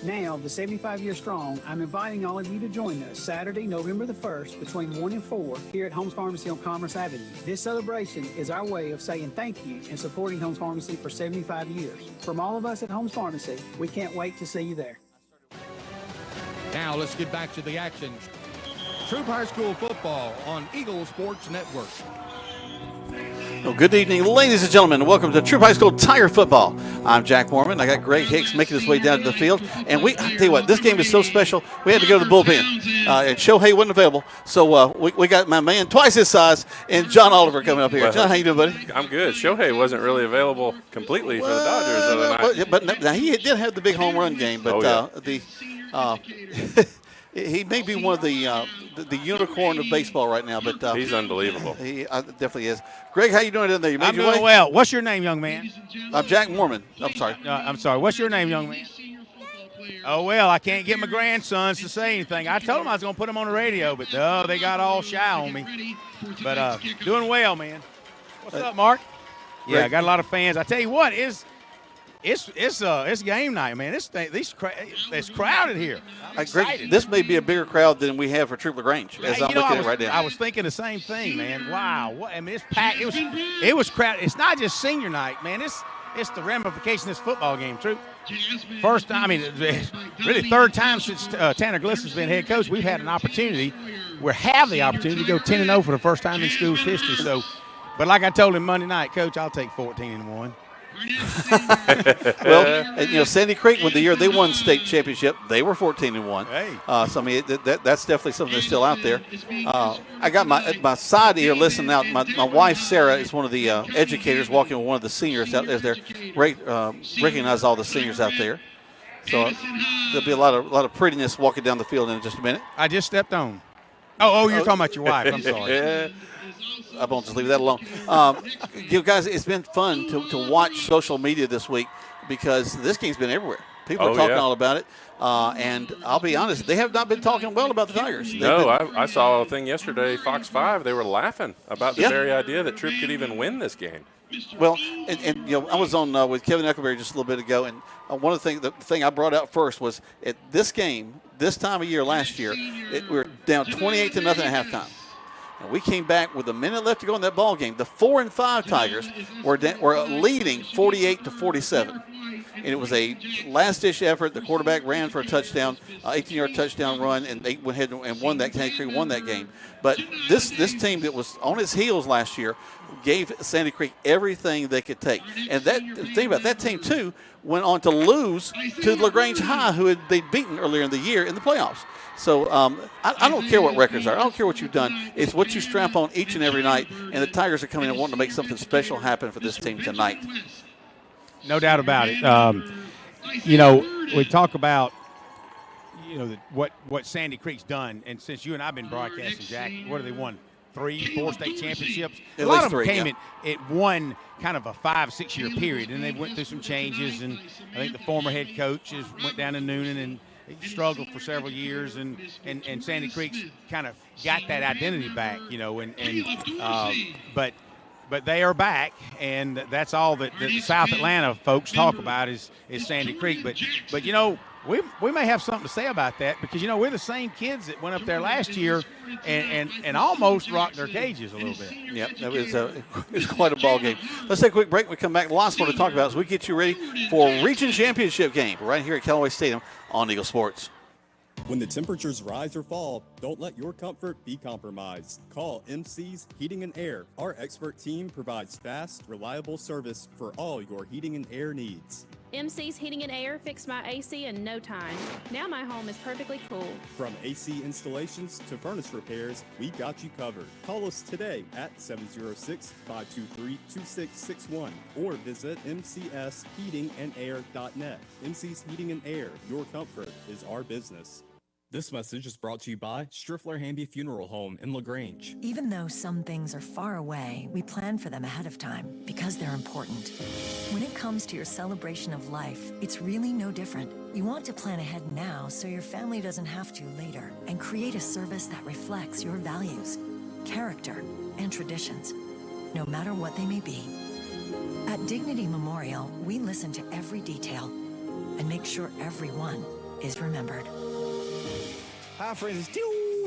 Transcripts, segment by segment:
Now, the 75-year strong, I'm inviting all of you to join us Saturday, November the 1st between 1 and 4 here at Holmes Pharmacy on Commerce Avenue. This celebration is our way of saying thank you and supporting Holmes Pharmacy for 75 years. From all of us at Holmes Pharmacy, we can't wait to see you there. Now let's get back to the action. Troup High School football on Eagle Sports Network. Well, good evening, ladies and gentlemen. Welcome to Troup High School Tiger Football. I'm Jack Mormon. I got Greg Hicks making his way down to the field. And I tell you what, this game is so special, we had to go to the bullpen. And Shohei wasn't available, so we got my man twice his size and John Oliver coming up here. Well, John, how you doing, buddy? I'm good. Shohei wasn't really available completely for the Dodgers the other night. But now he did have the big home run game, but he may be one of the unicorn of baseball right now, but he's unbelievable. He definitely is. Greg, how you doing down there? You made I'm your doing way? well. What's your name, young man? I'm Jack Mormon. I'm sorry. What's your name, young man? Oh, well, I can't get my grandsons to say anything. I told them I was going to put them on the radio, but no, they got all shy on me. But doing well, man. What's up, Mark? Yeah, I got a lot of fans. I tell you what, it's game night, man. It's crowded here. I'm excited. Greg, this may be a bigger crowd than we have for Troup LaGrange, as I'm looking at it right now. I was thinking the same thing, man. Wow, it's packed. It was crowded. It's not just senior night, man. It's the ramification of this football game, Troup. First time, really third time since Tanner Glisson's been head coach, we've had an opportunity. We have the opportunity to go 10-0 for the first time in school's history. So, but like I told him Monday night, Coach, I'll take 14-1. Well, Sandy Creek, when the year they won state championship, they were 14-1. Hey. So that's definitely something that's still out there. I got my side ear listening out. My wife Sarah is one of the educators walking with one of the seniors out there. Recognize all the seniors out there. So there'll be a lot of prettiness walking down the field in just a minute. I just stepped on. Oh, you're talking about your wife. I'm sorry. I won't just leave that alone. Guys, it's been fun to watch social media this week because this game's been everywhere. People are talking all about it. And I'll be honest, they have not been talking well about the Tigers. I saw a thing yesterday, Fox 5, they were laughing about the very idea that Troup could even win this game. Well, and I was on with Kevin Eckelberry just a little bit ago, and one of the thing I brought out first was at this game, this time of year last year, we were down 28-0 at halftime. And we came back with a minute left to go in that ball game. The 4-5 Tigers were leading 48-47. And it was a last-ditch effort. The quarterback ran for a touchdown, 18-yard touchdown run, and they went ahead and won that. Sandy Creek won that game. But this team that was on its heels last year gave Sandy Creek everything they could take. And think about that team too went on to lose to LaGrange High, who they'd beaten earlier in the year in the playoffs. So I don't care what records are. I don't care what you've done. It's what you strap on each and every night. And the Tigers are coming and wanting to make something special happen for this team tonight. No doubt about it. We talk about, what Sandy Creek's done. And since you and I have been broadcasting, Jack, what have they won? 3-4 state championships. A lot of them came at one kind of a 5-6 year period, and they went through some changes. And I think the former head coach went down to Noonan and he struggled for several years, and Sandy Creek's kind of got that identity back, but they are back, and that's all that the South Atlanta folks talk about is Sandy Creek. But we may have something to say about that because we're the same kids that went up there last year and almost rocked their cages a little bit. Yep, it was quite a ball game. Let's take a quick break. When we come back, lots more to talk about as we get you ready for Region Championship game right here at Callaway Stadium on Eagle Sports. When the temperatures rise or fall, don't let your comfort be compromised. Call MC's Heating and Air. Our expert team provides fast, reliable service for all your heating and air needs. MC's Heating and Air fixed my AC in no time. Now my home is perfectly cool. From AC installations to furnace repairs, we got you covered. Call us today at 706-523-2661 or visit mcsheatingandair.net. MC's Heating and Air, your comfort is our business. This message is brought to you by Striffler Hamby Funeral Home in LaGrange. Even though some things are far away, we plan for them ahead of time because they're important. When it comes to your celebration of life, it's really no different. You want to plan ahead now so your family doesn't have to later and create a service that reflects your values, character, and traditions, no matter what they may be. At Dignity Memorial, we listen to every detail and make sure everyone is remembered. Hi, friends. It's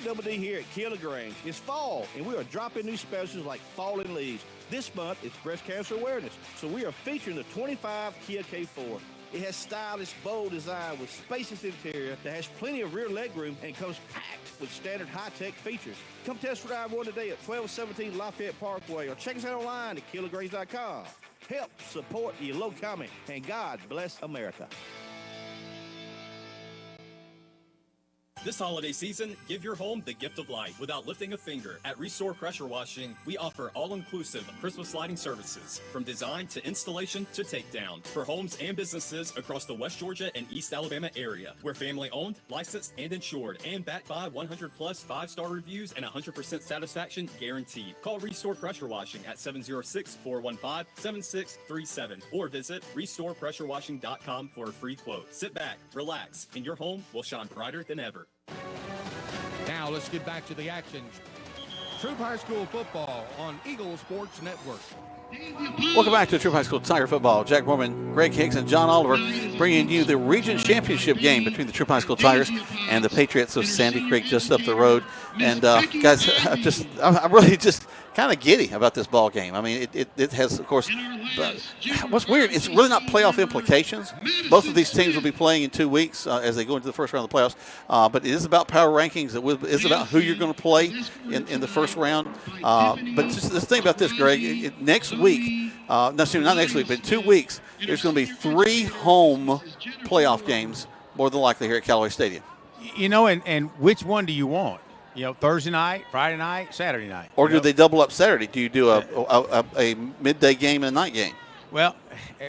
Double D here at Kia LaGrange. It's fall, and we are dropping new specials like falling leaves. This month, it's breast cancer awareness, so we are featuring the 25 Kia K4. It has stylish, bold design with spacious interior that has plenty of rear legroom and comes packed with standard high-tech features. Come test drive one today at 1217 Lafayette Parkway or check us out online at KiaLaGrange.com. Help support the low county, and God bless America. This holiday season, give your home the gift of light without lifting a finger. At Restore Pressure Washing, we offer all-inclusive Christmas lighting services, from design to installation to takedown, for homes and businesses across the West Georgia and East Alabama area. We're family-owned, licensed, and insured, and backed by 100-plus 5-star reviews and 100% satisfaction guaranteed. Call Restore Pressure Washing at 706-415-7637 or visit RestorePressureWashing.com for a free quote. Sit back, relax, and your home will shine brighter than ever. Now let's get back to the action. Troup High School football on Eagle Sports Network. Welcome back to Troup High School Tiger Football. Jack Mormon, Greg Hicks, and John Oliver bringing you the region championship game between the Troup High School Tigers and the Patriots of Sandy Creek just up the road. And guys, I'm really just kind of giddy about this ball game. I mean, it has, of course, what's weird, it's really not playoff implications. Both of these teams will be playing in 2 weeks as they go into the first round of the playoffs. But it is about power rankings. It is about who you're going to play in the first round. But just the thing about this, Greg, next week, not next week, but in 2 weeks, there's going to be 3 home playoff games, more than likely, here at Callaway Stadium. You know, and which one do you want? You know, Thursday night, Friday night, Saturday night. Or do they double up Saturday? Do you do a midday game and a night game? Well,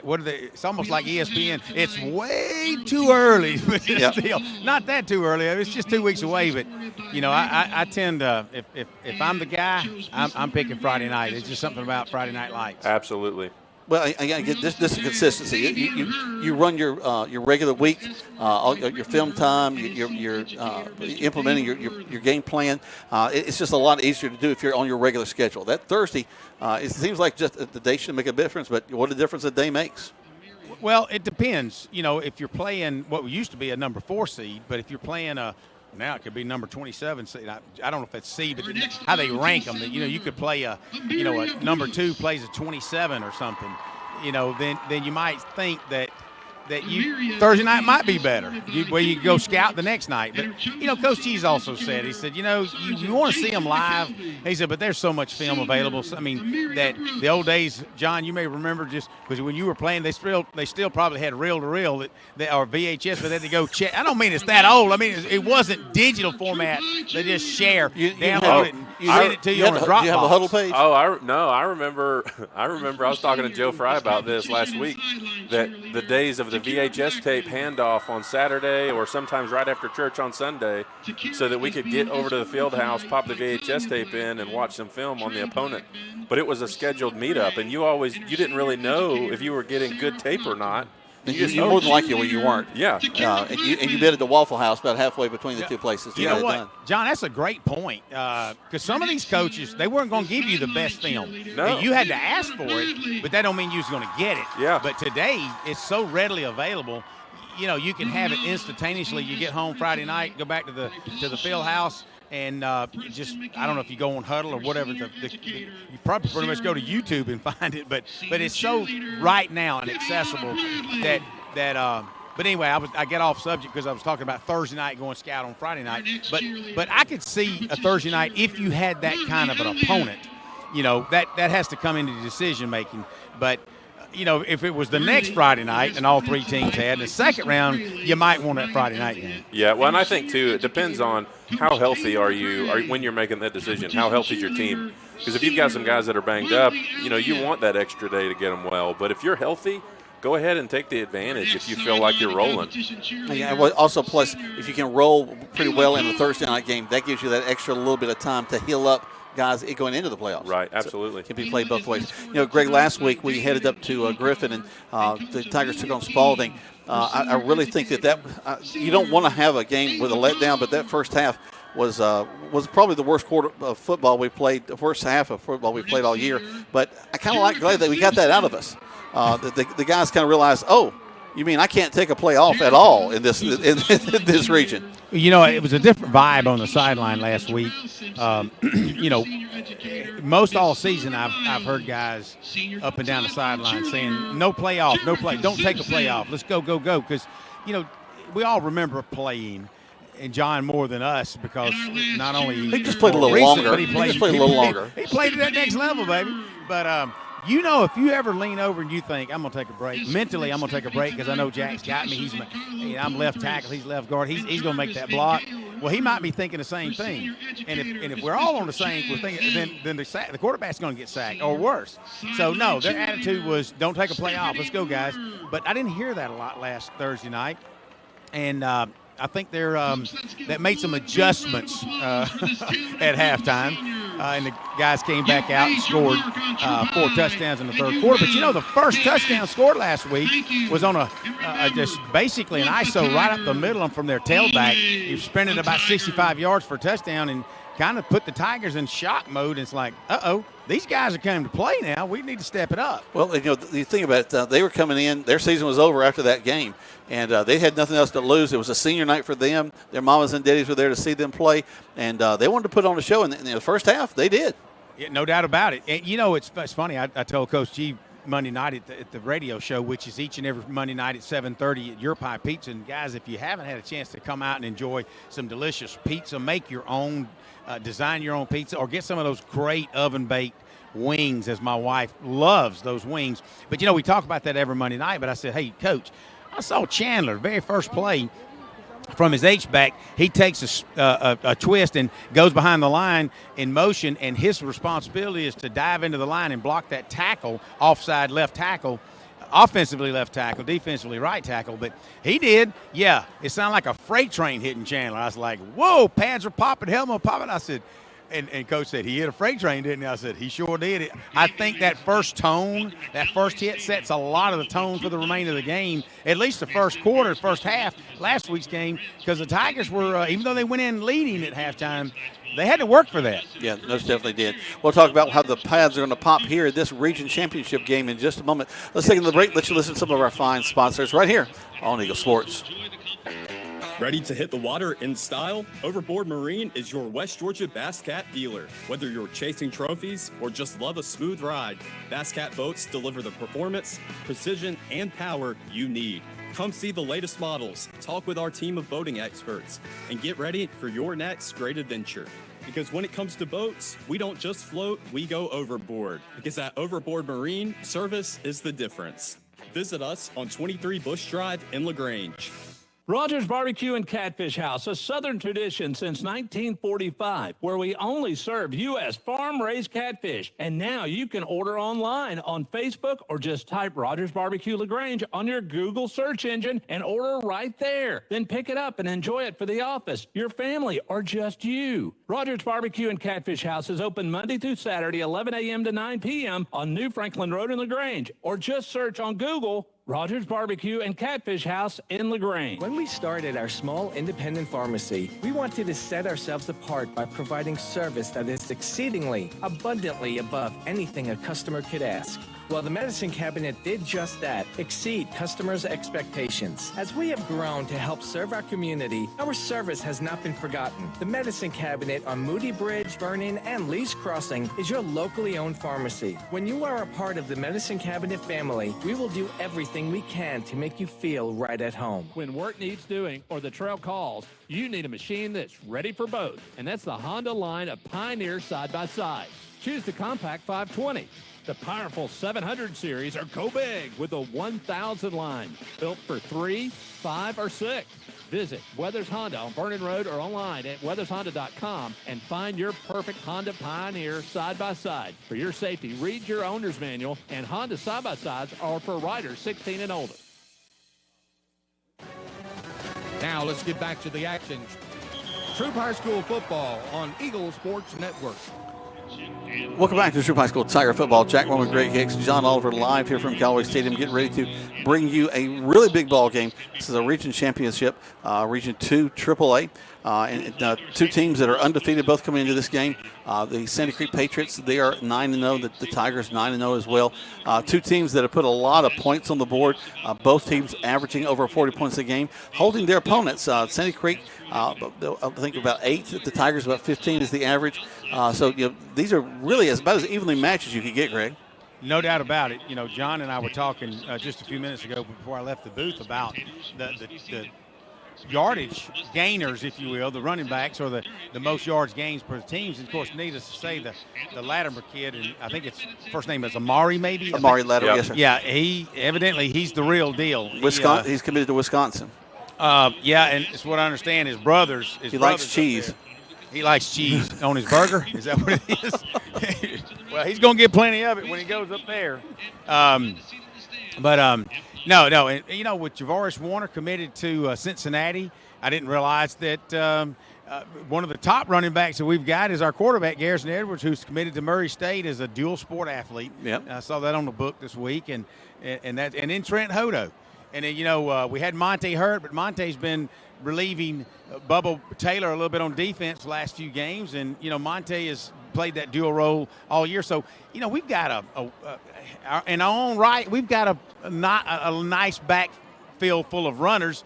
what are they? It's almost like ESPN. It's way too early, but still not that too early. It's just 2 weeks away. But you know, I tend to if I'm the guy, I'm picking Friday night. It's just something about Friday night lights. Absolutely. Well, again, this is consistency. You run your regular week, all your film time, you're implementing your game plan. It's just a lot easier to do if you're on your regular schedule. That Thursday, it seems like just the day should make a difference, but what a difference a day makes. Well, it depends. You know, if you're playing what used to be a number 4 seed, but if you're playing now it could be number 27 seed. I don't know if that's seed, but how they rank them. You know, you could play a number 2 plays a 27 or something. You know, then you might think that Thursday night might be better. Where you go scout the next night. But, you know, Coach G's also said, he said, you know, you want to see them live. He said, but there's so much film available. So, I mean, that the old days, John, you may remember just because when you were playing, they still probably had reel-to-reel or VHS, but they had to go check. I don't mean it's that old. I mean, it wasn't digital format. They just share, download it, and send it to you on a Dropbox. Do you have a huddle page? Oh, I remember. I was talking to Joe Fry about this last week, that the days of the VHS tape handoff on Saturday or sometimes right after church on Sunday so that we could get over to the field house, pop the VHS tape in, and watch some film on the opponent. But it was a scheduled meetup, and you didn't really know if you were getting good tape or not. You more than likely where you weren't. Yeah. And you bid at the Waffle House about halfway between the two places. You know what, done. John, that's a great point. Because some of these coaches, they weren't going to give you the best film. No. You had to ask for it, but that don't mean you was going to get it. Yeah. But today, it's so readily available. You know, you can have it instantaneously. You get home Friday night, go back to the field house, and just, I don't know if you go on Huddle or whatever. You probably pretty much go to YouTube and find it. But it's so right now and accessible that but anyway, I get off subject because I was talking about Thursday night going scout on Friday night. But I could see a Thursday night if you had that kind of an opponent. You know, that has to come into decision making. But you know, if it was the next Friday night and all 3 teams had the second round, you might want that Friday night game. Yeah, well, and I think, too, it depends on how healthy are you when you're making that decision. How healthy is your team? Because if you've got some guys that are banged up, you know, you want that extra day to get them well. But if you're healthy, go ahead and take the advantage if you feel like you're rolling. Yeah, well, also, plus, if you can roll pretty well in the Thursday night game, that gives you that extra little bit of time to heal up guys going into the playoffs. Right, absolutely. So it can be played both ways. You know, Greg, last week we headed up to Griffin, and the Tigers took on Spalding. I really think that you don't want to have a game with a letdown, but that first half was probably the worst quarter of football we played, the worst half of football we played all year. But I kind of glad that we got that out of us. The guys kind of realized, You mean I can't take a play off at all in this in this region? You know, it was a different vibe on the sideline last week. You know, most all season I've heard guys up and down the sideline saying, no play off, no play. Don't take a play off. Let's go, go, go. Because, you know, we all remember playing, and John more than us, because not only he just played a little longer. But he played a little longer. He played at that next level, baby. But you know, if you ever lean over and you think, I'm going to take a break, mentally I'm going to take a break because I know Jack's got me. I'm left tackle, he's left guard. He's going to make that block. Well, he might be thinking the same thing. And if we're all on the same, we're thinking, then the quarterback's going to get sacked or worse. So, no, their attitude was, don't take a play off. Let's go, guys. But I didn't hear that a lot last Thursday night. And I think they're that made some adjustments at halftime. And the guys came back out and scored 4 touchdowns in the third quarter. But, you know, the first touchdown scored last week was on just basically an ISO right up the middle from their tailback. He sprinted about 65 yards for a touchdown and kind of put the Tigers in shock mode. And it's like, uh-oh, these guys are coming to play now. We need to step it up. Well, you know, the thing about it, they were coming in. Their season was over after that game, and they had nothing else to lose. It was a senior night for them. Their mamas and daddies were there to see them play, and they wanted to put on a show. And in the first half, they did. Yeah, no doubt about it. And, you know, it's funny. I told Coach G Monday night at the radio show, which is each and every Monday night at 7:30 at Your Pie Pizza. And, guys, if you haven't had a chance to come out and enjoy some delicious pizza, make your own, design your own pizza, or get some of those great oven-baked wings, as my wife loves those wings. But, you know, we talk about that every Monday night, but I said, hey, Coach, I saw Chandler, very first play from his H-back, he takes a twist and goes behind the line in motion, and his responsibility is to dive into the line and block that tackle, offside left tackle, offensively left tackle, defensively right tackle. But he did. Yeah, it sounded like a freight train hitting Chandler. I was like, whoa, pads are popping, helmet popping. I said, and Coach said, he hit a freight train, didn't he? I said, he sure did. I think that first tone, that first hit sets a lot of the tone for the remainder of the game, at least the first quarter, first half, last week's game, because the Tigers were, even though they went in leading at halftime, they had to work for that. Yeah, most definitely did. We'll talk about how the pads are going to pop here at this region championship game in just a moment. Let's take a break. Let you listen to some of our fine sponsors right here on Eagle Sports. Ready to hit the water in style? Overboard Marine is your West Georgia Bass Cat dealer. Whether you're chasing trophies or just love a smooth ride, Bass Cat boats deliver the performance, precision, and power you need. Come see the latest models, talk with our team of boating experts, and get ready for your next great adventure. Because when it comes to boats, we don't just float, we go overboard. Because at Overboard Marine, service is the difference. Visit us on 23 Bush Drive in LaGrange. Rogers Barbecue and Catfish House, a Southern tradition since 1945, where we only serve U.S. farm-raised catfish. And now you can order online on Facebook or just type Rogers Barbecue LaGrange on your Google search engine and order right there. Then pick it up and enjoy it for the office, your family, or just you. Rogers Barbecue and Catfish House is open Monday through Saturday, 11 a.m. to 9 p.m. on New Franklin Road in LaGrange, or just search on Google Rogers Barbecue and Catfish House in LaGrange. When we started our small independent pharmacy, we wanted to set ourselves apart by providing service that is exceedingly, abundantly above anything a customer could ask. Well, the medicine cabinet did just that, exceed customers' expectations. As we have grown to help serve our community, our service has not been forgotten. The medicine cabinet on Moody Bridge, Vernon, and Lee's Crossing is your locally owned pharmacy. When you are a part of the medicine cabinet family, we will do everything we can to make you feel right at home. When work needs doing or the trail calls, you need a machine that's ready for both, and that's the Honda line of Pioneer side-by-side. Choose the Compact 520. The powerful 700 series, or go big with the 1000 line, built for 3, 5, or 6. Visit Weathers Honda on Vernon Road or online at weathershonda.com and find your perfect Honda Pioneer side-by-side. For your safety, read your owner's manual, and Honda side-by-sides are for riders 16 and older. Now let's get back to the action. Troup High School football on Eagle Sports Network. Welcome back to Troup High School Tiger Football. Jack Roman, Greg Hicks, John Oliver live here from Callaway Stadium, getting ready to bring you a really big ball game. This is a region championship, Region 2 AAA. And two teams that are undefeated, both coming into this game. The Sandy Creek Patriots, they are 9-0. The Tigers 9-0 as well. Two teams that have put a lot of points on the board. Both teams averaging over 40 points a game, holding their opponents. Sandy Creek, I think about 8. The Tigers about 15 is the average. So these are really about as evenly matched as you could get, Greg. No doubt about it. John and I were talking just a few minutes ago before I left the booth about the yardage gainers, if you will, the running backs, or the most yards gains per teams. And of course, needless to say, the Latimer kid, and I think its first name is Amari, maybe. Amari Latimer, yes, sir. Yeah, he's the real deal. He's committed to Wisconsin. Yeah, and it's what I understand. His brothers. He likes cheese. He likes cheese on his burger. Is that what it is? Well, he's going to get plenty of it when he goes up there. No, and with Javaris Warner committed to Cincinnati, I didn't realize that one of the top running backs that we've got is our quarterback, Garrison Edwards, who's committed to Murray State as a dual sport athlete. Yep. I saw that on the book this week, and then Trent Hodo. And then, we had Monte hurt, but Monte's been relieving Bubba Taylor a little bit on defense the last few games. And, Monte has played that dual role all year. So, we've got in our own right, we've got a nice backfield full of runners.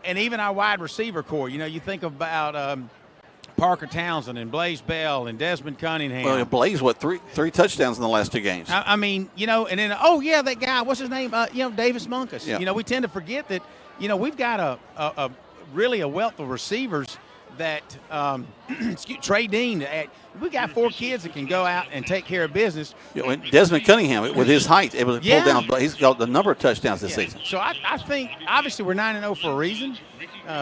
And even our wide receiver core, you think about Parker Townsend and Blaze Bell and Desmond Cunningham. Well, Blaze, three touchdowns in the last two games. I mean, and then, that guy, what's his name? Davis Munkus. Yeah. We tend to forget that, we've got a really a wealth of receivers that Trey Dean. We got 4 kids that can go out and take care of business. Desmond Cunningham, with his height, able to pull down, but he's got a number of touchdowns this season. So I think, obviously, we're 9-0 for a reason,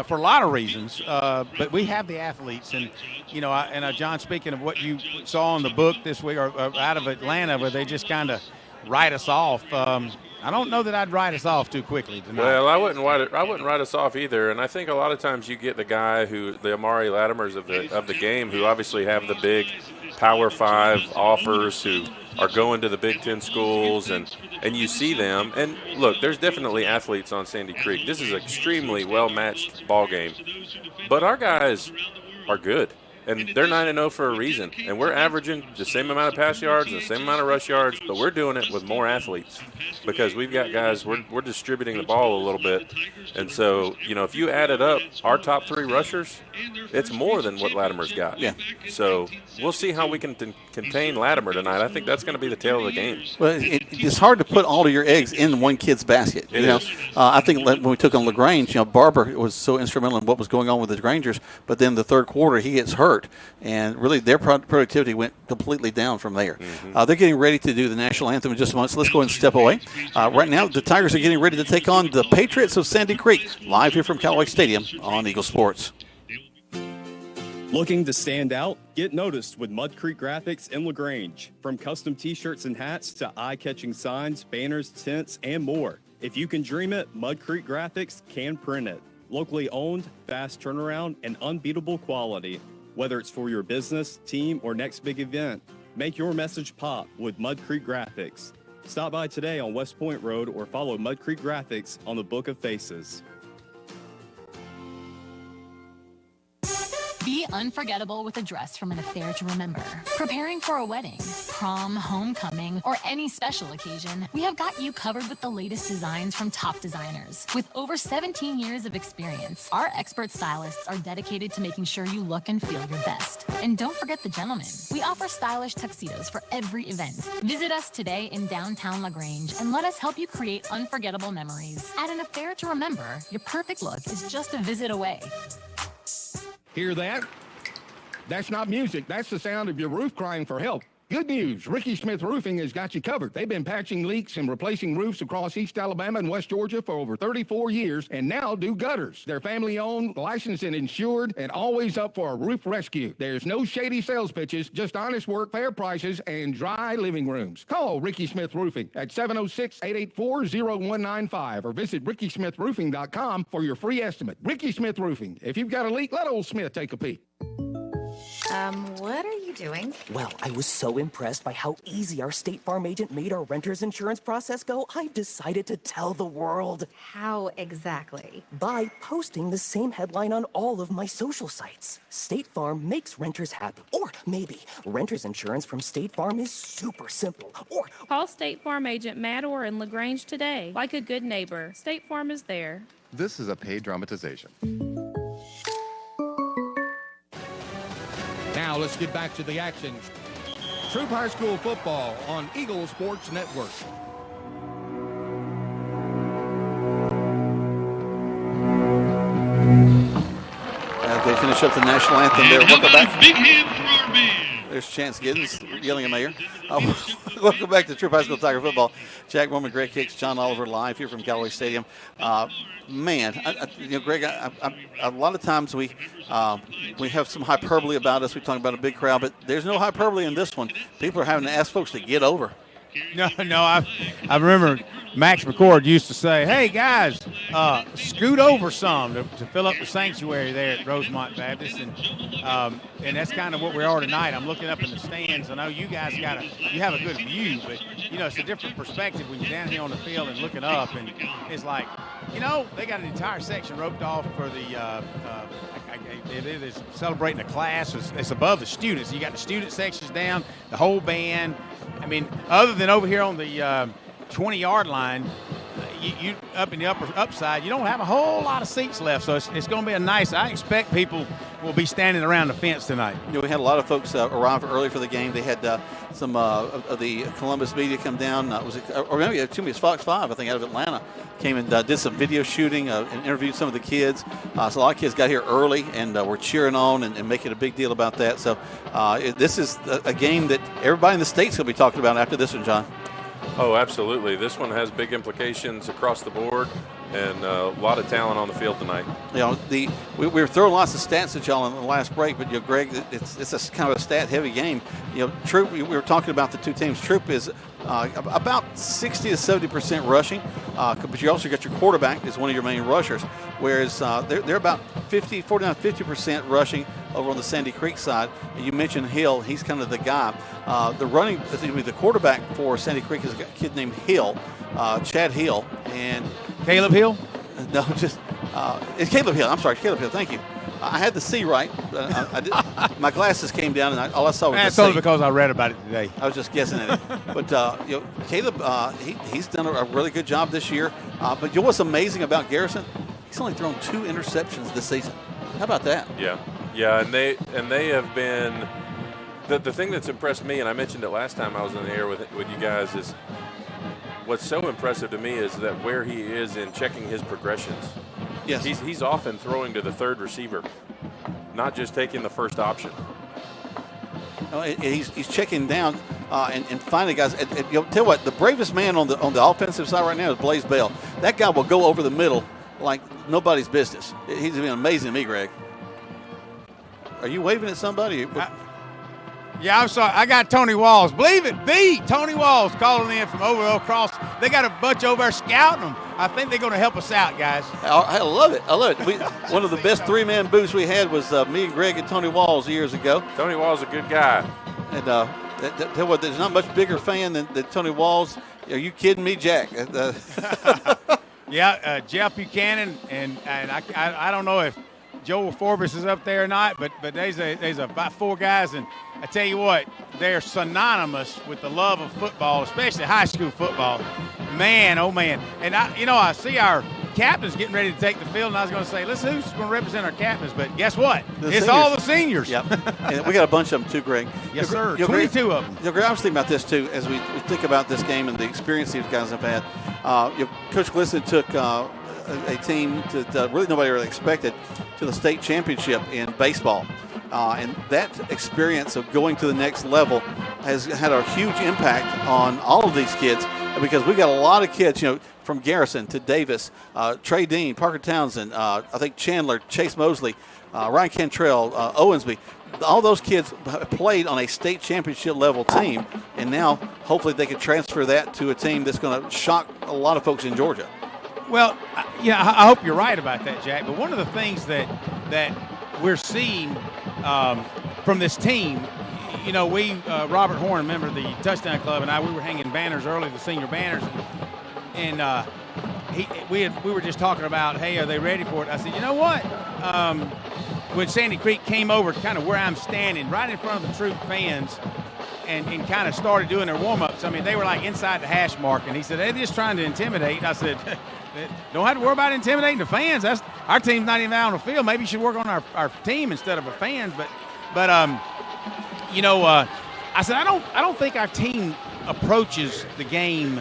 for a lot of reasons. But we have the athletes, and John, speaking of what you saw in the book this week, or out of Atlanta, where they just kind of write us off. I don't know that I'd write us off too quickly tonight. Well, I wouldn't write us off either. And I think a lot of times you get the guy the Amari Latimers of the game, who obviously have the big Power 5 offers, who are going to the Big Ten schools, and you see them. And look, there's definitely athletes on Sandy Creek. This is an extremely well-matched ball game. But our guys are good. And they're 9-0 for a reason. And we're averaging the same amount of pass yards and the same amount of rush yards, but we're doing it with more athletes because we've got guys, we're distributing the ball a little bit. And so, if you added up our top 3 rushers, it's more than what Latimer's got. Yeah. So we'll see how we can contain Latimer tonight. I think that's going to be the tale of the game. Well, it's hard to put all of your eggs in one kid's basket. It is. I think when we took on LaGrange, Barber was so instrumental in what was going on with the Grangers, but then the third quarter he gets hurt. And really, their productivity went completely down from there. Mm-hmm. They're getting ready to do the national anthem in just a moment, so let's go ahead and step away. Right now, the Tigers are getting ready to take on the Patriots of Sandy Creek, live here from Callaway Stadium on Eagle Sports. Looking to stand out? Get noticed with Mud Creek Graphics in LaGrange. From custom t-shirts and hats to eye-catching signs, banners, tents, and more. If you can dream it, Mud Creek Graphics can print it. Locally owned, fast turnaround, and unbeatable quality. Whether it's for your business, team, or next big event, make your message pop with Mud Creek Graphics. Stop by today on West Point Road or follow Mud Creek Graphics on the Book of Faces. Be unforgettable with a dress from an affair to remember. Preparing for a wedding, prom, homecoming, or any special occasion, we have got you covered with the latest designs from top designers. With over 17 years of experience, our expert stylists are dedicated to making sure you look and feel your best. And don't forget the gentlemen. We offer stylish tuxedos for every event. Visit us today in downtown LaGrange and let us help you create unforgettable memories. At an affair to remember, your perfect look is just a visit away. Hear that? That's not music. That's the sound of your roof crying for help. Good news. Ricky Smith Roofing has got you covered. They've been patching leaks and replacing roofs across East Alabama and West Georgia for over 34 years and now do gutters. They're family-owned, licensed and insured, and always up for a roof rescue. There's no shady sales pitches, just honest work, fair prices, and dry living rooms. Call Ricky Smith Roofing at 706-884-0195 or visit rickysmithroofing.com for your free estimate. Ricky Smith Roofing. If you've got a leak, let old Smith take a peek. What are you doing? Well, I was so impressed by how easy our State Farm agent made our renter's insurance process go, I've decided to tell the world. How exactly? By posting the same headline on all of my social sites. State Farm makes renters happy. Or maybe renter's insurance from State Farm is super simple. Or Call State Farm agent Matt Orr in LaGrange today. Like a good neighbor, State Farm is there. This is a paid dramatization. Now let's get back to the action. Troup High School football on Eagle Sports Network. As they finish up the national anthem there, welcome back. Big hand for our man. There's Chance Giddens yelling at Mayor. Welcome back to Troup High School Tiger football. Jack Mormon, Greg Hicks, John Oliver live here from Callaway Stadium. Greg, a lot of times we have some hyperbole about us. We talk about a big crowd, but there's no hyperbole in this one. People are having to ask folks to get over. No, I remember Max McCord used to say, hey, guys, scoot over some to fill up the sanctuary there at Rosemont Baptist. And that's kind of what we are tonight. I'm looking up in the stands. I know you guys you have a good view, but, it's a different perspective when you're down here on the field and looking up. And it's like, they got an entire section roped off for the it is celebrating a class. It's above the students. You got the student sections down, the whole band. I mean, other than over here on the 20-yard line, you up in the upside, you don't have a whole lot of seats left. So it's going to be I expect people will be standing around the fence tonight. We had a lot of folks arrive early for the game. They had some of the Columbus media come down. Maybe it was Fox 5, I think, out of Atlanta, came and did some video shooting and interviewed some of the kids. So a lot of kids got here early and were cheering on and making a big deal about that. So this is a game that everybody in the state's going to be talking about after this one, John. Oh, absolutely. This one has big implications across the board and a lot of talent on the field tonight. We were throwing lots of stats at y'all in the last break, but Greg, it's a kind of a stat-heavy game. Troup, we were talking about the two teams. Troup is about 60 to 70% rushing, but you also got your quarterback as one of your main rushers, whereas they're about 49-50% rushing over on the Sandy Creek side. You mentioned Hill; he's kind of the guy. The quarterback for Sandy Creek is a kid named Hill, Chad Hill, and Caleb Hill. No, just it's Caleb Hill. I'm sorry, Caleb Hill. Thank you. I had the C right. I did, my glasses came down, and all I saw was that's only because I read about it today. I was just guessing at it. But Caleb, he's done a really good job this year. But what's amazing about Garrison? He's only thrown 2 interceptions this season. How about that? Yeah, and they have been the thing that's impressed me, and I mentioned it last time I was in the air with you guys, is what's so impressive to me is that where he is in checking his progressions. Yes. He's often throwing to the third receiver, not just taking the first option. He's checking down and finding guys. Tell what, the bravest man on the offensive side right now is Blaze Bell. That guy will go over the middle like nobody's business. He's been amazing to me, Greg. Are you waving at somebody? Yeah, I'm sorry. I got Tony Walls. Believe it, the Tony Walls calling in from over across. They got a bunch over there scouting them. I think they're going to help us out, guys. I love it. One of the best 3-man booths we had was me and Greg and Tony Walls years ago. Tony Walls is a good guy. And tell what, there's not much bigger fan than Tony Walls. Are you kidding me, Jack? Yeah, Jeff Buchanan, and I don't know if Joel Forbes is up there or not, but there's about 4 guys, and I tell you what, they're synonymous with the love of football, especially high school football. Man, oh man! And I see our captains getting ready to take the field, and I was going to say, who's going to represent our captains? But guess what? It's all the seniors. Yep. And we got a bunch of them too, Greg. Yes, sir. 22 of them. Greg, I was thinking about this too as we think about this game and the experience these guys have had. Coach Glisson took a team that really nobody really expected to the state championship in baseball. And that experience of going to the next level has had a huge impact on all of these kids, because we got a lot of kids, from Garrison to Davis, Trey Dean, Parker Townsend, I think Chandler, Chase Mosley, Ryan Cantrell, Owensby. All those kids played on a state championship level team, and now hopefully they can transfer that to a team that's going to shock a lot of folks in Georgia. Well, I hope you're right about that, Jack. But one of the things that we're seeing from this team, you know, we Robert Horn, member of the Touchdown Club, and we were hanging banners early, the senior banners, and we were just talking about, hey, are they ready for it? I said, you know what? When Sandy Creek came over to kind of where I'm standing, right in front of the Troup fans, and kind of started doing their warm-ups, I mean, they were like inside the hash mark, and he said, they're just trying to intimidate. And I said, don't have to worry about intimidating the fans. Our team's not even out on the field. Maybe you should work on our team instead of our fans. But you know, I said, I don't think our team approaches the game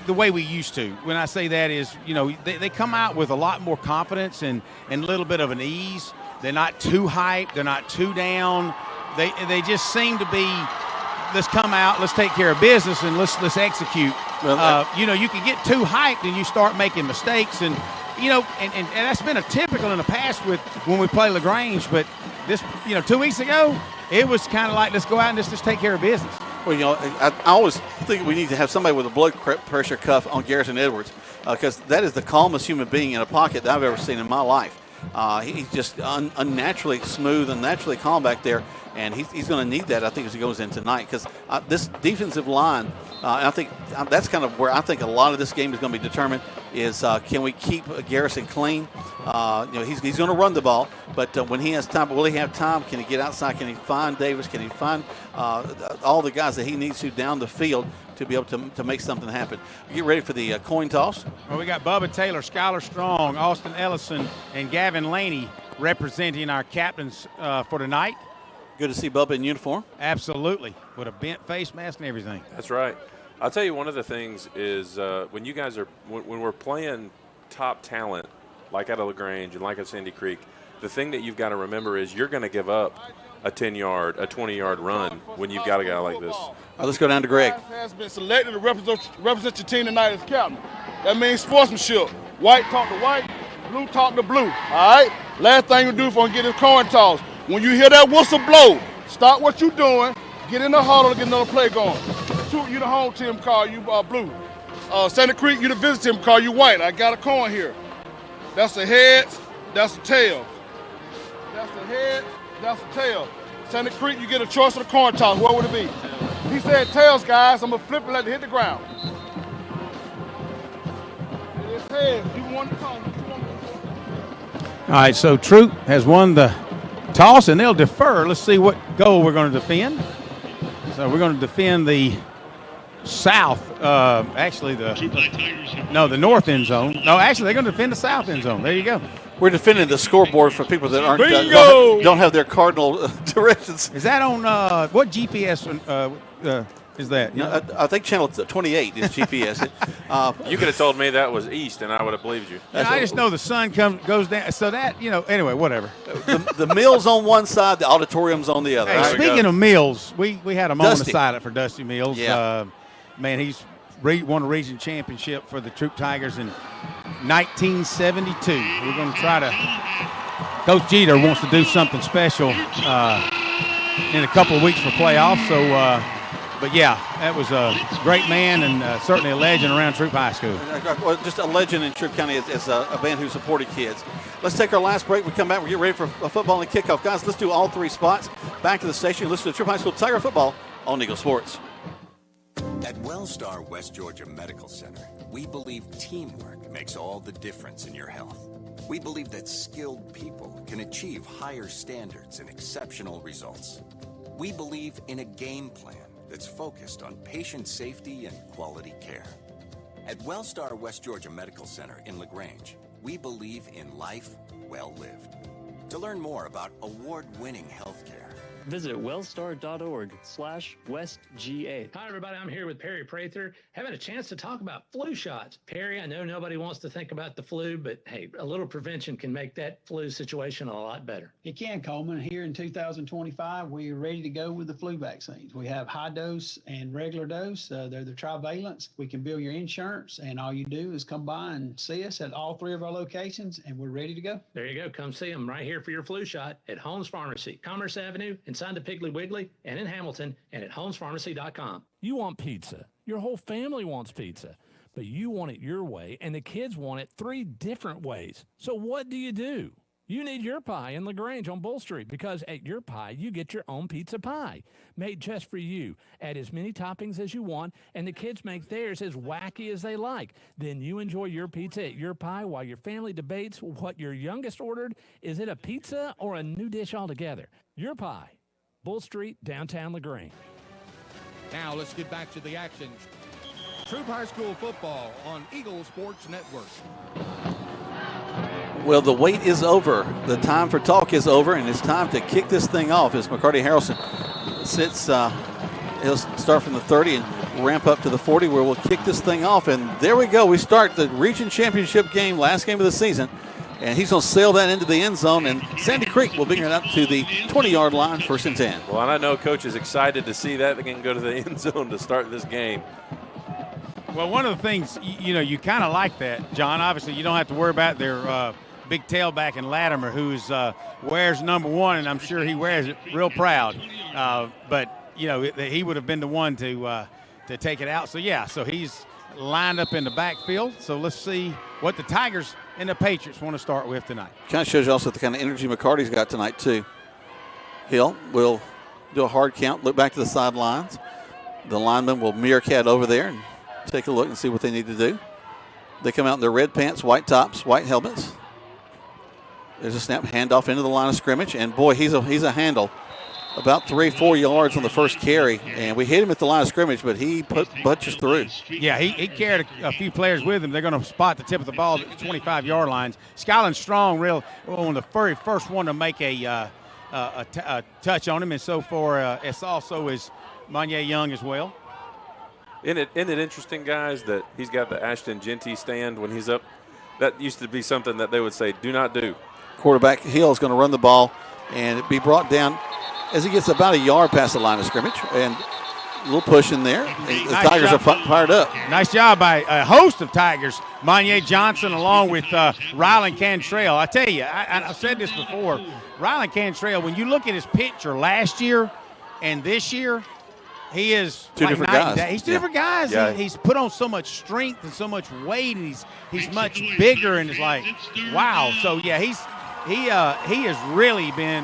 the way we used to. When I say that is, you know, they come out with a lot more confidence and a little bit of an ease. They're not too hyped. They're not too down. They just seem to be, let's come out, let's take care of business, and let's execute. Well, you know, you can get too hyped and you start making mistakes, and you know, and that's been a typical in the past with when we play LaGrange. But this, you know, 2 weeks ago, it was kind of like, let's go out and just take care of business. Well, you know, I always think we need to have somebody with a blood pressure cuff on Garrison Edwards, because that is the calmest human being in a pocket that I've ever seen in my life. He's just unnaturally smooth and naturally calm back there, and he's going to need that, I think, as he goes in tonight, because this defensive line, and I think that's kind of where I think a lot of this game is going to be determined, is can we keep Garrison clean? You know, he's going to run the ball, but when he has time, will he have time? Can he get outside? Can he find Davis? Can he find all the guys that he needs to down the field to be able to make something happen? Get ready for the coin toss. Well, we got Bubba Taylor, Skylar Strong, Austin Ellison, and Gavin Laney representing our captains for tonight. Good to see Bubba in uniform. Absolutely, with a bent face mask and everything. That's right. I'll tell you, one of the things is when you guys are when we're playing top talent like at LaGrange and like at Sandy Creek, the thing that you've got to remember is you're going to give up a 10-yard, a 20-yard run when you've got a guy like this. All right, let's go down to Greg. Has been selected to represent your team tonight as captain. That means sportsmanship. White talk to white, blue talk to blue. All right. Last thing you do before you get this coin toss. When you hear that whistle blow, stop what you're doing, get in the huddle and get another play going. You the home team, call you blue. Sandy Creek, you the visit team, call you white. I got a coin here. That's the heads, that's the tail. That's the head, that's the tail. Sandy Creek, you get a choice of the coin toss. What would it be? He said tails, guys. I'm going to flip and let it hit the ground. It's heads. You want the toss. All right, so Troup has won the toss, and they'll defer. Let's see what goal we're going to defend. So we're going to defend the south, actually the north end zone. No, actually they're going to defend the south end zone. There you go. We're defending the scoreboard for people that aren't don't have their cardinal directions. Is that on what GPS is that? You know, I think channel 28 is GPS. You could have told me that was east, and I would have believed you. I just know the sun goes down. So that, you know, anyway, whatever. The mill's on one side, the auditorium's on the other. Hey, speaking of Mills, we had a moment of silence for Dusty Mills. Yeah. Man, he's won a region championship for the Troup Tigers in 1972. We're going to try to – Coach Jeter wants to do something special in a couple of weeks for playoffs. So, but, yeah, that was a great man and certainly a legend around Troup High School. Well, just a legend in Troup County as a band who supported kids. Let's take our last break. We come back. We get ready for a football and kickoff. Guys, let's do all three spots. Back to the station. Listen to Troup High School Tiger Football on Eagle Sports. At WellStar West Georgia Medical Center, we believe teamwork makes all the difference in your health. We believe that skilled people can achieve higher standards and exceptional results. We believe in a game plan that's focused on patient safety and quality care. At WellStar West Georgia Medical Center in LaGrange, we believe in life well lived. To learn more about award-winning healthcare, visit wellstar.org/westga. Hi, everybody. I'm here with Perry Prather, having a chance to talk about flu shots. Perry, I know nobody wants to think about the flu, but hey, a little prevention can make that flu situation a lot better. It can, Coleman. Here in 2025, we are ready to go with the flu vaccines. We have high dose and regular dose. They're the trivalents. We can bill your insurance, and all you do is come by and see us at all three of our locations, and we're ready to go. There you go. Come see them right here for your flu shot at Holmes Pharmacy, Commerce Avenue, inside the Piggly Wiggly, and in Hamilton, and at homespharmacy.com. You want pizza. Your whole family wants pizza, but you want it your way, and the kids want it 3 different ways. So what do? You need Your Pie in LaGrange on Bull Street, because at Your Pie, you get your own pizza pie made just for you. Add as many toppings as you want, and the kids make theirs as wacky as they like. Then you enjoy your pizza at Your Pie while your family debates what your youngest ordered. Is it a pizza or a new dish altogether? Your Pie, Bull Street, downtown LaGrange. Now let's get back to the action. Troup High School football on Eagle Sports Network. Well, the wait is over. The time for talk is over, and it's time to kick this thing off as McCarty Harrelson sits. He'll start from the 30 and ramp up to the 40, where we'll kick this thing off. And there we go. We start the region championship game, last game of the season. And he's going to sail that into the end zone, and Sandy Creek will bring it up to the 20-yard line, 1st and 10. Well, and I know Coach is excited to see that. They can go to the end zone to start this game. Well, one of the things, you kind of like that, John. Obviously, you don't have to worry about their big tailback in Latimer, who's wears number 1, and I'm sure he wears it real proud. But he would have been the one to take it out. So he's lined up in the backfield. So let's see what the Tigers and the Patriots want to start with tonight. Kind of shows you also the kind of energy McCarty's got tonight too. Hill will do a hard count, look back to the sidelines. The linemen will meerkat over there and take a look and see what they need to do. They come out in their red pants, white tops, white helmets. There's a snap, handoff into the line of scrimmage, and boy, he's a handle. About 3-4 yards on the first carry, and we hit him at the line of scrimmage, but he bunches through. Yeah, he carried a few players with him. They're going to spot the tip of the ball at the 25-yard lines. Skyland Strong, on the very first one to make a touch on him, and so far it's also is Monye Young as well. Isn't it interesting, guys, that he's got the Ashton Genty stand when he's up? That used to be something that they would say, do not do. Quarterback Hill is going to run the ball, and it be brought down as he gets about a yard past the line of scrimmage, and a little push in there. The Tigers are fired up. Nice job by a host of Tigers. Monye Johnson along with Rylan Cantrell. I tell you, I've said this before, Rylan Cantrell, when you look at his picture last year and this year, he is two different guys. He's two different guys. Yeah. He's put on so much strength and so much weight, and he's much bigger, and it's like, wow. So yeah, he has really been.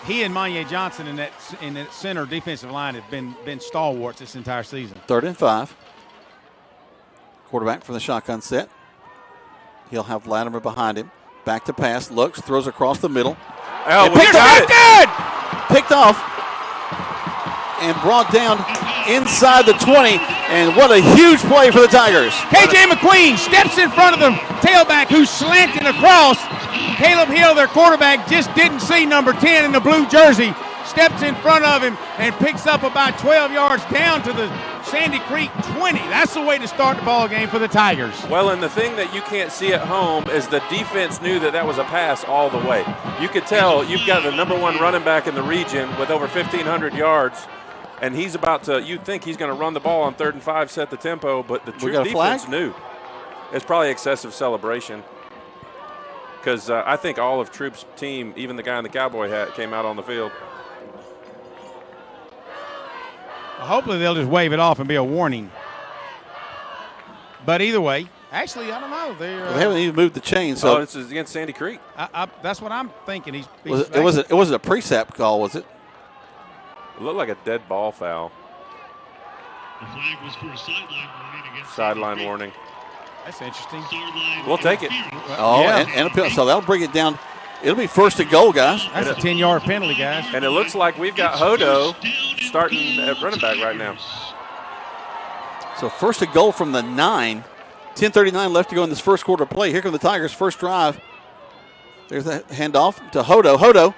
He and Monye Johnson in that center defensive line have been stalwarts this entire season. 3rd and 5. Quarterback from the shotgun set. He'll have Latimer behind him. Back to pass. Looks, throws across the middle. Oh, picked off. And brought down inside the 20. And what a huge play for the Tigers. KJ McQueen steps in front of the tailback who's slanting across. Caleb Hill, their quarterback, just didn't see number 10 in the blue jersey. Steps in front of him and picks up about 12 yards down to the Sandy Creek 20. That's the way to start the ball game for the Tigers. Well, and the thing that you can't see at home is the defense knew that was a pass all the way. You could tell you've got the number 1 running back in the region with over 1,500 yards. And he's about to, you'd think he's going to run the ball on 3rd and 5, set the tempo, but the true defense knew. It's probably excessive celebration. Because I think all of Troup's team, even the guy in the cowboy hat, came out on the field. Well, hopefully they'll just wave it off and be a warning. But either way, actually, I don't know. They haven't even moved the chain. So this is against Sandy Creek. That's what I'm thinking. It wasn't a pre-sap call, was it? It looked like a dead ball foul. The flag was for a sideline warning against sideline warning. That's interesting. We'll take it. Oh, yeah. and a penalty. So that'll bring it down. It'll be 1st and goal, guys. That's a 10-yard penalty, guys. And it looks like we've got Hodo starting at running back right now. So 1st and goal from the 9. 10:39 left to go in this first quarter play. Here come the Tigers' first drive. There's the handoff to Hodo. Hodo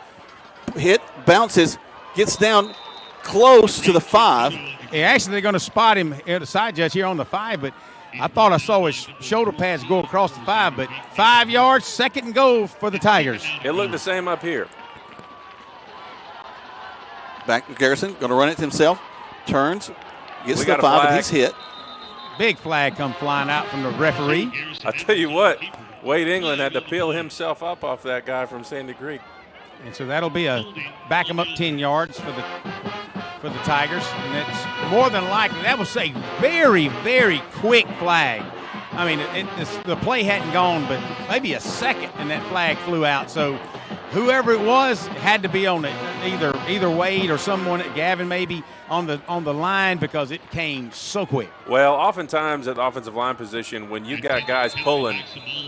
hit, bounces, gets down close to the 5. Yeah, actually, they're going to spot him at the side judge here on the 5, but I thought I saw his shoulder pads go across the 5, but 5 yards, 2nd and goal for the Tigers. It looked the same up here. Back to Garrison, going to run it himself. Turns, gets to the 5, and he's hit. Big flag come flying out from the referee. I tell you what, Wade England had to peel himself up off that guy from Sandy Creek. And so that'll be a back him up 10 yards for the Tigers. And it's more than likely, that was a very, very quick flag. I mean, the play hadn't gone but maybe a second, and that flag flew out. So whoever it was had to be on it, either Wade or someone, Gavin maybe, on the line, because it came so quick. Well, oftentimes at the offensive line position, when you got guys pulling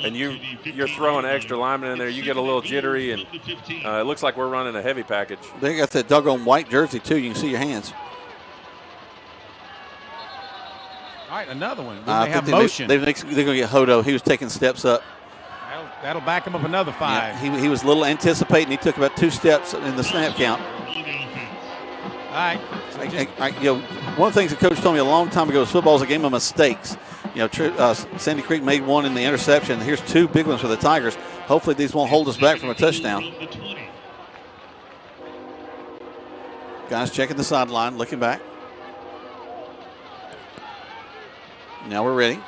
and you're throwing extra linemen in there, you get a little jittery, and it looks like we're running a heavy package. They got that doggone white jersey, too. You can see your hands. All right, another one. They have motion. They're going to get Hodo. He was taking steps up. That'll back him up another 5. Yeah, he was a little anticipating. He took about 2 steps in the snap count. All right. One of the things the coach told me a long time ago is football is a game of mistakes. Sandy Creek made one in the interception. Here's 2 big ones for the Tigers. Hopefully these won't hold us back from a touchdown. Guys checking the sideline, looking back. Now we're ready.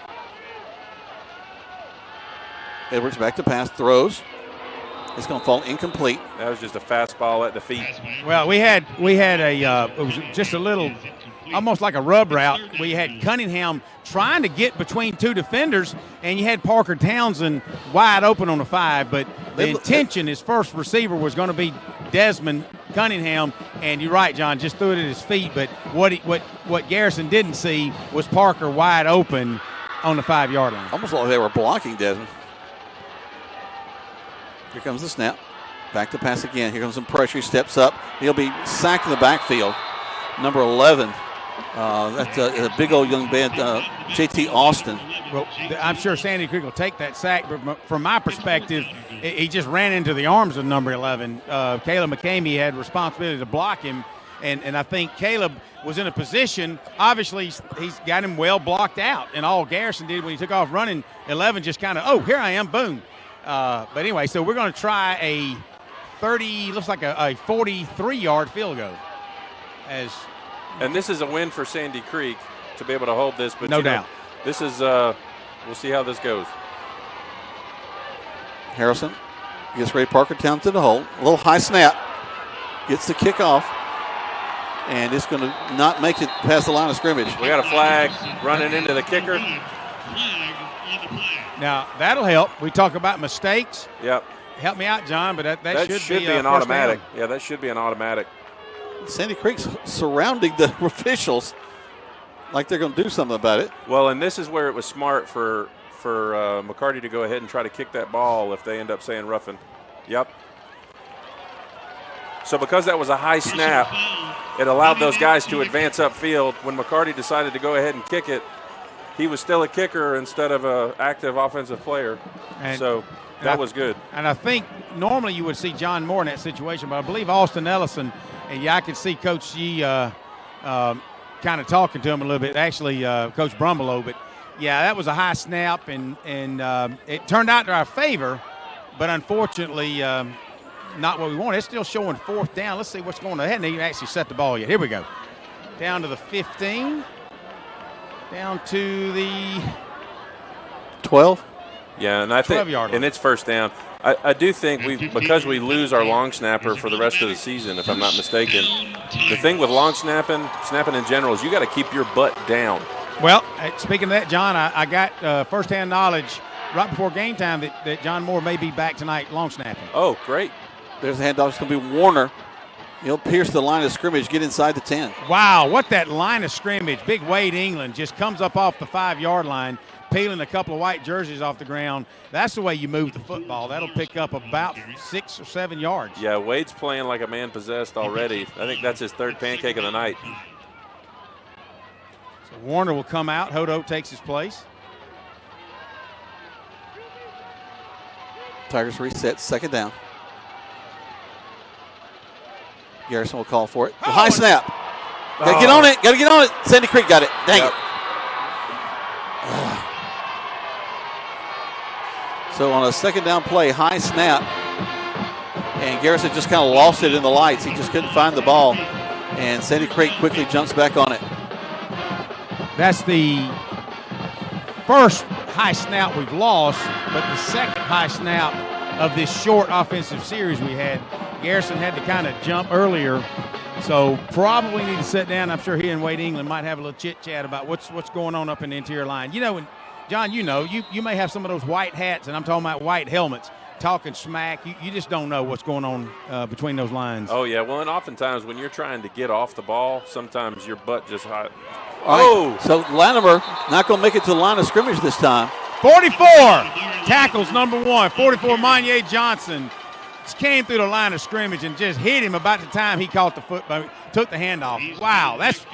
Edwards back to pass, throws. It's going to fall incomplete. That was just a fastball at the feet. Well, we had it was just a little, almost like a rub route. We had Cunningham trying to get between 2 defenders, and you had Parker Townsend wide open on the 5. But the intention, his first receiver was going to be Desmond Cunningham, and you're right, John, just threw it at his feet. But what Garrison didn't see was Parker wide open on the 5-yard line. Almost like they were blocking Desmond. Here comes the snap. Back to pass again. Here comes some pressure. He steps up. He'll be sacked in the backfield. Number 11. That's a big old young man, J.T. Austin. Well, I'm sure Sandy Creek will take that sack, but from my perspective, he just ran into the arms of number 11. Caleb McCamey had responsibility to block him, and I think Caleb was in a position, obviously he's got him well blocked out, and all Garrison did when he took off running, 11 just kind of, oh, here I am, boom. But anyway, so we're going to try a 43-yard field goal. And this is a win for Sandy Creek to be able to hold this. But no doubt. This is, we'll see how this goes. Harrison gets ready. Parker Townsend to the hole. A little high snap. Gets the kickoff. And it's going to not make it past the line of scrimmage. We got a flag running into the kicker. Now, that'll help. We talk about mistakes. Yep. Help me out, John, but that should be an automatic. Yeah, that should be an automatic. Sandy Creek's surrounding the officials like they're going to do something about it. Well, and this is where it was smart for McCarty to go ahead and try to kick that ball if they end up saying roughing. Yep. So because that was a high snap, it allowed those guys to advance upfield. When McCarty decided to go ahead and kick it, he was still a kicker instead of an active offensive player. So that was good. And I think normally you would see John Moore in that situation, but I believe Austin Ellison, and I could see Coach G kind of talking to him a little bit, actually Coach Brumbelow. But, yeah, that was a high snap, and it turned out to our favor, but unfortunately not what we wanted. It's still showing 4th down. Let's see what's going on. They hadn't even actually set the ball yet. Here we go. Down to the 15. Down to the 12. Yeah, and I think, and it's 1st down. I do think because we lose our long snapper for the rest of the season, if I'm not mistaken. The thing with long snapping in general, is you got to keep your butt down. Well, speaking of that, John, I got firsthand knowledge right before game time that John Moore may be back tonight long snapping. Oh, great! There's a handoff. It's going to be Warner. He'll pierce the line of scrimmage, get inside the 10. Wow, what that line of scrimmage. Big Wade England just comes up off the 5-yard line, peeling a couple of white jerseys off the ground. That's the way you move the football. That'll pick up about 6 or 7 yards. Yeah, Wade's playing like a man possessed already. I think that's his 3rd pancake of the night. So Warner will come out. Hodo takes his place. Tigers reset, 2nd down. Garrison will call for it. High snap. Got to get on it. Got to get on it. Sandy Creek got it. Dang it. So on a 2nd down play, high snap. And Garrison just kind of lost it in the lights. He just couldn't find the ball. And Sandy Creek quickly jumps back on it. That's the first high snap we've lost, but the 2nd high snap of this short offensive series we had. Garrison had to kind of jump earlier, so probably need to sit down. I'm sure he and Wade England might have a little chit-chat about what's going on up in the interior line. You know, John, you know, you may have some of those white hats, and I'm talking about white helmets, talking smack. You just don't know what's going on between those lines. Oh, yeah. Well, and oftentimes when you're trying to get off the ball, sometimes your butt just hot. All right, so Latimer not going to make it to the line of scrimmage this time. 44 tackles number 1. 44 Monye Johnson came through the line of scrimmage and just hit him about the time he caught the football, took the handoff. Wow, that's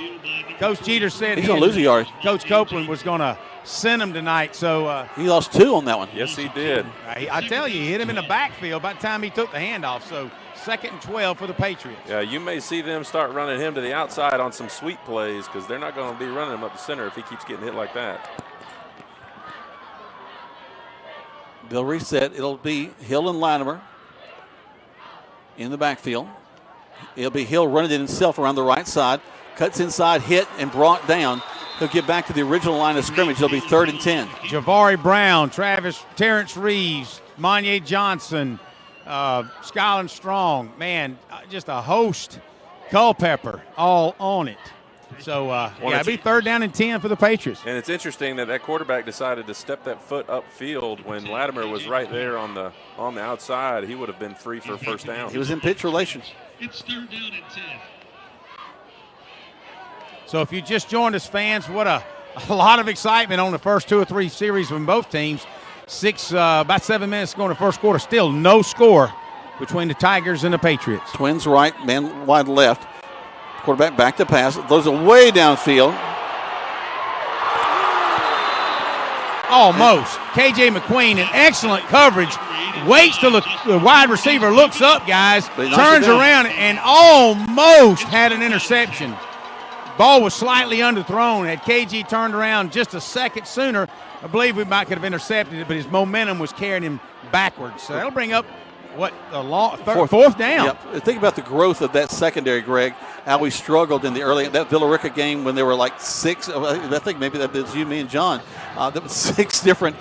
Coach Jeter said he's going to lose a yard. Coach Copeland was going to send him tonight. So he lost 2 on that one. Yes, he did. I tell you, he hit him in the backfield by the time he took the handoff. So 2nd and 12 for the Patriots. Yeah, you may see them start running him to the outside on some sweep plays because they're not going to be running him up the center if he keeps getting hit like that. They'll reset. It'll be Hill and Latimer in the backfield. It'll be Hill running it himself around the right side. Cuts inside, hit, and brought down. He'll get back to the original line of scrimmage. It'll be 3rd and 10. Javari Brown, Terrence Reeves, Monye Johnson, Skyland Strong. Man, just a host. Culpepper all on it. So, it'll be 3rd down and 10 for the Patriots. And it's interesting that quarterback decided to step that foot upfield when Latimer was right there on the outside. He would have been free for 1st down. He was in pitch relations. It's 3rd down and 10. So if you just joined us, fans, what a lot of excitement on the first 2 or 3 series from both teams. About 7 minutes to go in the first quarter. Still no score between the Tigers and the Patriots. Twins right, man wide left. Quarterback back to pass. Those are way downfield. Almost. K.J. McQueen in excellent coverage. Waits till the wide receiver looks up, guys. Turns around and almost had an interception. Ball was slightly underthrown. Had KG turned around just a second sooner, I believe we might could have intercepted it, but his momentum was carrying him backwards. So that'll bring up, fourth down. Yep. Think about the growth of that secondary, Greg, how we struggled in the early, that Villarica game when there were like 6, I think maybe that was you, me, and John, there was 6 different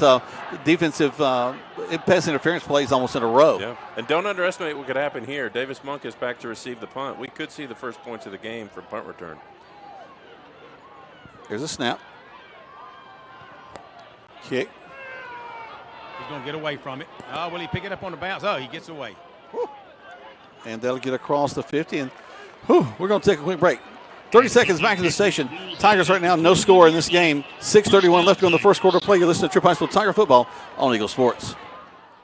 defensive pass interference plays almost in a row. Yeah, and don't underestimate what could happen here. Davis Monk is back to receive the punt. We could see the first points of the game for punt return. Here's a snap. Kick. He's going to get away from it. Oh, will he pick it up on the bounce? Oh, he gets away. Whew. And that'll get across the 50. And we're going to take a quick break. 30 seconds back to the station. Tigers right now, no score in this game. 6:31 left to go in the first quarter play. You listen to Troup High School Tiger Football on Eagle Sports.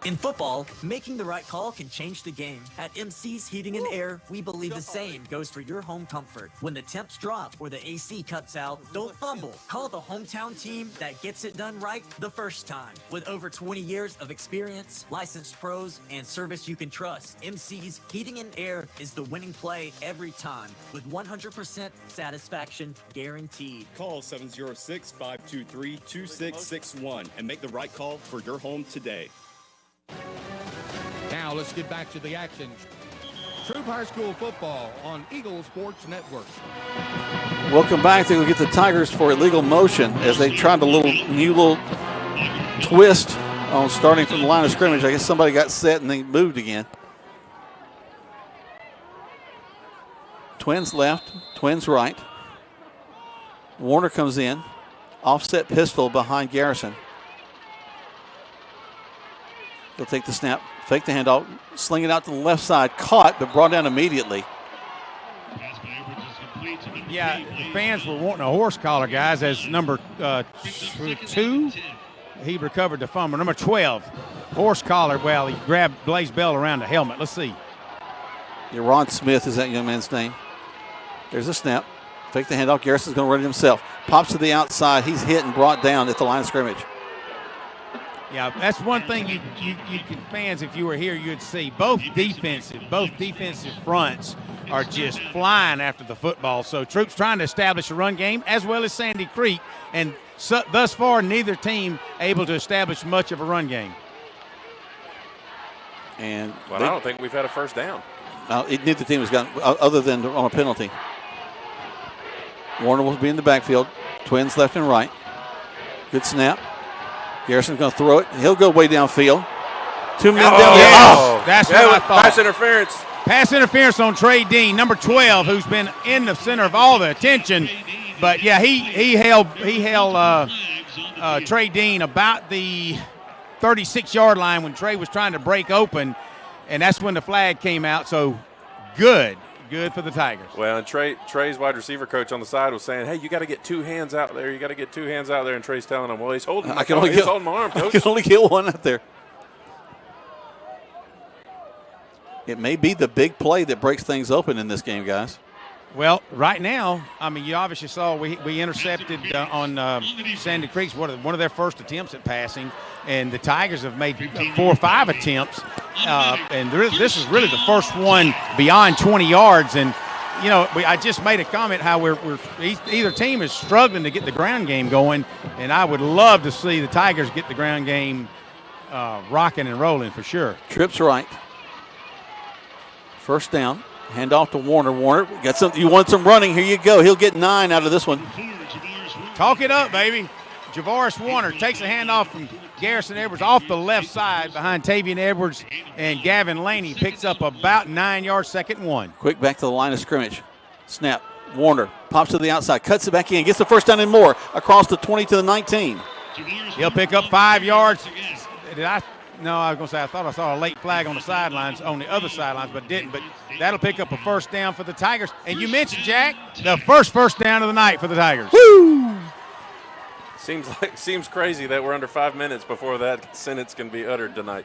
In football, making the right call can change the game. At MC's Heating and Air, we believe the same goes for your home comfort. When the temps drop or the AC cuts out, don't fumble. Call the hometown team that gets it done right the first time. With over 20 years of experience, licensed pros, and service you can trust, MC's Heating and Air is the winning play every time, with 100% satisfaction guaranteed. Call 706-523-2661 and make the right call for your home today. Now let's get back to the action. Troup High School Football on Eagle Sports Network. Welcome back. They will get the Tigers for illegal motion as they tried a new little twist on starting from the line of scrimmage. I guess somebody got set and they moved again. Twins left, Twins right. Warner comes in. Offset pistol behind Garrison. They'll take the snap, fake the handoff, sling it out to the left side. Caught, but brought down immediately. Yeah, the fans were wanting a horse collar, guys, as number 2. He recovered the fumble. Number 12, horse collar. Well, he grabbed Blaze Bell around the helmet. Let's see. Yeah, Ron Smith is that young man's name. There's a snap. Fake the handoff. Garrison's going to run it himself. Pops to the outside. He's hit and brought down at the line of scrimmage. Yeah, that's one thing you can, fans, if you were here, you'd see both defensive fronts are just flying after the football. So Troup's trying to establish a run game as well as Sandy Creek, and thus far neither team able to establish much of a run game. And I don't think we've had a first down. Neither team has gotten, other than on a penalty. Warner will be in the backfield. Twins left and right. Good snap. Garrison's going to throw it. He'll go way downfield. 2 men down there. Oh, that's what I thought. Pass interference. Pass interference on Trey Dean, number 12, who's been in the center of all the attention. But yeah, he held Trey Dean about the 36-yard line when Trey was trying to break open, and that's when the flag came out. So good for the Tigers. Well, and Trey's wide receiver coach on the side was saying, "Hey, you got to get 2 hands out there. You got to get 2 hands out there." And Trey's telling him, "Well, he's holding my arm, coach. I can only get one out there." It may be the big play that breaks things open in this game, guys. Well, right now, I mean, you obviously saw we intercepted on Sandy Creek's one of their first attempts at passing, and the Tigers have made 4 or 5 attempts, and this is really the first one beyond 20 yards. And you know, I just made a comment how either team is struggling to get the ground game going, and I would love to see the Tigers get the ground game rocking and rolling for sure. Tripp's right. First down. Hand off to Warner. Warner, got some. You want some running? Here you go. He'll get 9 out of this one. Talk it up, baby. Javaris Warner takes a handoff from Garrison Edwards off the left side behind Tavian Edwards, and Gavin Laney picks up about 9 yards, 2nd and 1. Quick back to the line of scrimmage. Snap. Warner pops to the outside, cuts it back in, gets the first down and more across the 20 to the 19. He'll pick up 5 yards. No, I was going to say I thought I saw a late flag on the sidelines, on the other sidelines, but didn't. But that'll pick up a first down for the Tigers. And you mentioned, Jack, the first down of the night for the Tigers. Woo! Seems crazy that we're under 5 minutes before that sentence can be uttered tonight.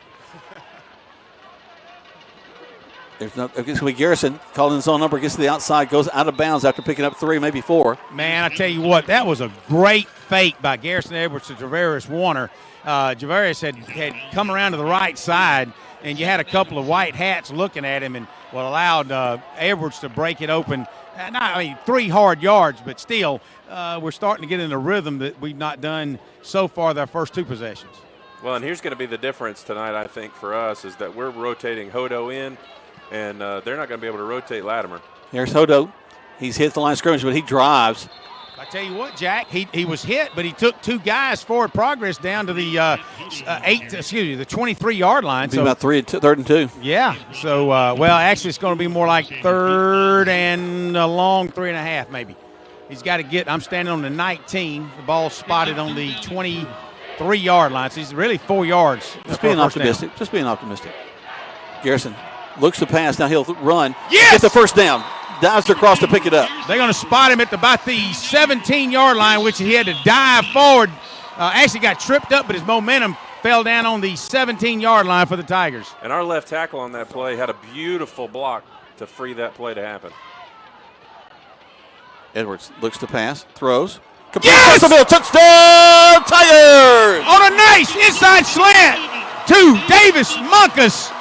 It's going to be Garrison calling his own number, gets to the outside, goes out of bounds after picking up 3, maybe 4. Man, I tell you what, that was a great fake by Garrison Edwards to Javaris Warner. Javaris had come around to the right side, and you had a couple of white hats looking at him, and allowed Edwards to break it open. 3 hard yards, but still, we're starting to get in a rhythm that we've not done so far their first 2 possessions. Well, and here's going to be the difference tonight, I think, for us, is that we're rotating Hodo in, and they're not going to be able to rotate Latimer. Here's Hodo. He's hit the line of scrimmage, but he drives. I tell you what, Jack, he was hit, but he took 2 guys forward progress down to the the 23-yard line. So about 3rd and 2. Yeah. So actually, it's going to be more like 3rd and a long 3.5 maybe. He's got to get. I'm standing on the 19. The ball spotted on the 23-yard line. So he's really 4 yards. Just being optimistic. Just being optimistic. Garrison looks to pass. Now he'll run. Yes! Get the first down. Dives across to pick it up. They're going to spot him at about the 17-yard line, which he had to dive forward. Actually got tripped up, but his momentum fell down on the 17-yard line for the Tigers. And our left tackle on that play had a beautiful block to free that play to happen. Edwards looks to pass, throws. Yes! Touchdown, Tigers! On a nice inside slant to Davis Munkus.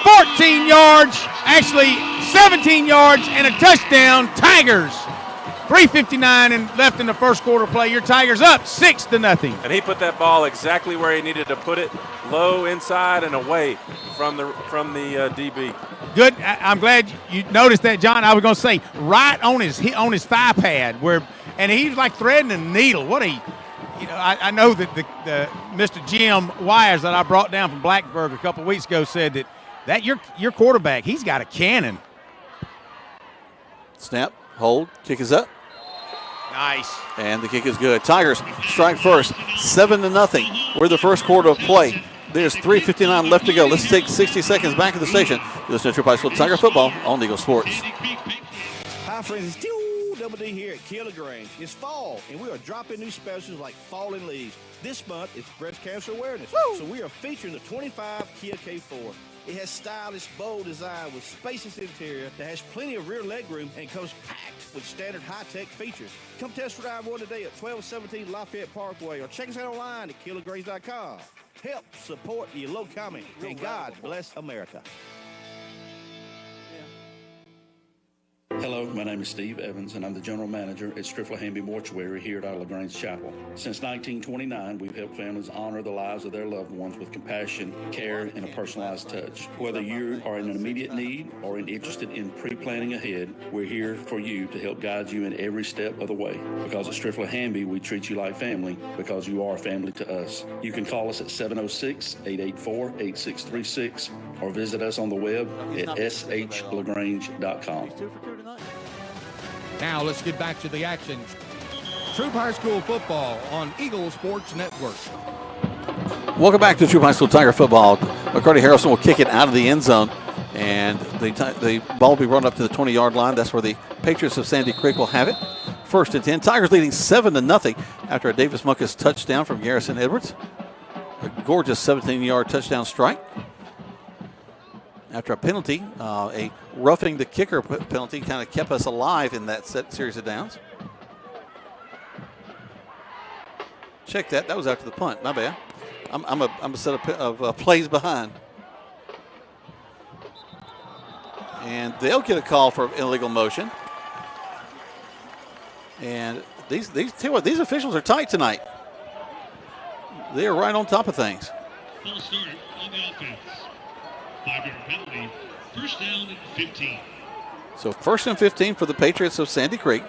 14 yards, actually 17 yards, and a touchdown. Tigers. 3:59 and left in the first quarter play. Your Tigers up 6-0. And he put that ball exactly where he needed to put it, low inside and away from the DB. Good. I'm glad you noticed that, John. I was going to say right on his thigh pad and he was like threading a needle. I know that the Mr. Jim Wires that I brought down from Blacksburg a couple weeks ago said that your quarterback, he's got a cannon. Snap, hold, kick is up. Nice. And the kick is good. Tigers strike first, 7-0. We're the first quarter of play. There's 3:59 left to go. Let's take 60 seconds back at the station. This is Troup High School Tiger Football on Eagle Sports. Hi, friends. It's Double D here at Keeler Grange. It's fall, and we are dropping new specials like falling leaves. This month, it's breast cancer awareness. So we are featuring the 25 Kia K4. It has stylish, bold design with spacious interior that has plenty of rear legroom and comes packed with standard high-tech features. Come test drive one today at 1217 Lafayette Parkway or check us out online at KeelerGrange.com. Help support the low coming, and God bless America. Hello, my name is Steve Evans, and I'm the general manager at Strifla-Hamby Mortuary here at our LaGrange Chapel. Since 1929, we've helped families honor the lives of their loved ones with compassion, care, and a personalized touch. Whether you are in an immediate need or interested in pre-planning ahead, we're here for you to help guide you in every step of the way. Because at Strifla-Hamby, we treat you like family because you are family to us. You can call us at 706-884-8636 or visit us on the web at shlagrange.com. Now let's get back to the action. Troup High School football on Eagle Sports Network. Welcome back to Troup High School Tiger football. McCarty Harrelson will kick it out of the end zone, and the ball will be run up to the 20-yard line. That's where the Patriots of Sandy Creek will have it. 1st and 10. Tigers leading 7-0 after a Davis Muckus touchdown from Garrison Edwards. A gorgeous 17-yard touchdown strike. After a penalty, a roughing the kicker penalty kind of kept us alive in that series of downs. Check that. That was after the punt. My bad. I'm a set of plays behind. And they'll get a call for illegal motion. And these officials are tight tonight. They are right on top of things. Full start on the offense. 5-yard penalty. 1st down and 15. So 1st and 15 for the Patriots of Sandy Creek.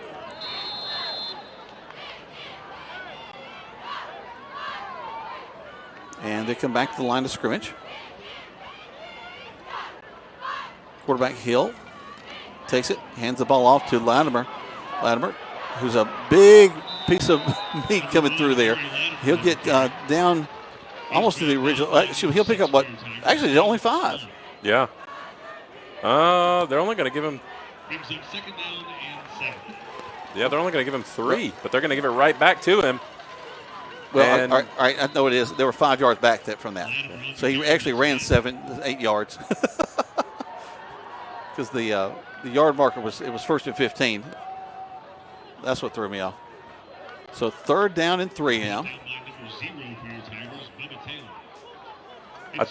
And they come back to the line of scrimmage. Quarterback Hill takes it, hands the ball off to Latimer. Latimer, who's a big piece of meat coming through there. He'll get down almost to the original. He'll pick up what? Actually, only 5. Yeah. They're only going to give him. Brings up 2nd down and 7. Yeah, they're only going to give him 3, but they're going to give it right back to him. Well, all right, I know it is. They were 5 yards back from that. So he actually ran 8 yards. Because the yard marker was 1st and 15. That's what threw me off. So 3rd down and 3 now.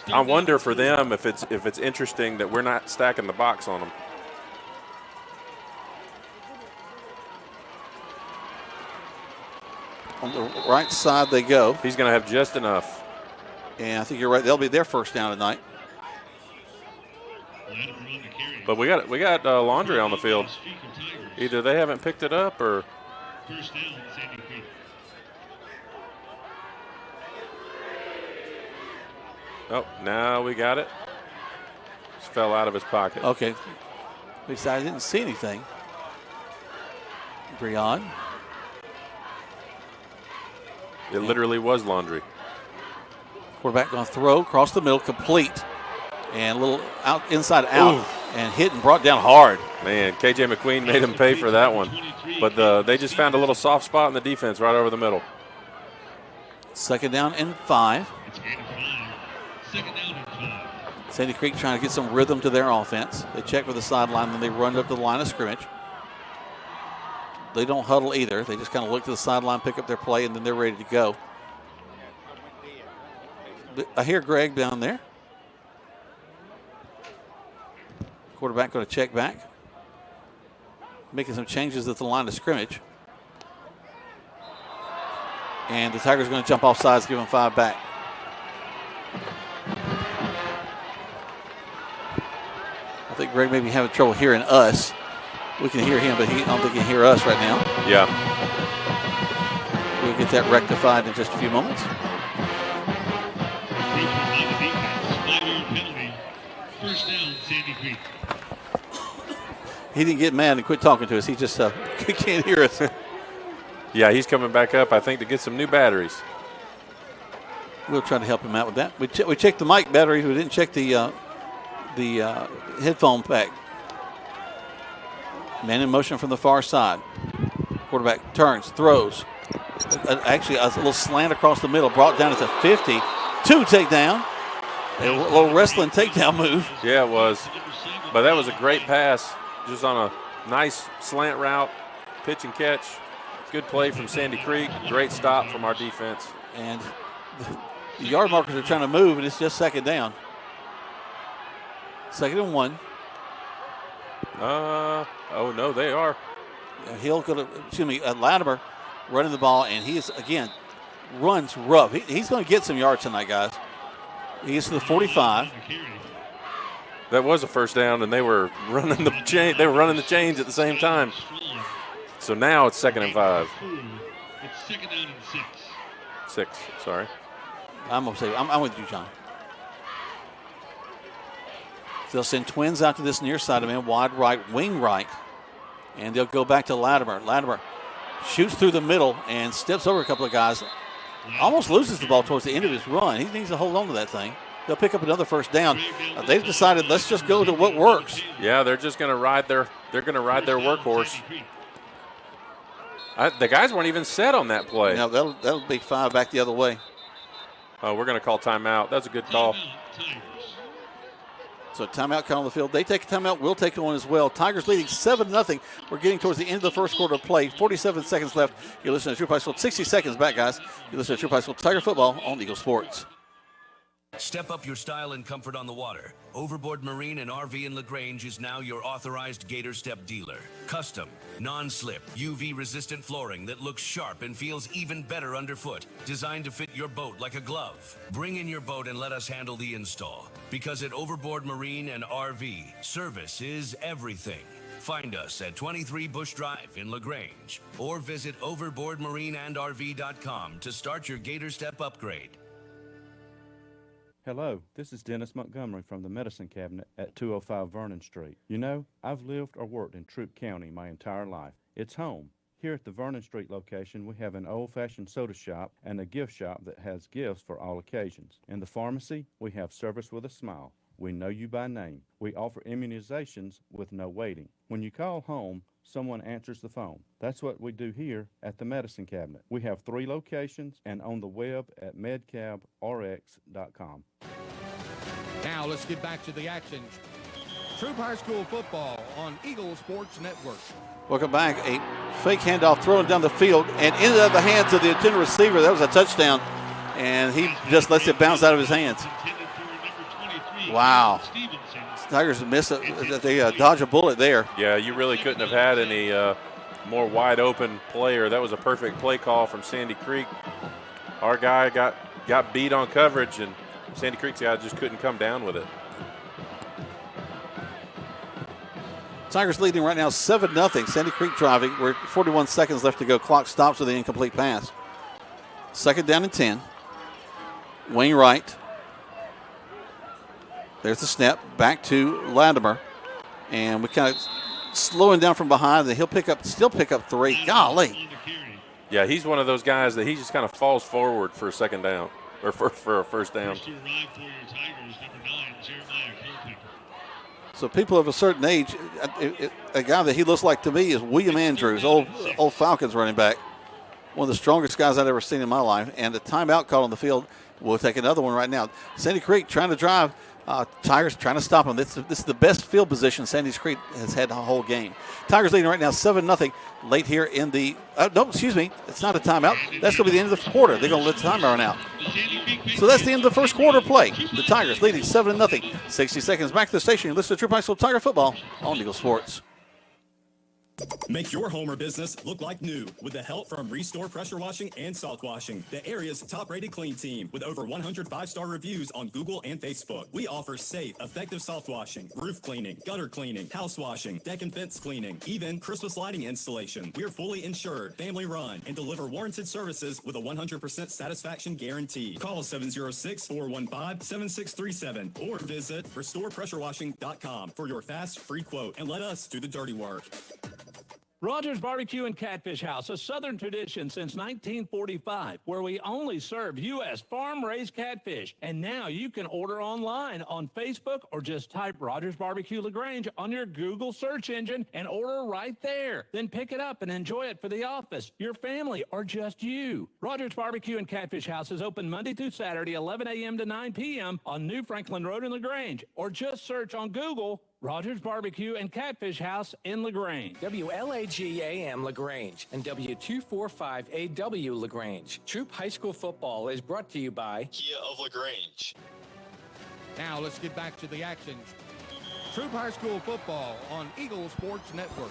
I wonder for them if it's interesting that we're not stacking the box on them. On the right side they go. He's going to have just enough. And I think you're right. They'll be their 1st down tonight. But we got Laundry on the field. Either they haven't picked it up or. 1st down, Sandy Creek. Oh, now we got it. Just fell out of his pocket. Okay. At least I didn't see anything. Breon. It literally was Laundry. Quarterback going to throw across the middle, complete. And a little inside out. Ooh. And hit and brought down hard. Man, KJ McQueen made him pay for that one. But they just found a little soft spot in the defense right over the middle. 2nd down and 5. It's 2nd down and 5. Sandy Creek trying to get some rhythm to their offense. They check with the sideline, then they run up to the line of scrimmage. They don't huddle either. They just kind of look to the sideline, pick up their play, and then they're ready to go. I hear Greg down there. Quarterback going to check back. Making some changes at the line of scrimmage. And the Tigers are going to jump off sides, give them 5 back. I think Greg may be having trouble hearing us. We can hear him, but I don't think he can hear us right now. Yeah. We'll get that rectified in just a few moments. 5-yard penalty. 1st down, Sandy Creek. He didn't get mad and quit talking to us. He just can't hear us. Yeah, he's coming back up, I think, to get some new batteries. We'll try to help him out with that. We checked the mic batteries. We didn't check the headphone pack. Man in motion from the far side. Quarterback turns, throws. Actually, a little slant across the middle, brought down at the 50. 2 takedown. A little wrestling takedown move. Yeah, it was. But that was a great pass, just on a nice slant route, pitch and catch. Good play from Sandy Creek. Great stop from our defense. And the yard markers are trying to move, and it's just 2nd down. 2nd and 1. Oh, no, they are. Latimer running the ball, and he is, again, runs rough. He's going to get some yards tonight, guys. He gets to the 45. That was a 1st down, and they were running the chain. They were running the chains at the same time. So now it's 2nd and 5. It's 2nd down and 6. 6, sorry. I'm with you, John. They'll send twins out to this near side of him, wide right, wing right. And they'll go back to Latimer. Latimer shoots through the middle and steps over a couple of guys. Almost loses the ball towards the end of his run. He needs to hold on to that thing. They'll pick up another first down. They've decided, let's just go to what works. Yeah, they're just going to ride their workhorse. The guys weren't even set on that play. No, that'll be 5 back the other way. Oh, we're going to call timeout. That's a good call. So timeout call on the field. They take a timeout. We'll take one as well. Tigers leading 7-0. We're getting towards the end of the first quarter of play. 47 seconds left. You're listening to Troup High School. 60 seconds back, guys. You're listening to Troup High School Tiger Football on Eagle Sports. Step up your style and comfort on the water. Overboard Marine and RV in LaGrange is now your authorized Gator Step dealer. Custom, non-slip, UV-resistant flooring that looks sharp and feels even better underfoot. Designed to fit your boat like a glove. Bring in your boat and let us handle the install. Because at Overboard Marine and RV, service is everything. Find us at 23 Bush Drive in LaGrange. Or visit overboardmarineandrv.com to start your Gator Step upgrade. Hello, this is Dennis Montgomery from the Medicine Cabinet at 205 Vernon Street. You know, I've lived or worked in Troup County my entire life. It's home. Here at the Vernon Street location, we have an old-fashioned soda shop and a gift shop that has gifts for all occasions. In the pharmacy, we have service with a smile. We know you by name. We offer immunizations with no waiting. When you call home, someone answers the phone. That's what we do here at the Medicine Cabinet. We have 3 locations and on the web at medcabrx.com. Now let's get back to the action. Troup High School football on Eagle Sports Network. Welcome back. A fake handoff thrown down the field and into the hands of the intended receiver. That was a touchdown, and he just lets it bounce out of his hands. Wow. Tigers missed it. They dodge a bullet there. Yeah, you really couldn't have had any more wide open player. That was a perfect play call from Sandy Creek. Our guy got beat on coverage, and Sandy Creek's guy just couldn't come down with it. Tigers leading right now 7-0. Sandy Creek driving. We're 41 seconds left to go. Clock stops with the incomplete pass. 2nd down and 10. Wainwright. There's the snap back to Latimer. And we kind of slowing down from behind. And he'll still pick up 3. Golly. Yeah, he's one of those guys that he just kind of falls forward for a second down or for a first down. So people of a certain age, a guy that he looks like to me is William Andrews, old Falcons running back. One of the strongest guys I've ever seen in my life. And the timeout call on the field. We'll take another one right now. Sandy Creek trying to drive. Tigers trying to stop them. This is the best field position Sandy Creek has had the whole game. Tigers leading right now 7-0. Late here in the no, excuse me. It's not a timeout. That's going to be the end of the quarter. They're going to let the timer run out. So that's the end of the first quarter play. The Tigers leading 7-0. 60 seconds back to the station. You listen to Troup High School Tiger Football on Eagle Sports. Make your home or business look like new with the help from Restore Pressure Washing and Salt Washing, the area's top-rated clean team with over 100 5-star reviews on Google and Facebook. We offer safe, effective soft washing, roof cleaning, gutter cleaning, house washing, deck and fence cleaning, even Christmas lighting installation. We're fully insured, family-run, and deliver warranted services with a 100% satisfaction guarantee. Call 706-415-7637 or visit restorepressurewashing.com for your fast, free quote, and let us do the dirty work. Rogers Barbecue and Catfish House, a Southern tradition since 1945, where we only serve U.S. farm-raised catfish. And now you can order online on Facebook or just type Rogers Barbecue LaGrange on your Google search engine and order right there. Then pick it up and enjoy it for the office, your family, or just you. Rogers Barbecue and Catfish House is open Monday through Saturday, 11 a.m. to 9 p.m. on New Franklin Road in LaGrange, or just search on Google Rogers Barbecue and Catfish House in LaGrange. WLAG AM LaGrange and W245AW LaGrange. Troup High School Football is brought to you by Kia of LaGrange. Now let's get back to the action. Troup High School Football on Eagle Sports Network.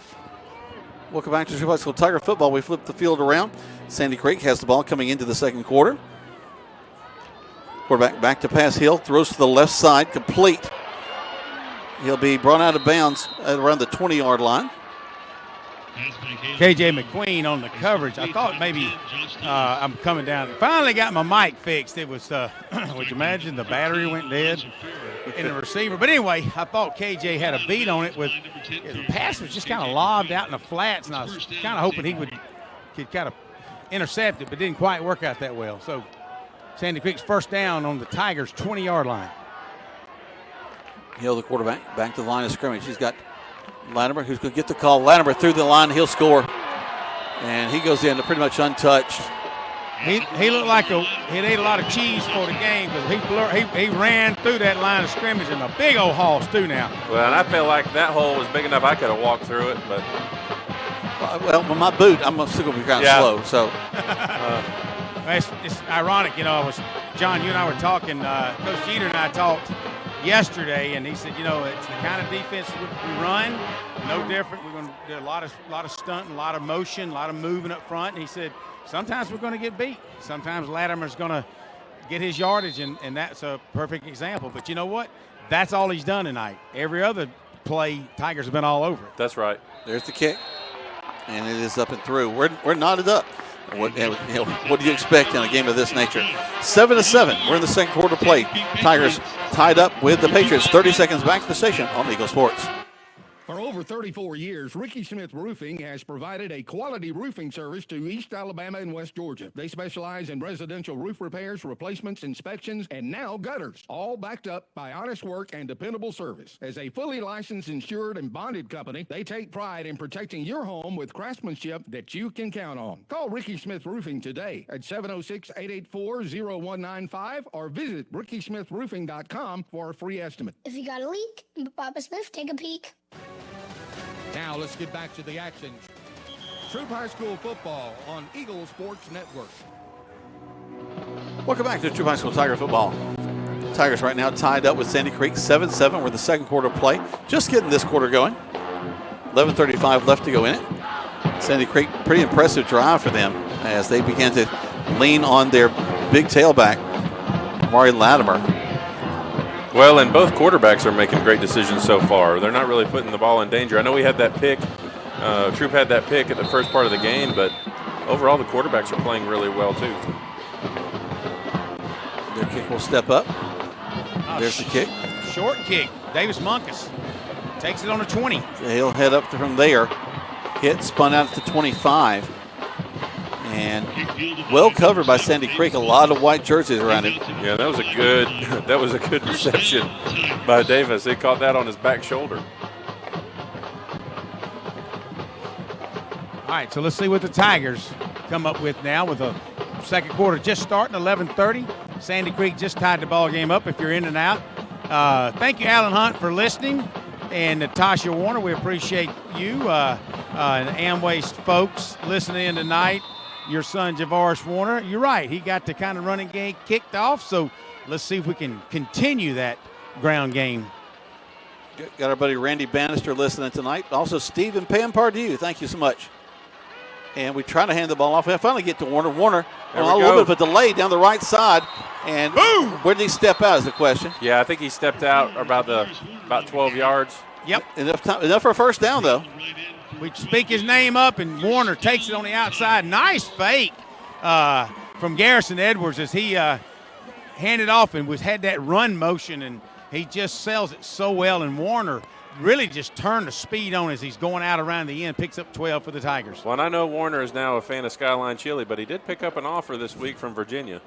Welcome back to Troup High School Tiger Football. We flip the field around. Sandy Creek has the ball coming into the second quarter. Quarterback back to pass. Hill throws to the left side, complete. He'll be brought out of bounds at around the 20-yard line. KJ McQueen on the coverage. I thought maybe I'm coming down. Finally got my mic fixed. It was, would you imagine, the battery went dead in the receiver. But anyway, I thought KJ had a beat on it. The pass was just kind of lobbed out in the flats, and I was kind of hoping he could kind of intercept it, but didn't quite work out that well. So Sandy Creek's first down on the Tigers' 20-yard line. Hill, the quarterback, back to the line of scrimmage. He's got Latimer, who's going to get the call. Latimer through the line. He'll score. And he goes in pretty much untouched. He looked like he'd ate a lot of cheese for the game because he ran through that line of scrimmage in a big old hoss, too, now. Well, and I felt like that hole was big enough I could have walked through it, but. Well, with my boot, I'm still going to be kind of slow. So. It's ironic, John, you and I were talking, Coach Jeter and I talked yesterday, and he said, it's the kind of defense we run, no different. We're going to do a lot of stunting, a lot of motion, a lot of moving up front. And he said, sometimes we're going to get beat. Sometimes Latimer's going to get his yardage, and that's a perfect example. But you know what? That's all he's done tonight. Every other play, Tigers have been all over it. That's right. There's the kick, and it is up and through. We're knotted up. What do you expect in a game of this nature? 7-7. We're in the second quarter play. Tigers tied up with the Patriots. 30 seconds back to the station on Eagle Sports. For over 34 years, Ricky Smith Roofing has provided a quality roofing service to East Alabama and West Georgia. They specialize in residential roof repairs, replacements, inspections, and now gutters, all backed up by honest work and dependable service. As a fully licensed, insured, and bonded company, they take pride in protecting your home with craftsmanship that you can count on. Call Ricky Smith Roofing today at 706-884-0195 or visit rickysmithroofing.com for a free estimate. If you got a leak, Papa Smith, take a peek. Now let's get back to the action. Troup High School football on Eagle Sports Network. Welcome back to Troup High School Tiger football. Tigers right now tied up with Sandy Creek 7-7. We're in the second quarter play. Just getting this quarter going. 11:35 left to go in it. Sandy Creek, pretty impressive drive for them as they began to lean on their big tailback, Maury Latimer. Well, and both quarterbacks are making great decisions so far. They're not really putting the ball in danger. I know we had that pick. Troup had that pick at the first part of the game, but overall the quarterbacks are playing really well too. Their kick will step up. There's the kick. Short kick. Davis Munkus takes it on the 20. He'll head up from there. Hit, spun out to 25. And well covered by Sandy Creek. A lot of white jerseys around him. Yeah, that was a good reception by Davis. He caught that on his back shoulder. All right, so let's see what the Tigers come up with now with a second quarter just starting, 11:30. Sandy Creek just tied the ball game up if you're in and out. Thank you, Alan Hunt, for listening. And Natasha Warner, we appreciate you and Amway's folks listening in tonight. Your son, Javaris Warner, you're right. He got the kind of running game kicked off, so let's see if we can continue that ground game. Got our buddy Randy Bannister listening tonight. Also, Steve and Pam Pardue, thank you so much. And we try to hand the ball off. We finally get to Warner. Warner, a little bit of a delay down the right side. And boom! Where did he step out is the question. Yeah, I think he stepped out about 12 yards. Yep. Enough for a first down, though. We speak his name up, and Warner takes it on the outside. Nice fake from Garrison Edwards as he handed off and had that run motion, and he just sells it so well. And Warner really just turned the speed on as he's going out around the end, picks up 12 for the Tigers. Well, and I know Warner is now a fan of Skyline Chili, but he did pick up an offer this week from Virginia.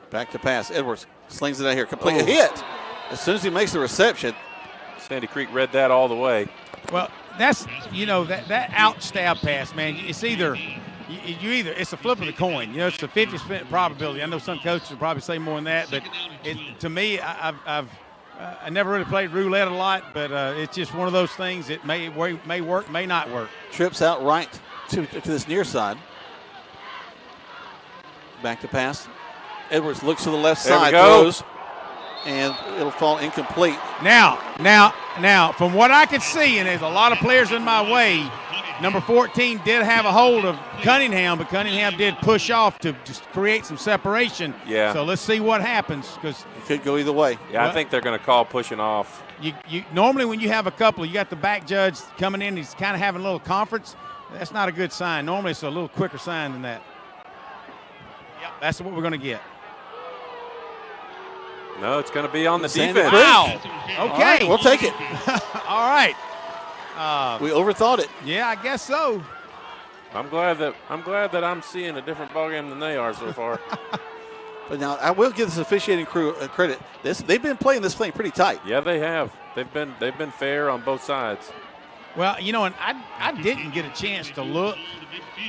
Back to pass. Edwards slings it out here. Complete hit. As soon as he makes the reception. Sandy Creek read that all the way. Well, that's, that out stab pass, man. It's either it's a flip of the coin. It's a 50% probability. I know some coaches will probably say more than that, but to me, I never really played roulette a lot, but it's just one of those things that may work, may not work. Trips out right to this near side. Back to pass. Edwards looks to the left side, throws, and it'll fall incomplete. Now, from what I could see, and there's a lot of players in my way, Number 14 did have a hold of Cunningham, but Cunningham did push off to just create some separation. Yeah. So let's see what happens, because it could go either way. Yeah, I think they're going to call pushing off. You normally when you have a couple, you got the back judge coming in. He's kind of having a little conference. That's not a good sign. Normally it's a little quicker sign than that. Yep, that's what we're going to get. No, it's going to be on the Sandy defense. Wow. Okay. All right, we'll take it. All right. We overthought it. Yeah, I guess so. I'm glad that I'm seeing a different ballgame than they are so far. But now I will give this officiating crew credit. They've been playing this thing pretty tight. Yeah, they have. They've been fair on both sides. Well, you know, and I didn't get a chance to look,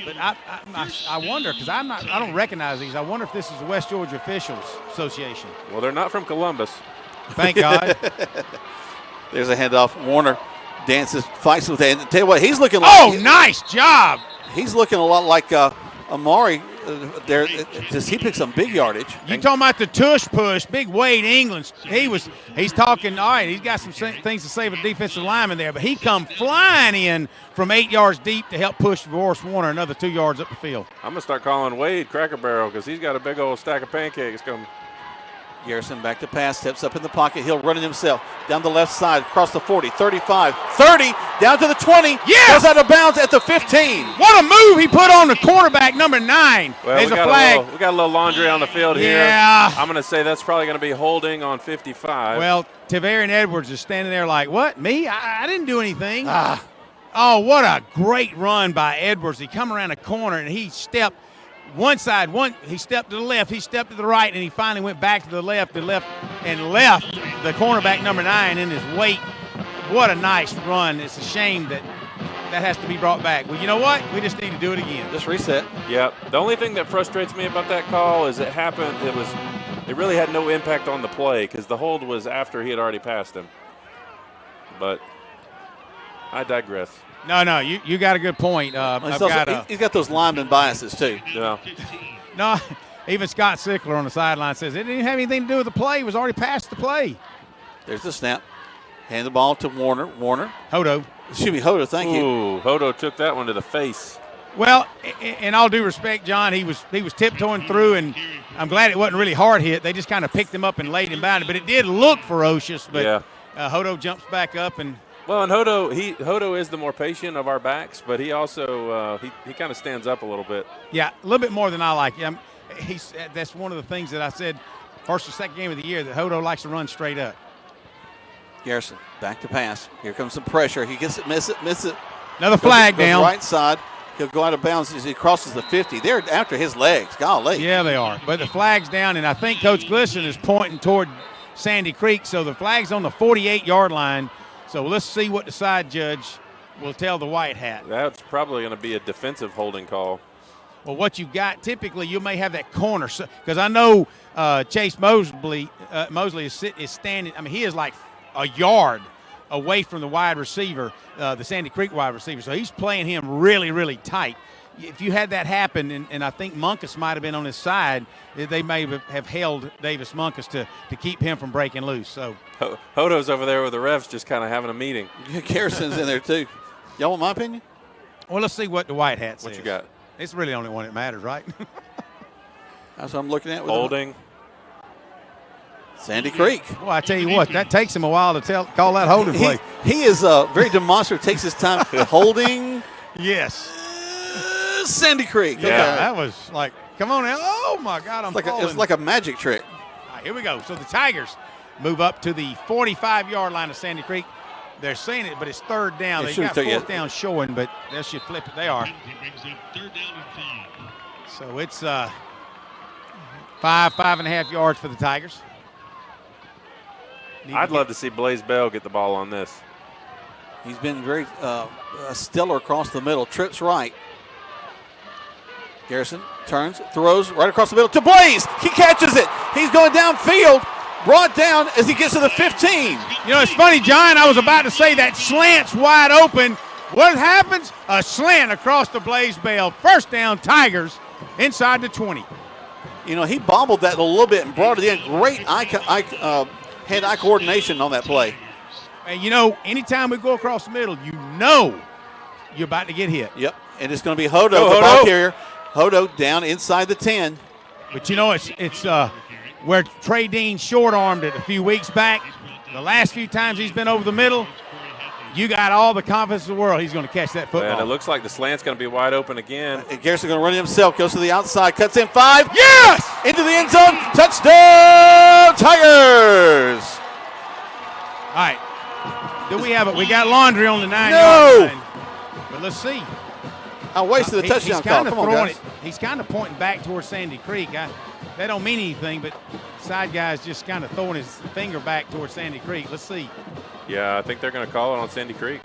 but I wonder, because I don't recognize these. I wonder if this is the West Georgia Officials Association. Well, they're not from Columbus. Thank God. There's a handoff. Warner dances, fights with it. Tell you what, he's looking like. Oh, nice job. He's looking a lot like Amari. There, does he pick some big yardage? You talking about the tush push? Big Wade England. He's talking. All right, he's got some things to say with the defensive lineman there, but he come flying in from 8 yards deep to help push Forrest Warner another 2 yards up the field. I'm gonna start calling Wade Cracker Barrel because he's got a big old stack of pancakes coming. Garrison back to pass, steps up in the pocket. He'll run it himself down the left side, across the 40, 35, 30, down to the 20. Yeah! Goes out of bounds at the 15. What a move he put on the quarterback, number 9. Well, There's a flag. We got a little laundry on the field here. Yeah. I'm going to say that's probably going to be holding on 55. Well, Tavarian Edwards is standing there like, what, me? I didn't do anything. Oh, what a great run by Edwards. He come around the corner, and he stepped one side, he stepped to the left, he stepped to the right, and he finally went back to the left and left the cornerback number 9 in his weight. What a nice run. It's a shame that has to be brought back. Well, you know what? We just need to do it again. Just reset. Yep. The only thing that frustrates me about that call is it really had no impact on the play because the hold was after he had already passed him. But I digress. No, you got a good point. He's got those lineman biases, too. Yeah. No, even Scott Sickler on the sideline says it didn't have anything to do with the play. It was already past the play. There's the snap. Hand the ball to Warner. Hodo. Excuse me, Hodo, thank you. Ooh, Hodo took that one to the face. Well, in all due respect, John, he was tiptoeing through, and I'm glad it wasn't really hard hit. They just kind of picked him up and laid him down. But it did look ferocious. But yeah. Hodo jumps back up and. Well, and Hodo is the more patient of our backs, but he also he kind of stands up a little bit. Yeah, a little bit more than I like. That's one of the things that I said first or second game of the year, that Hodo likes to run straight up. Garrison back to pass. Here comes some pressure. He gets it, miss it. Another flag down. Right side. He'll go out of bounds as he crosses the 50. They're after his legs. Golly. Yeah, they are. But the flag's down, and I think Coach Glisson is pointing toward Sandy Creek. So the flag's on the 48-yard line. So let's see what the side judge will tell the white hat. That's probably going to be a defensive holding call. Well, what you've got, typically you may have that corner. Because I know Chase Mosley is standing. I mean, he is like a yard away from the wide receiver, the Sandy Creek wide receiver. So he's playing him really, really tight. If you had that happen, and I think Munkus might have been on his side, they may have held Davis Munkus to keep him from breaking loose. So Hodo's over there with the refs just kind of having a meeting. Garrison's in there too. Y'all want my opinion? Well, let's see what the white hat says. What you got? It's really the only one that matters, right? That's what I'm looking at. With holding. Sandy Creek. Well, I tell you what, that takes him a while to call that holding play. He is very demonstrative, takes his time. Holding. Yes. Sandy Creek. Yeah, okay. That was like, come on now. Oh, my God, it's like a magic trick. All right, here we go. So the Tigers move up to the 45-yard line of Sandy Creek. They're saying it, but it's third down. They've got fourth down showing, but they should flip it. They are. So it's 5.5 yards for the Tigers. I'd love to see Blaze Bell get the ball on this. He's been very stellar across the middle. Trips right. Garrison turns, throws right across the middle to Blaze. He catches it. He's going downfield. Brought down as he gets to the 15. You know, it's funny, John. I was about to say that slant's wide open. What happens? A slant across the Blaze Bell. First down, Tigers inside the 20. You know, he bobbled that a little bit and brought it in. Great hand-eye coordination on that play. And, you know, anytime we go across the middle, you know you're about to get hit. Yep, and it's going to be Hodo, the ball carrier. Hodo down inside the 10. But you know, it's where Trey Dean short-armed it a few weeks back. The last few times he's been over the middle, you got all the confidence in the world he's going to catch that football. And it looks like the slant's going to be wide open again. And Garrison going to run it himself, goes to the outside, cuts in 5. Yes! Into the end zone. Touchdown, Tigers! All right. Do we have it? We got laundry on the 9-yard line. But let's see. I wasted the touchdown call. Come on, guys. He's kind of pointing back towards Sandy Creek. That don't mean anything, but side guy's just kind of throwing his finger back towards Sandy Creek. Let's see. Yeah, I think they're going to call it on Sandy Creek.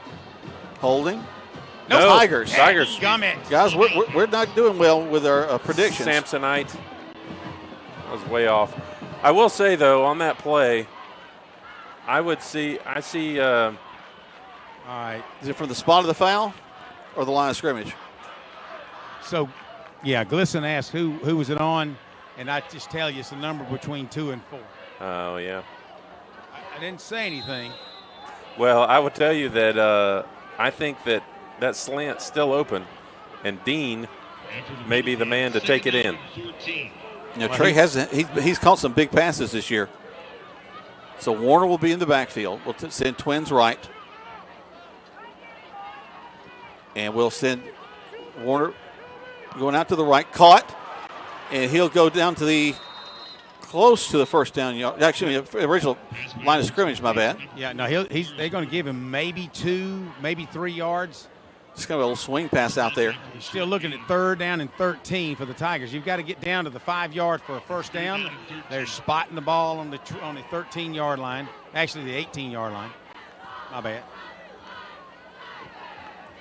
Holding? No. Tigers. Tigers. Guys, we're not doing well with our predictions. Samsonite. That was way off. I will say, though, on that play, I see. All right. Is it from the spot of the foul or the line of scrimmage? So, yeah, Glisson asked who was it on, and I just tell you it's a number between 2 and 4. Oh, yeah. I didn't say anything. Well, I would tell you that I think that slant's still open, and Dean may be the man to take it in. You know, Trey he's caught some big passes this year. So Warner will be in the backfield. We'll send Twins right. And we'll send Warner going out to the right, caught, and he'll go down to the close to the first down yard. Actually, original line of scrimmage, my bad. Yeah, no, they're going to give him maybe 2, maybe 3 yards. Just kind of a little swing pass out there. You're still looking at 3rd down and 13 for the Tigers. You've got to get down to the 5 yard for a first down. They're spotting the ball on the 13-yard line. Actually, the 18-yard line. My bad.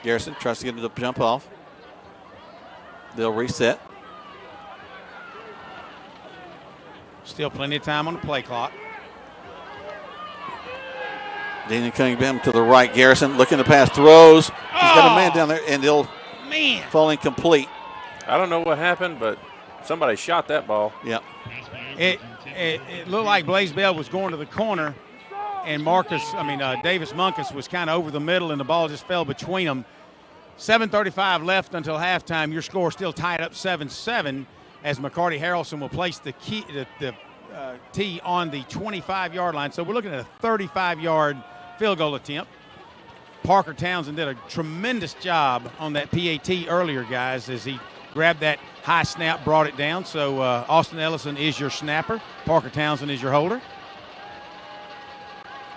Garrison tries to get it to jump off. They'll reset. Still plenty of time on the play clock. Dean Cunningham to the right. Garrison looking to pass, throws. He's got a man down there, and they'll fall incomplete. I don't know what happened, but somebody shot that ball. Yep. It looked like Blaze Bell was going to the corner, and Davis Munkus was kind of over the middle, and the ball just fell between them. 7:35 left until halftime. Your score still tied up 7-7 as McCarty Harrelson will place the tee on the 25-yard line. So we're looking at a 35-yard field goal attempt. Parker Townsend did a tremendous job on that PAT earlier, guys, as he grabbed that high snap, brought it down. So Austin Ellison is your snapper. Parker Townsend is your holder.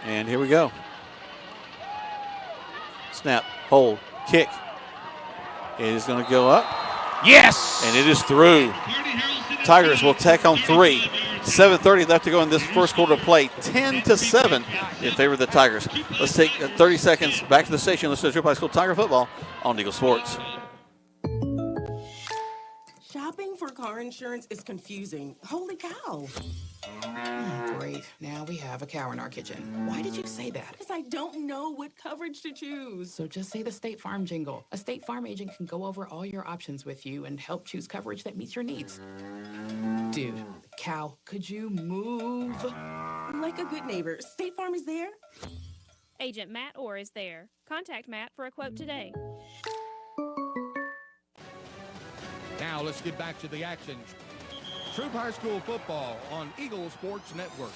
And here we go. Snap, hold, kick. It is going to go up. Yes! And it is through. Tigers will take on 3. 7:30 left to go in this first quarter play. 10-7 in favor of the Tigers. Let's take 30 seconds back to the station. Let's do Troup High School Tiger Football on Eagle Sports. Shopping for car insurance is confusing. Holy cow. Great. Now we have a cow in our kitchen. Why did you say that? Because I don't know what coverage to choose. So just say the State Farm jingle. A State Farm agent can go over all your options with you and help choose coverage that meets your needs. Dude, cow, could you move? Like a good neighbor, State Farm is there. Agent Matt Orr is there. Contact Matt for a quote today. Now let's get back to the action. Troup High School Football on Eagle Sports Network.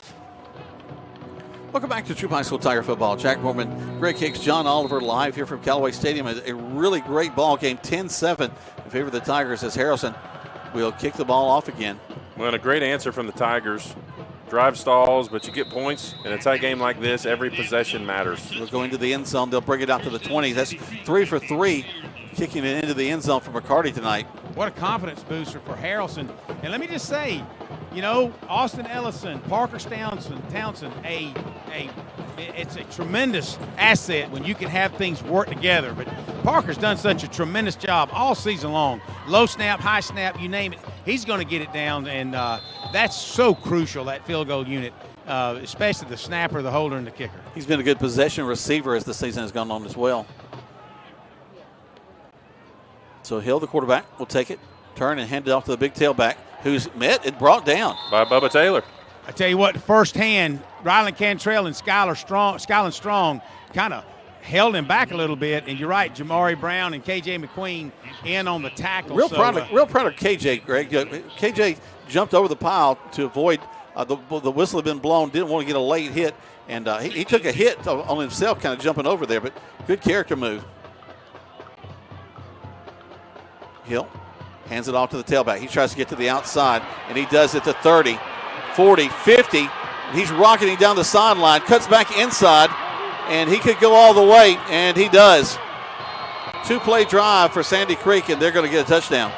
Welcome back to Troup High School Tiger Football. Jack Mormon, Greg Hicks, John Oliver live here from Callaway Stadium. A really great ball game, 10-7 in favor of the Tigers as Harrelson will kick the ball off again. Well, and a great answer from the Tigers. Drive stalls, but you get points. In a tight game like this, every possession matters. They'll go into the end zone. They'll bring it out to the 20. That's 3 for 3, kicking it into the end zone for McCarty tonight. What a confidence booster for Harrelson. And let me just say, you know, Austin Ellison, Parker Townsend, it's a tremendous asset when you can have things work together. But Parker's done such a tremendous job all season long. Low snap, high snap, you name it. He's going to get it down, and that's so crucial, that field goal unit, especially the snapper, the holder, and the kicker. He's been a good possession receiver as the season has gone on as well. So Hill, the quarterback, will take it, turn, and hand it off to the big tailback, who's met and brought down by Bubba Taylor. I tell you what, firsthand, Rylan Cantrell and Skylan Strong kind of held him back a little bit, and you're right, Jamari Brown and K.J. McQueen in on the tackle. Real proud of K.J., Greg. K.J. jumped over the pile to avoid the whistle had been blown, didn't want to get a late hit, and he took a hit on himself kind of jumping over there, but good character move. Hill hands it off to the tailback. He tries to get to the outside, and he does it to 30, 40, 50. He's rocketing down the sideline, cuts back inside, and he could go all the way, and he does. 2-play drive for Sandy Creek, and they're going to get a touchdown.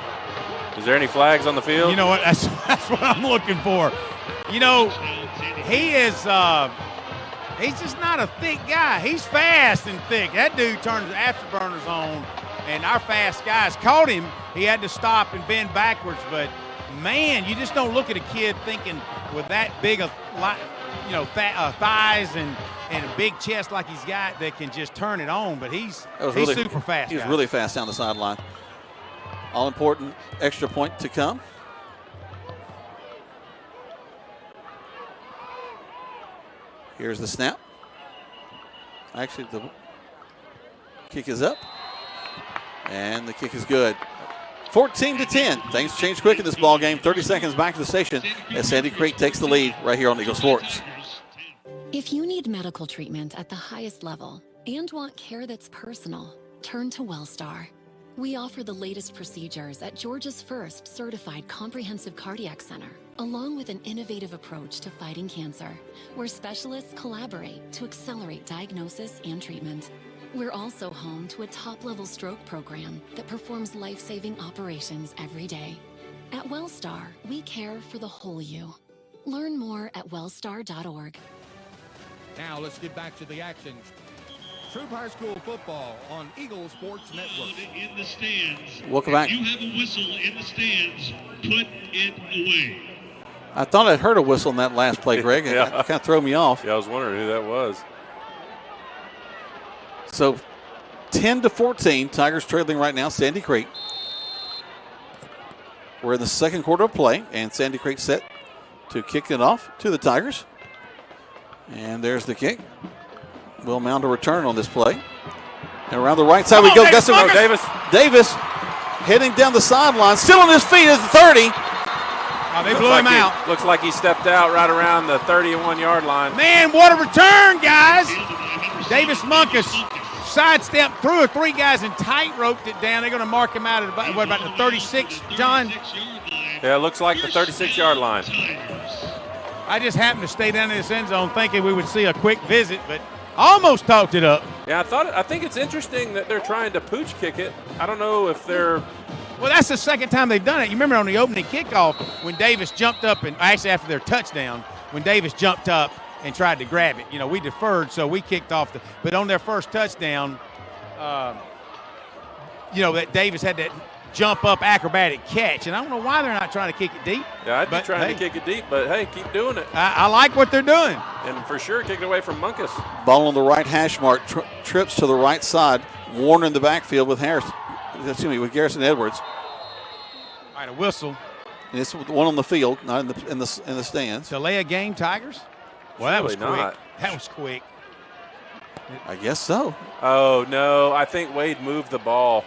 Is there any flags on the field? You know what? That's what I'm looking for. You know, he is he's just not a thick guy. He's fast and thick. That dude turns afterburners on, and our fast guys caught him. He had to stop and bend backwards, but man, you just don't look at a kid thinking with that big of, thighs and a big chest like he's got that can just turn it on. But he's super fast. He was really fast down the sideline. All important extra point to come. Here's the snap. Actually, the kick is up, and the kick is good. 14-10. Things change quick in this ball game. 30 seconds back to the station as Sandy Creek takes the lead right here on Eagle Sports. If you need medical treatment at the highest level and want care that's personal, turn to WellStar. We offer the latest procedures at Georgia's first certified comprehensive cardiac center, along with an innovative approach to fighting cancer, where specialists collaborate to accelerate diagnosis and treatment. We're also home to a top-level stroke program that performs life-saving operations every day. At WellStar, we care for the whole you. Learn more at wellstar.org. Now let's get back to the action. Troup High School football on Eagle Sports Network. In the stands. Welcome back. If you have a whistle in the stands, put it away. I thought I'd heard a whistle in that last play, Greg. Yeah. It kind of threw me off. Yeah, I was wondering who that was. So 10-14, Tigers trailing right now, Sandy Creek. We're in the second quarter of play, and Sandy Creek set to kick it off to the Tigers. And there's the kick. Will mount a return on this play. And around the right side we go. Davis heading down the sideline, still on his feet at the 30. Oh, they blew him out. Looks like he stepped out right around the 31-yard line. Man, what a return, guys. Davis Munkus sidestepped through 3 guys and tight-roped it down. They're going to mark him out at about the 36, John? Yeah, it looks like the 36-yard line. I just happened to stay down in this end zone thinking we would see a quick visit, but almost talked it up. Yeah, I think it's interesting that they're trying to pooch kick it. I don't know if they're... Well, that's the second time they've done it. You remember on the opening kickoff when Davis jumped up, and actually after their touchdown, when Davis jumped up and tried to grab it. You know, we deferred, so we kicked off but on their first touchdown, that Davis had that jump up acrobatic catch, and I don't know why they're not trying to kick it deep. Yeah, I'd be trying to kick it deep, but hey, keep doing it. I like what they're doing. And for sure, kick it away from Munkus. Ball on the right hash mark, trips to the right side. Warner in the backfield with with Garrison Edwards. All right, a whistle. And it's one on the field, not in the stands. Delay a game, Tigers? Well, that was quick. Not. That was quick. I guess so. Oh, no. I think Wade moved the ball.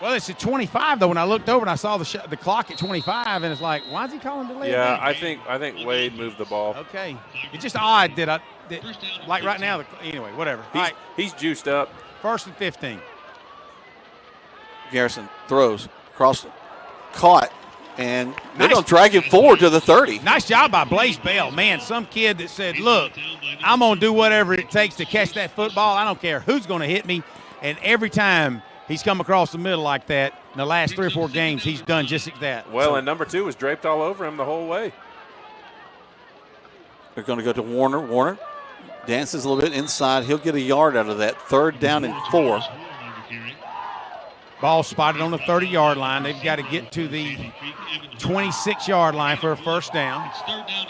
Well, it's at 25, though. When I looked over and I saw the clock at 25, and it's like, why is he calling delay? Yeah, I think Wade moved the ball. Okay. It's just odd that like right now, anyway, whatever. He's juiced up. 1st and 15. Garrison throws, caught, and they're going to drag him forward to the 30. Nice job by Blaze Bell. Man, some kid that said, look, I'm going to do whatever it takes to catch that football. I don't care who's going to hit me. And every time he's come across the middle like that, in the last 3 or 4 games, he's done just like that. Well, and number 2 was draped all over him the whole way. They're going to go to Warner. Warner dances a little bit inside. He'll get a yard out of that. 3rd down and 4. Ball spotted on the 30-yard line. They've got to get to the 26-yard line for a first down.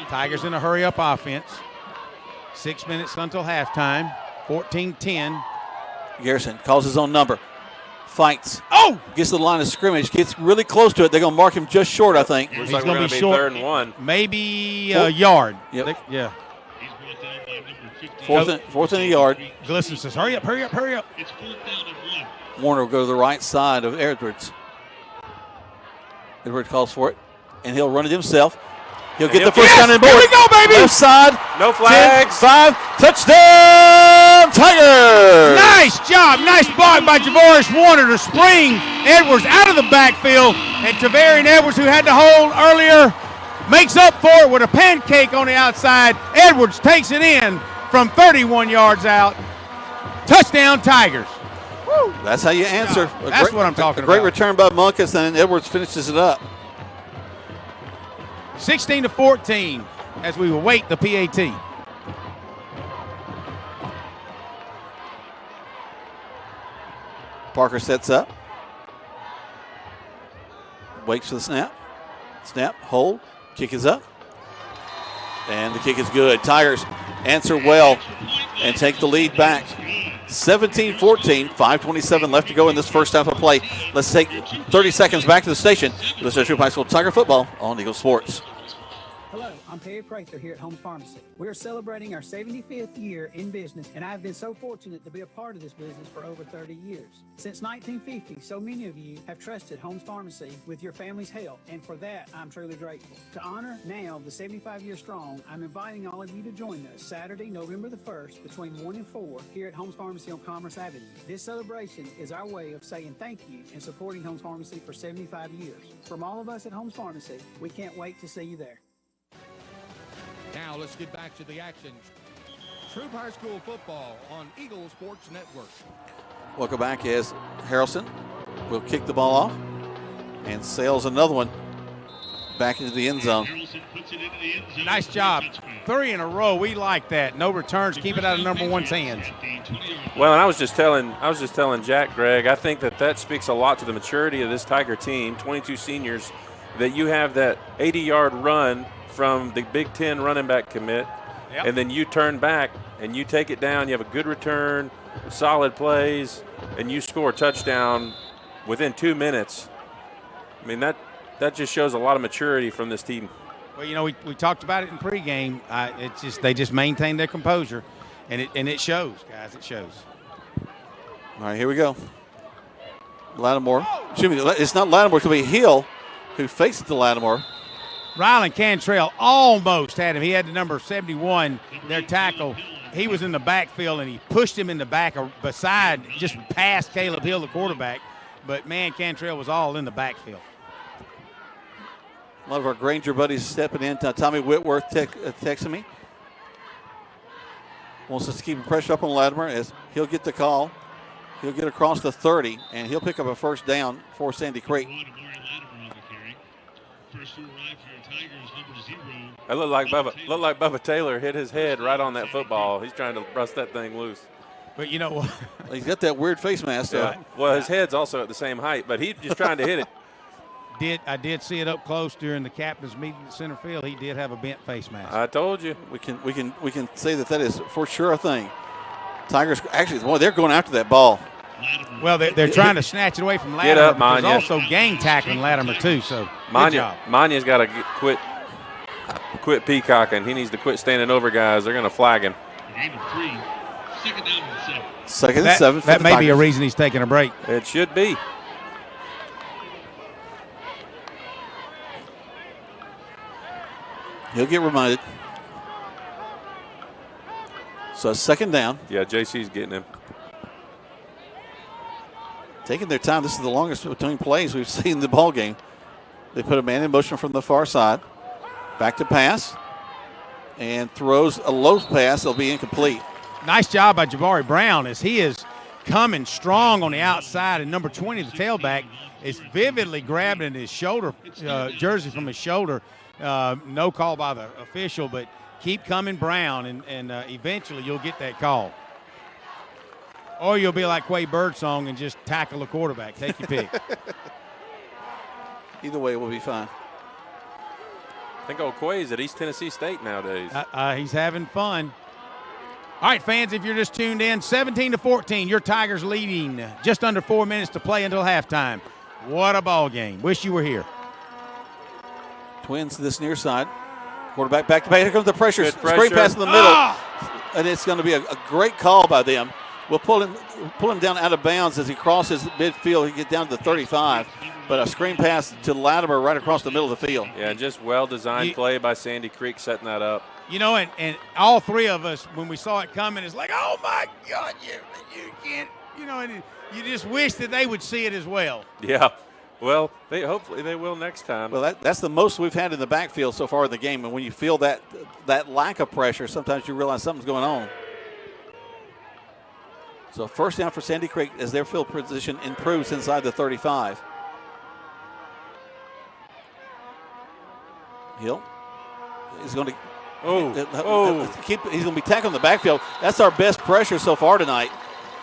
Tigers in a hurry-up offense. 6 minutes until halftime. 14-10. Garrison calls his own number. Fights. Oh! Gets to the line of scrimmage. Gets really close to it. They're going to mark him just short, I think. Looks like we're going to be short. 3rd and 1. Maybe a yard. Yep. Yeah. Fourth and a yard. Glisson says, hurry up, hurry up, hurry up. It's 4th down and 1. Warner will go to the right side of Edwards. Edwards calls for it, and he'll run it himself. He'll get the first down and board. Here we go, baby. Left side. No flags. 5. Touchdown, Tigers. Nice job. Nice block by Javoris Warner to spring Edwards out of the backfield. And Tavarian Edwards, who had to hold earlier, makes up for it with a pancake on the outside. Edwards takes it in from 31 yards out. Touchdown, Tigers. Woo. That's how you answer. That's what I'm talking about. A great about. return by Munkus, and Edwards finishes it up. 16-14 as we await the PAT. Parker sets up. Waits for the snap. Snap, hold, kick is up. And the kick is good. Tigers answer well and take the lead back. 17-14, 5:27 left to go in this first half of play. Let's take 30 seconds back to the station. This is Troup High School Tiger Football on Eagle Sports. Hello, I'm Perry Prather here at Holmes Pharmacy. We are celebrating our 75th year in business, and I've been so fortunate to be a part of this business for over 30 years. Since 1950, so many of you have trusted Holmes Pharmacy with your family's health, and for that, I'm truly grateful. To honor now the 75 years strong, I'm inviting all of you to join us Saturday, November the 1st, between 1 and 4, here at Holmes Pharmacy on Commerce Avenue. This celebration is our way of saying thank you and supporting Holmes Pharmacy for 75 years. From all of us at Holmes Pharmacy, we can't wait to see you there. Now let's get back to the action. Troup High School football on Eagle Sports Network. Welcome back as Harrelson will kick the ball off and sails another one back into the end zone. Nice job. 3 in a row. We like that. No returns. Keep it out of number one's hands. Well, and I was just telling Jack, Greg, I think that speaks a lot to the maturity of this Tiger team, 22 seniors, that you have that 80-yard run from the Big Ten running back commit, and then you turn back and you take it down. You have a good return, solid plays, and you score a touchdown within 2 minutes. I mean, that just shows a lot of maturity from this team. Well, you know, we talked about it in pregame. They just maintain their composure, and it shows, guys. It shows. All right, here we go. Lattimore. Excuse me, it's not Lattimore. It's going to be Hill who fakes it to Lattimore. Rylan Cantrell almost had him. He had the number 71, their tackle. He was in the backfield, and he pushed him in the back beside, just past Caleb Hill, the quarterback. But, man, Cantrell was all in the backfield. A lot of our Granger buddies stepping in. Tommy Whitworth texting me. Wants us to keep pressure up on Lattimore as he'll get the call. He'll get across the 30, and he'll pick up a first down for Sandy Creek. It looked like Bubba Taylor hit his head right on that football. He's trying to bust that thing loose. But you know what? He's got that weird face mask. Yeah. Well, his head's also at the same height, but he's just trying to hit it. I did see it up close during the captain's meeting at center field. He did have a bent face mask. I told you. We can say that is for sure a thing. Tigers actually, they're going after that ball. Well, they're trying to snatch it away from Latimer. Get up, Manya. There's also gang tackling Latimer too. So good job. Manya's got to quit peacocking. He needs to quit standing over guys. They're going to flag him. Second and 7. That may be a reason he's taking a break. It should be. He'll get reminded. So second down. Yeah, JC's getting him. Taking their time. This is the longest between plays we've seen in the ball game. They put a man in motion from the far side. Back to pass. And throws a low pass. It'll be incomplete. Nice job by Jabari Brown as he is coming strong on the outside. And number 20, the tailback, is vividly grabbing his shoulder, jersey from his shoulder. No call by the official, but keep coming, Brown, and eventually you'll get that call. Or you'll be like Quay Birdsong and just tackle the quarterback. Take your pick. Either way, we'll be fine. I think old Quay's at East Tennessee State nowadays. He's having fun. All right, fans, if you're just tuned in, 17-14, your Tigers leading. Just under 4 minutes to play until halftime. What a ball game. Wish you were here. Twins to this near side. Quarterback back to back. Here comes the pressure. Good pressure. Straight pass in the middle. and it's going to be a great call by them. We'll pull him down out of bounds as he crosses midfield. He gets down to the 35, but a screen pass to Latimer right across the middle of the field. Yeah, just well-designed play by Sandy Creek setting that up. You know, and all three of us, when we saw it coming, it's like, oh, my God, you can't, you know, and you just wish that they would see it as well. Yeah. Well, hopefully they will next time. Well, that's the most we've had in the backfield so far in the game, and when you feel that lack of pressure, sometimes you realize something's going on. So first down for Sandy Creek as their field position improves inside the 35. Hill is going to he's going to be tackling the backfield. That's our best pressure so far tonight.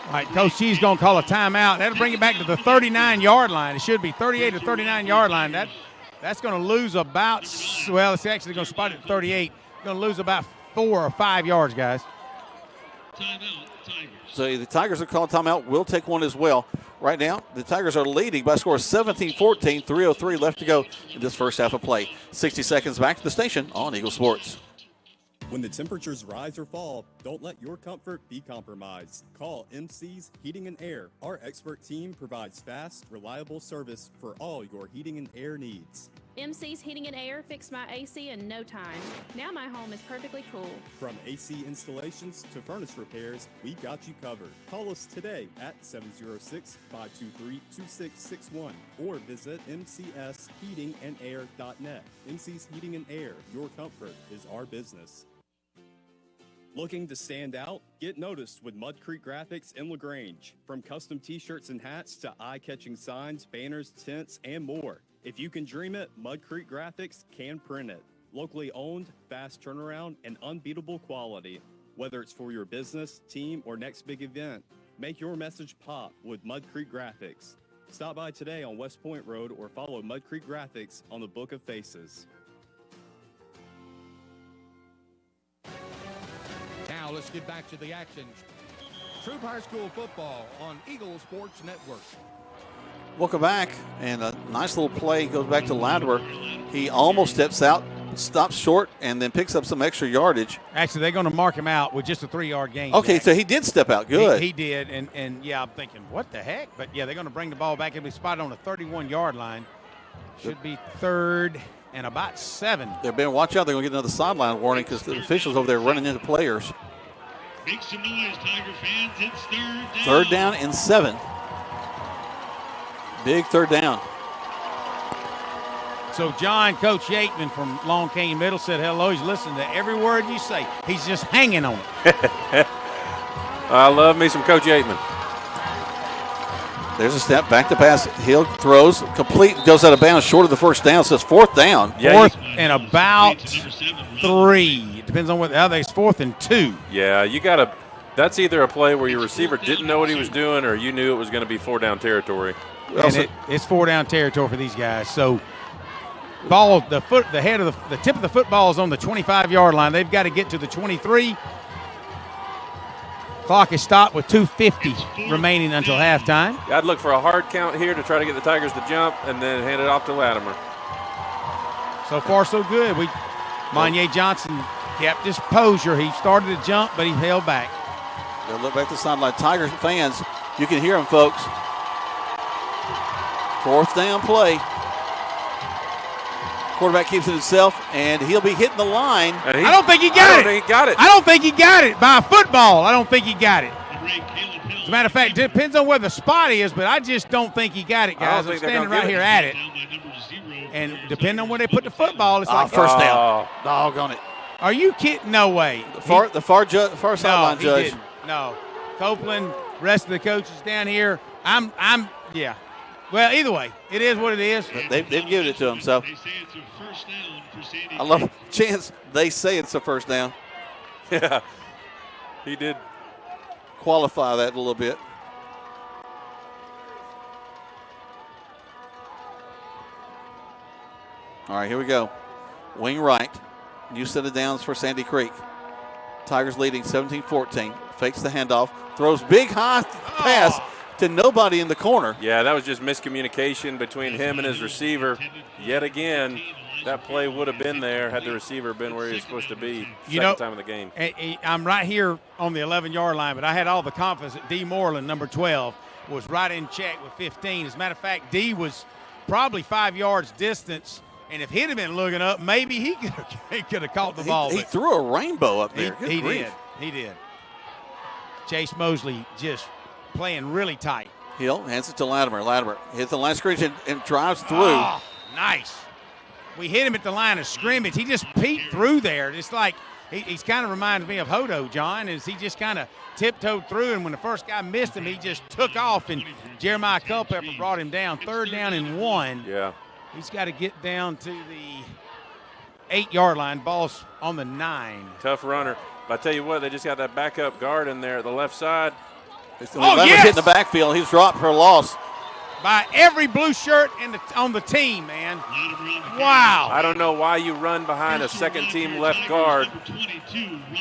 All right, Coach G's going to call a timeout. That'll bring it back to the 39-yard line. It should be 38 to 39-yard line. That's going to lose about, well, it's actually going to spot it at 38. Going to lose about 4 or 5 yards, guys. Timeout, Tigers. So the Tigers are calling timeout. We'll take one as well. Right now, the Tigers are leading by a score of 17-14, 3:03 left to go in this first half of play. 60 seconds back to the station on Eagle Sports. When the temperatures rise or fall, don't let your comfort be compromised. Call MC's Heating and Air. Our expert team provides fast, reliable service for all your heating and air needs. MC's Heating and Air fixed my AC in no time. Now my home is perfectly cool. From AC installations to furnace repairs, we got you covered. Call us today at 706-523-2661 or visit mcsheatingandair.net. MC's Heating and Air, your comfort is our business. Looking to stand out? Get noticed with Mud Creek Graphics in LaGrange. From custom t-shirts and hats to eye-catching signs, banners, tents, and more. If you can dream it, Mud Creek Graphics can print it. Locally owned, fast turnaround, and unbeatable quality. Whether it's for your business, team, or next big event, make your message pop with Mud Creek Graphics. Stop by today on West Point Road or follow Mud Creek Graphics on the Book of Faces. Now let's get back to the action. Troup High School football on Eagle Sports Network. Welcome back, and a nice little play goes back to Latimer. He almost steps out, stops short, and then picks up some extra yardage. Actually, they're going to mark him out with just a 3-yard gain. Okay, so he did step out. Good. He did, and yeah, I'm thinking, what the heck? But, yeah, they're going to bring the ball back. It'll be spotted on the 31-yard line. Should be 3rd and about 7. They better watch out. They're going to get another sideline warning because the officials over there running into players. Make some noise, Tiger fans. It's 3rd down. 3rd down and 7. Big 3rd down. So John, Coach Yateman from Long Canyon Middle said hello. He's listening to every word you say. He's just hanging on it. I love me some Coach Yateman. There's a step, back to pass. Hill throws, complete, goes out of bounds, short of the first down. So it's 4th down. Yeah, 4th and about 3. It depends on what. It's 4th and 2. Yeah, you got to. That's either a play where your receiver didn't know what he was doing, or you knew it was going to be 4-down territory. And it's 4-down territory for these guys. So, ball, the tip of the football is on the 25-yard line. They've got to get to the 23. Clock is stopped with 2:50 remaining until halftime. I'd look for a hard count here to try to get the Tigers to jump, and then hand it off to Latimer. So far, so good. Monye Johnson kept his posture. He started to jump, but he held back. They'll look back to the sideline. Tigers fans, you can hear them, folks. 4th down play. Quarterback keeps it himself, and he'll be hitting the line. I don't think he got it. I don't think he got it by a football. I don't think he got it. As a matter of fact, it depends on where the spot is, but I just don't think he got it, guys. I'm standing right here at it. And depending on where they put the football, it's like first down. Doggone it. Are you kidding? No way. The far sideline judge. Didn't. No. Copeland, rest of the coaches down here. Yeah. Well, either way, it is what it is. They've given it to him, so. I love Chance. They say it's a first down. Yeah, he did qualify that a little bit. All right, here we go. Wing right. New set of downs for Sandy Creek. Tigers leading 17-14. Fakes the handoff. Throws big high pass to nobody in the corner. Yeah, that was just miscommunication between him and his receiver. Yet again, that play would have been there had the receiver been where he was supposed to be second time of the game. I'm right here on the 11-yard line, but I had all the confidence that D. Moreland, number 12, was right in check with 15. As a matter of fact, D was probably 5 yards distance, and if he'd have been looking up, maybe he could have caught the ball. He threw a rainbow up there. He did. Chase Mosley just playing really tight. Hill hands it to Latimer. Latimer hits the line of scrimmage and drives through. Oh, nice. We hit him at the line of scrimmage. He just peeked through there. It's like he's kind of reminds me of Hodo, John, is he just kind of tiptoed through, and when the first guy missed him, he just took off, and Jeremiah Culpepper brought him down. 3rd down and 1. Yeah. He's got to get down to the 8-yard line. Ball's on the 9. Tough runner. But I tell you what, they just got that backup guard in there at the left side. Yes! Hit in the backfield. He's dropped for a loss. By every blue shirt on the team, man. Wow. I don't know why you run behind a second-team left guard, but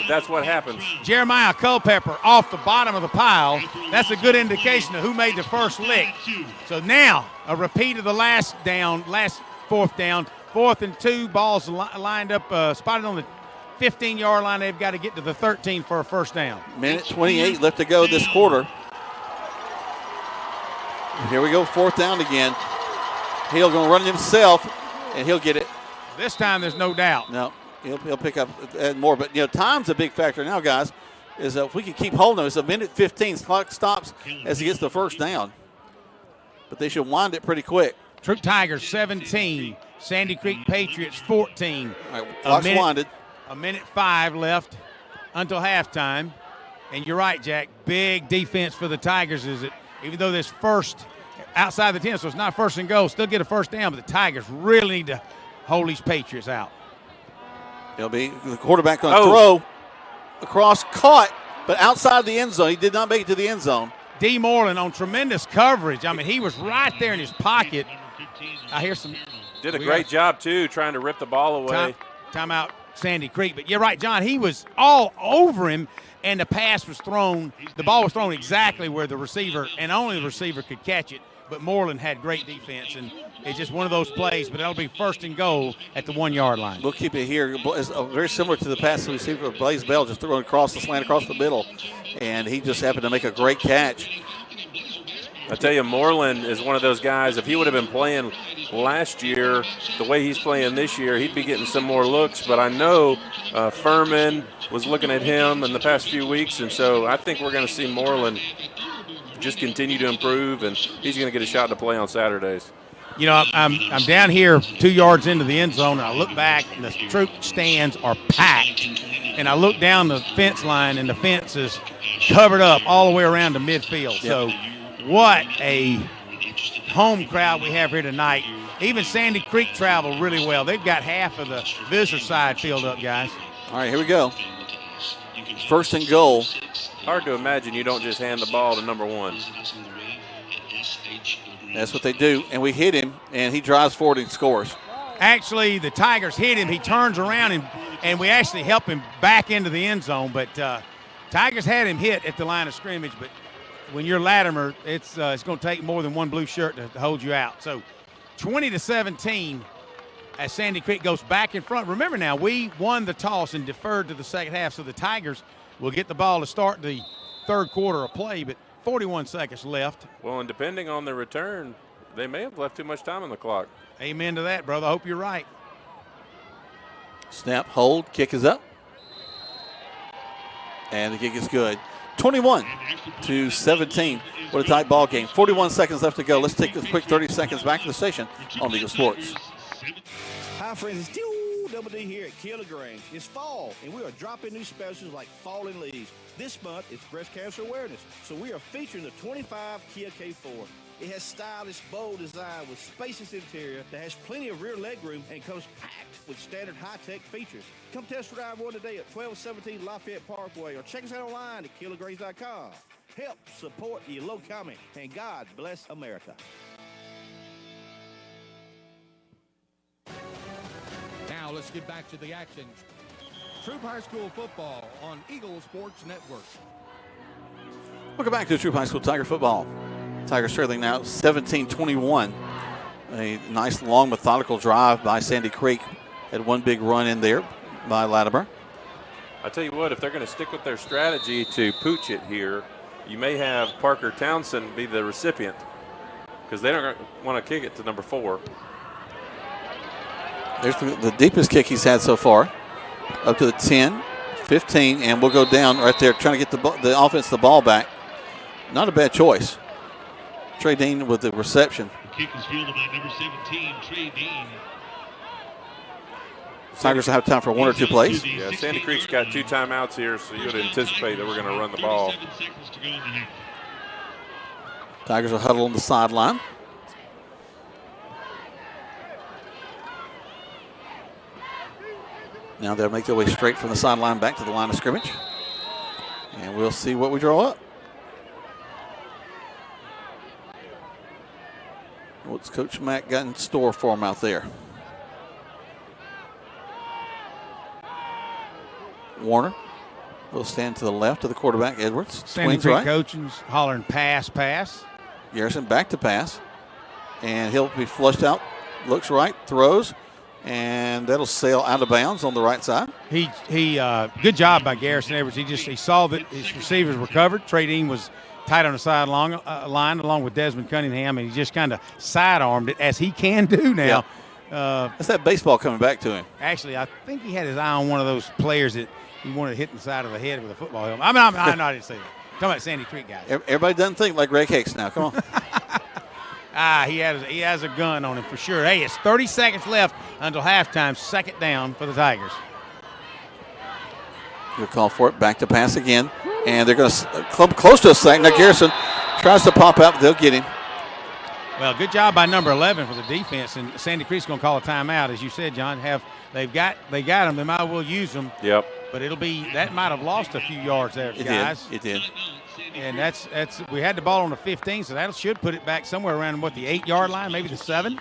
that's what happens. Jeremiah Culpepper off the bottom of the pile. That's a good indication of who made the first lick. So now a repeat of the last 4th down. 4th and 2, balls lined up, spotted on the 15-yard line. They've got to get to the 13 for a first down. Minute 28 left to go this quarter. Here we go, 4th down again. Hill going to run it himself, and he'll get it. This time there's no doubt. No, he'll pick up more. But, time's a big factor now, guys, is if we can keep holding him. It's a minute 15. Clock stops as he gets the first down. But they should wind it pretty quick. Troup Tigers 17, Sandy Creek Patriots 14. All right, clock's winded. A minute 5 left until halftime. And you're right, Jack. Big defense for the Tigers is it. Even though this first outside the 10, so it's not 1st and goal, still get a first down, but the Tigers really need to hold these Patriots out. It'll be the quarterback going to throw across, caught, but outside the end zone. He did not make it to the end zone. D. Moreland on tremendous coverage. I mean, he was right there in his pocket. I hear some. Did a great job, too, trying to rip the ball away. Timeout Sandy Creek. But you're right, John. He was all over him. And the pass was thrown, the ball was thrown exactly where the receiver, and only the receiver could catch it. But Moreland had great defense, and it's just one of those plays. But that'll be 1st and goal at the 1-yard line. We'll keep it here. It's very similar to the pass we received for Blaze Bell, just throwing across the slant, across the middle. And he just happened to make a great catch. I tell you, Moreland is one of those guys, if he would have been playing last year the way he's playing this year, he'd be getting some more looks. But I know Furman was looking at him in the past few weeks, and so I think we're going to see Moreland just continue to improve, and he's going to get a shot to play on Saturdays. I'm down here 2 yards into the end zone, and I look back, and the Troup stands are packed. And I look down the fence line, and the fence is covered up all the way around to midfield. Yep. So what a home crowd we have here tonight. Even Sandy Creek traveled really well. They've got half of the visitor side filled up, guys. All right, here we go. 1st and goal. Hard to imagine you don't just hand the ball to number 1. That's what they do. And we hit him, and he drives forward and scores. Actually, the Tigers hit him. He turns around, and we actually help him back into the end zone. But Tigers had him hit at the line of scrimmage. But when you're Latimer, it's going to take more than one blue shirt to hold you out. So 20-17 as Sandy Creek goes back in front. Remember now, we won the toss and deferred to the second half, so the Tigers will get the ball to start the 3rd quarter of play, but 41 seconds left. Well, and depending on the return, they may have left too much time on the clock. Amen to that, brother. I hope you're right. Snap, hold, kick is up. And the kick is good. 21-17. What a tight ball game. 41 seconds left to go. Let's take a quick 30 seconds back to the station on Eagle Sports. Hi, friends. It's Double D here at Kia LaGrange. It's fall, and we are dropping new specials like falling leaves. This month, it's breast cancer awareness, so we are featuring the 25 Kia K4. It has stylish, bold design with spacious interior that has plenty of rear legroom and comes packed with standard high-tech features. Come test drive one today at 1217 Lafayette Parkway or check us out online at KiaLaGrange.com. Help support your low comment, and God bless America. Now let's get back to the action. Troup High School football on Eagle Sports Network. Welcome back to Troup High School Tiger football. Tigers trailing now 17-21. A nice, long, methodical drive by Sandy Creek. Had one big run in there by Latimer. I tell you what, if they're going to stick with their strategy to pooch it here, you may have Parker Townsend be the recipient because they don't want to kick it to number 4. There's the deepest kick he's had so far, up to the 10, 15, and we'll go down right there trying to get the offense the ball back. Not a bad choice. Trey Dean with the reception. The kick is fielded by number 17, Trey Dean. Tigers will have time for one or two plays. Yeah, Sandy Creek's got 2 timeouts here, so you would anticipate that we're going to run the ball. Tigers will huddle on the sideline. Now they'll make their way straight from the sideline back to the line of scrimmage. And we'll see what we draw up. What's Coach Mack got in store for him out there? Warner will stand to the left of the quarterback, Edwards. Sandy Creek right. Coaching's hollering pass. Garrison back to pass. And he'll be flushed out. Looks right, throws, and that'll sail out of bounds on the right side. He good job by Garrison Edwards. He saw that his receivers were covered. Trey Dean was tight on the sideline along with Desmond Cunningham, and he just kind of sidearmed it as he can do now. Yeah. That's that baseball coming back to him. Actually, I think he had his eye on one of those players that he wanted to hit in the side of the head with a football helmet. I didn't say that. Talking about Sandy Creek guys. Everybody doesn't think like Greg Hicks now. Come on. He has a gun on him for sure. Hey, it's 30 seconds left until halftime. Second down for the Tigers. You'll call for it. Back to pass again. And they're going to come close to a sack. Now Garrison tries to pop out. They'll get him. Well, good job by number 11 for the defense. And Sandy Creek's going to call a timeout. As you said, John, they got them. They might well use them. Yep. But that might have lost a few yards there, guys. It did. And that's we had the ball on the 15, so that should put it back somewhere around, the 8-yard line, maybe the 7.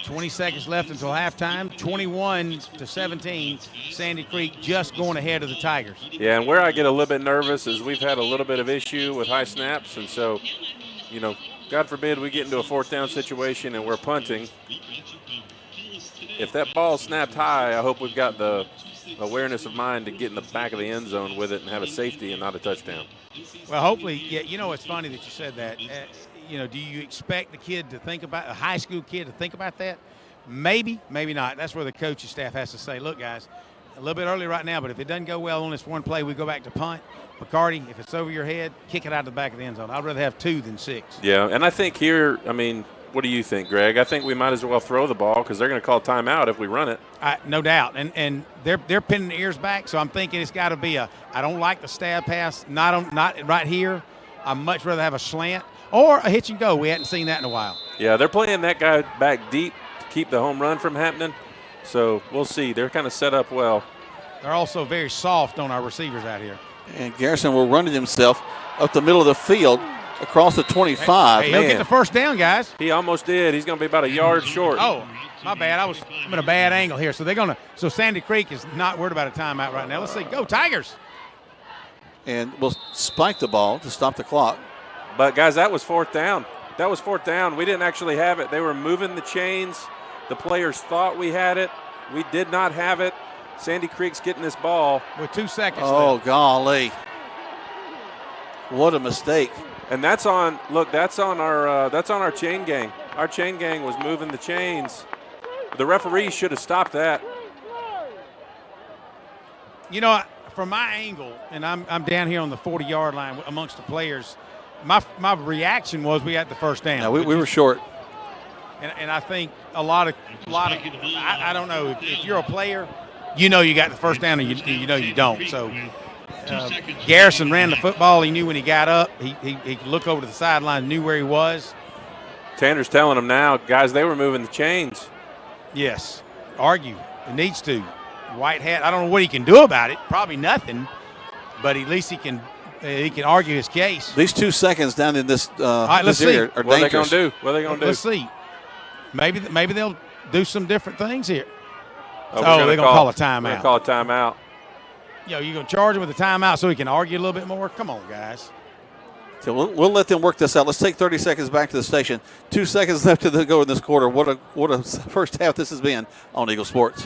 20 seconds left until halftime. 21-17. Sandy Creek just going ahead of the Tigers. Yeah, and where I get a little bit nervous is we've had a little bit of issue with high snaps, and so, God forbid we get into a 4th down situation and we're punting. If that ball snapped high, I hope we've got the awareness of mind to get in the back of the end zone with it and have a safety and not a touchdown. Well, hopefully, it's funny that you said that. Do you expect the kid to think about, a high school kid to think about that? Maybe, maybe not. That's where the coaching staff has to say, look, guys, a little bit early right now, but if it doesn't go well on this one play, we go back to punt. McCarty, if it's over your head, kick it out of the back of the end zone. I'd rather have 2 than 6. Yeah, and I think here, what do you think, Greg? I think we might as well throw the ball because they're going to call timeout if we run it. No doubt. And they're pinning the ears back, so I'm thinking it's got to be I don't like the stab pass, not right here. I'd much rather have a slant or a hitch and go. We hadn't seen that in a while. Yeah, they're playing that guy back deep to keep the home run from happening. So we'll see. They're kind of set up well. They're also very soft on our receivers out here. And Garrison will run it himself up the middle of the field across the 25. Hey, he'll get the first down, guys. He almost did. He's going to be about a yard short. Oh, my bad. I'm in a bad angle here. So Sandy Creek is not worried about a timeout right now. Let's see. Go Tigers. And we'll spike the ball to stop the clock. But, guys, that was 4th down. We didn't actually have it. They were moving the chains. The players thought we had it. We did not have it. Sandy Creek's getting this ball. With 2 seconds left. Oh, golly. What a mistake. And that's on our chain gang. Our chain gang was moving the chains. The referee should have stopped that. From my angle, and I'm down here on the 40-yard line amongst the players, my reaction was we had the first down. Yeah, we were short. And I think a lot of I don't know, if you're a player, you got the first down and you don't. So Garrison ran the football. He knew when he got up. He could look over to the sideline, knew where he was. Tanner's telling him now, guys, they were moving the chains. Yes. Argue. It needs to. White hat. I don't know what he can do about it. Probably nothing. But at least he can argue his case. These 2 seconds down in this, let's this area are dangerous. What are they going to do? Let's see. Maybe they'll do some different things here. They're going to call a timeout. They're going to call a timeout. You're going to charge him with a timeout so he can argue a little bit more? Come on, guys. So we'll let them work this out. Let's take 30 seconds back to the station. 2 seconds left to go in this quarter. What a first half this has been on Eagle Sports.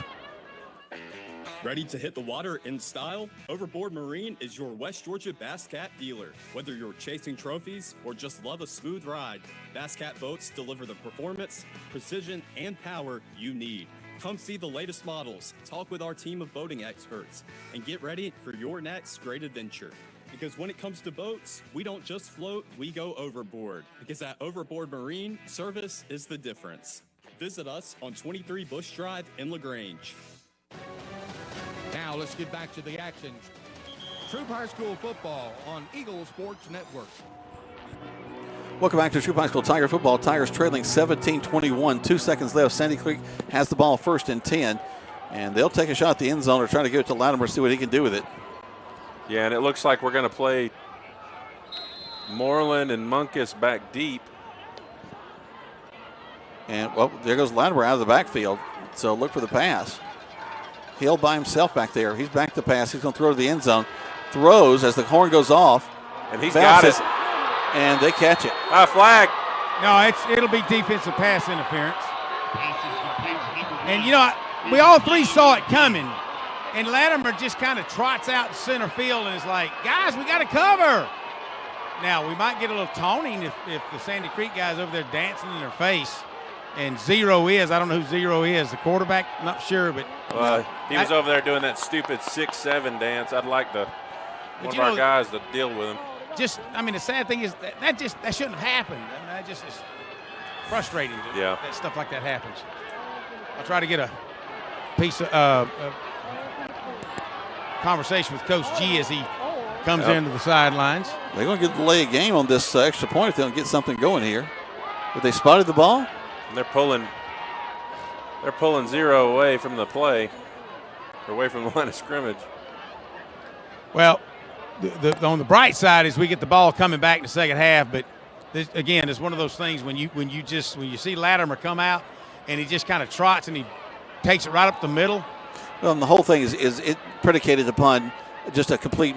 Ready to hit the water in style? Overboard Marine is your West Georgia Bass Cat dealer. Whether you're chasing trophies or just love a smooth ride, Bass Cat boats deliver the performance, precision, and power you need. Come see the latest models, talk with our team of boating experts, and get ready for your next great adventure. Because when it comes to boats, we don't just float, we go overboard. Because at Overboard Marine, service is the difference. Visit us on 23 Bush Drive in LaGrange. Now let's get back to the action. Troup High School football on Eagle Sports Network. Welcome back to Troup High School Tiger football. Tigers trailing 17-21. 2 seconds left. Sandy Creek has the ball first and 10. And they'll take a shot at the end zone or try to give it to Latimer, see what he can do with it. Yeah, and it looks like we're going to play Moreland and Munkus back deep. And, well, there goes Latimer out of the backfield. So look for the pass. Hill by himself back there. He's back to pass. He's going to throw to the end zone. Throws as the horn goes off. And he's got it. And they catch it. Flag. No, it'll be defensive pass interference. And, you know, we all three saw it coming. And Latimer just kind of trots out to center field and is like, guys, we got to cover. Now, we might get a little taunting if the Sandy Creek guys over there dancing in their face. And Zero is, I don't know who Zero is, the quarterback, I'm not sure, but. He was over there doing that stupid 6-7 dance. I'd like one of our guys to deal with him. Just, I mean, the sad thing is that shouldn't have happened. I mean, that just is frustrating that stuff like that happens. I'll try to get a piece of conversation with Coach G as he comes into the sidelines. They're going to lay a game on this extra point if they don't get something going here. But they spotted the ball. And they're pulling Zero away from the play, or away from the line of scrimmage. Well, on the bright side is we get the ball coming back in the second half, but again, it's one of those things when you see Latimer come out and he just kind of trots and he takes it right up the middle. Well, and the whole thing is it predicated upon just a complete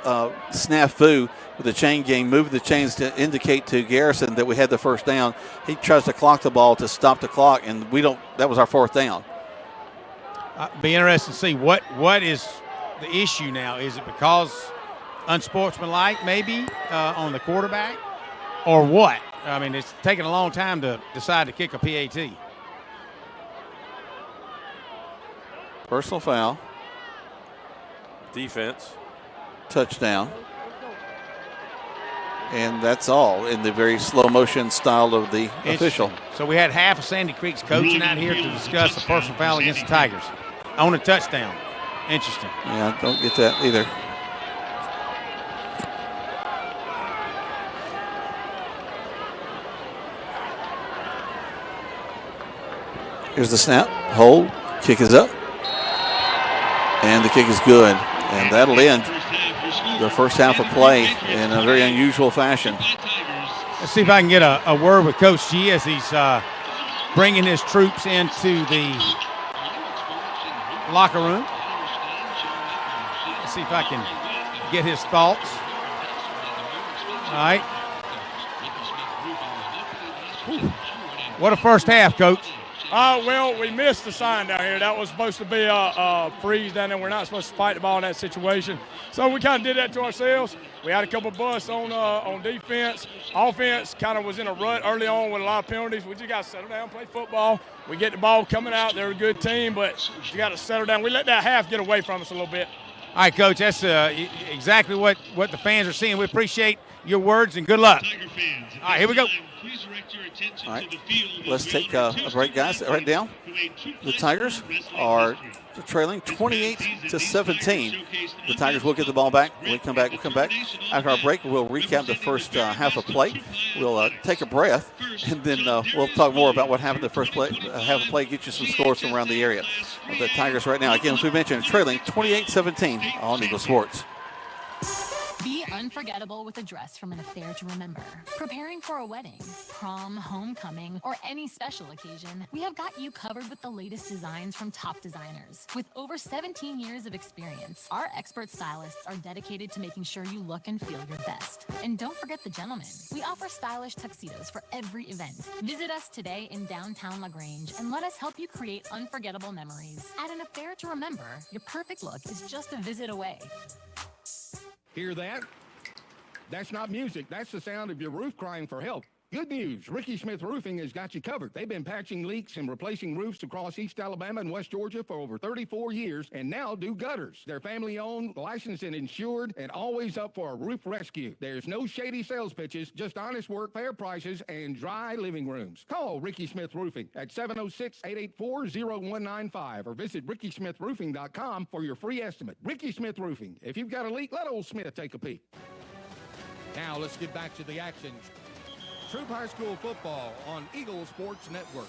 snafu with the chain game, moving the chains to indicate to Garrison that we had the first down. He tries to clock the ball to stop the clock, and that was our fourth down. Be interested to see what is the issue now. Is it because unsportsmanlike maybe on the quarterback, or what? I mean, it's taken a long time to decide to kick a PAT. Personal foul. Defense. Touchdown. And that's all in the very slow motion style of the official. So we had half of Sandy Creek's coaching out here to discuss a personal foul against the Tigers on a touchdown. Interesting. Yeah, don't get that either. Here's the snap. Hold. Kick is up. And the kick is good. And that'll end the first half of play in a very unusual fashion. Let's see if I can get a word with Coach G as he's bringing his troops into the locker room. Let's see if I can get his thoughts. All right. What a first half, Coach. Well, we missed the sign down here. That was supposed to be a freeze down there. We're not supposed to fight the ball in that situation. So we kind of did that to ourselves. We had a couple busts on defense. Offense kind of was in a rut early on with a lot of penalties. We just got to settle down, play football. We get the ball coming out. They're a good team, but you got to settle down. We let that half get away from us a little bit. All right, Coach, that's exactly what the fans are seeing. We appreciate your words and good luck. All right, here we go. All right, let's take a break, guys. Right down. The Tigers are trailing 28-17. The Tigers will get the ball back. We'll come back. After our break, we'll recap the first half of play. We'll take a breath, and then we'll talk more about what happened the first play. Half of play, get you some scores from around the area. The Tigers right now, again, as we mentioned, trailing 28-17 on Eagle Sports. Be unforgettable with a dress from an affair to remember. Preparing for a wedding, prom, homecoming, or any special occasion, we have got you covered with the latest designs from top designers. With over 17 years of experience, our expert stylists are dedicated to making sure you look and feel your best. And don't forget the gentlemen. We offer stylish tuxedos for every event. Visit us today in downtown LaGrange and let us help you create unforgettable memories. At an affair to remember, your perfect look is just a visit away. Hear that? That's not music. That's the sound of your roof crying for help. Good news. Ricky Smith Roofing has got you covered. They've been patching leaks and replacing roofs across East Alabama and West Georgia for over 34 years and now do gutters. They're family-owned, licensed and insured, and always up for a roof rescue. There's no shady sales pitches, just honest work, fair prices, and dry living rooms. Call Ricky Smith Roofing at 706-884-0195 or visit rickysmithroofing.com for your free estimate. Ricky Smith Roofing. If you've got a leak, let old Smith take a peek. Now let's get back to the action. Troup High School football on Eagle Sports Network.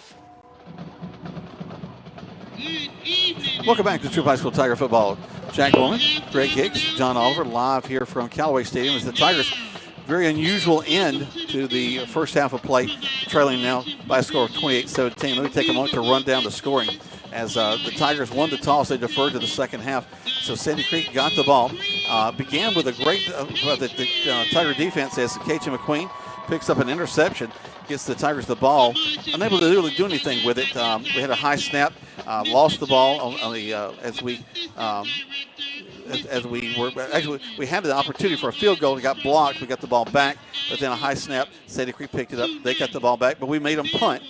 Welcome back to Troup High School Tiger Football. Jack Bowman, Greg Hicks, John Oliver, live here from Callaway Stadium as the Tigers, very unusual end to the first half of play, trailing now by a score of 28-17. Let me take a moment to run down the scoring. As the Tigers won the toss, they deferred to the second half. So Sandy Creek got the ball. Began with a great, the Tiger defense as Keisha McQueen picks up an interception, gets the Tigers the ball, unable to really do anything with it. We had a high snap, lost the ball on the as we were actually we had the opportunity for a field goal and got blocked. We got the ball back, but then a high snap. Sandy Creek picked it up. They got the ball back, but we made them punt.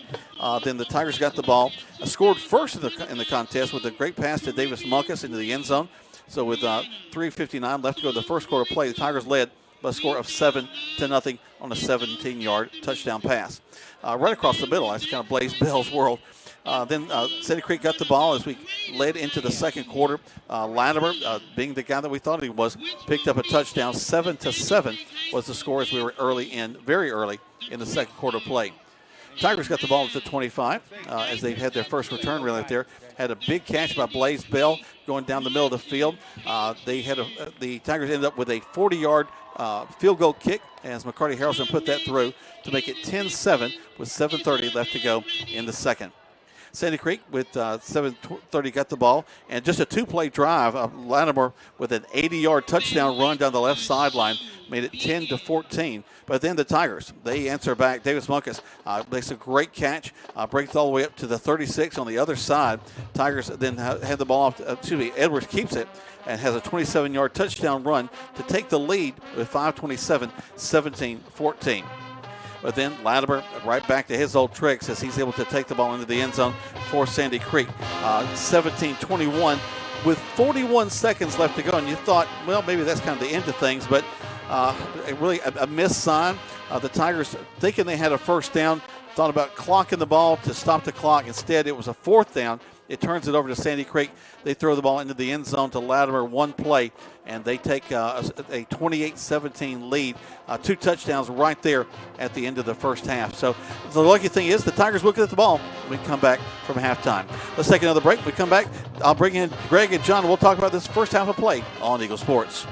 Then the Tigers got the ball, scored first in the contest with a great pass to Davis Munkus into the end zone. So with 3:59 left to go, the first quarter play, the Tigers led by a score of 7-0 on a 17-yard touchdown pass. Right across the middle, that's kind of Blaze Bell's world. Then Sandy Creek got the ball as we led into the second quarter. Latimer, being the guy that we thought he was, picked up a touchdown. 7-7 was the score as we were very early in the second quarter play. Tigers got the ball at the 25 as they had their first return really there. Had a big catch by Blaze Bell going down the middle of the field. The Tigers ended up with a 40-yard field goal kick as McCarty Harrelson put that through to make it 10-7 with 7:30 left to go in the second. Sandy Creek with 7:30 got the ball, and just a two-play drive. Latimer with an 80-yard touchdown run down the left sideline made it 10-14. But then the Tigers, they answer back. Davis Munkus makes a great catch, breaks all the way up to the 36 on the other side. Tigers then had the ball off. Edwards keeps it and has a 27-yard touchdown run to take the lead with 5:27, 17-14. But then Latimer right back to his old tricks as he's able to take the ball into the end zone for Sandy Creek. 17-21 with 41 seconds left to go. And you thought, well, maybe that's kind of the end of things, but really a missed sign. The Tigers, thinking they had a first down, thought about clocking the ball to stop the clock. Instead, it was a fourth down. It turns it over to Sandy Creek. They throw the ball into the end zone to Latimer, one play, and they take a 28-17 lead. Two touchdowns right there at the end of the first half. So the lucky thing is the Tigers looking at the ball. We come back from halftime. Let's take another break. When we come back, I'll bring in Greg and John, and we'll talk about this first half of play on Eagle Sports.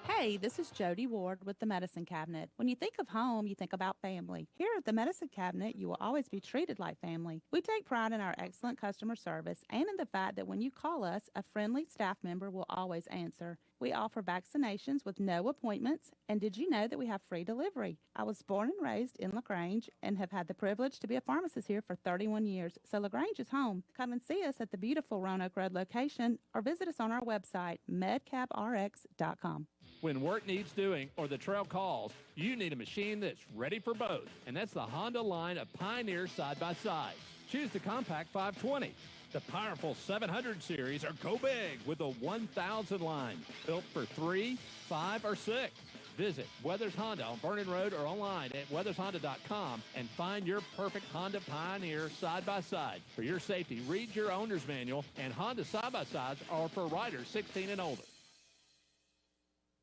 Hey, this is Jody Ward with the Medicine Cabinet. When you think of home, you think about family. Here at the Medicine Cabinet, you will always be treated like family. We take pride in our excellent customer service and in the fact that when you call us, a friendly staff member will always answer. We offer vaccinations with no appointments, and did you know that we have free delivery? I was born and raised in LaGrange and have had the privilege to be a pharmacist here for 31 years, so LaGrange is home. Come and see us at the beautiful Roanoke Road location or visit us on our website, medcabrx.com. When work needs doing or the trail calls, you need a machine that's ready for both, and that's the Honda line of Pioneer side-by-side. Choose the Compact 520, the powerful 700 series, or go big with the 1000 line, built for 3, 5, or 6. Visit Weathers Honda on Vernon Road or online at weathershonda.com and find your perfect Honda Pioneer side-by-side. For your safety, read your owner's manual, and Honda side-by-sides are for riders 16 and older.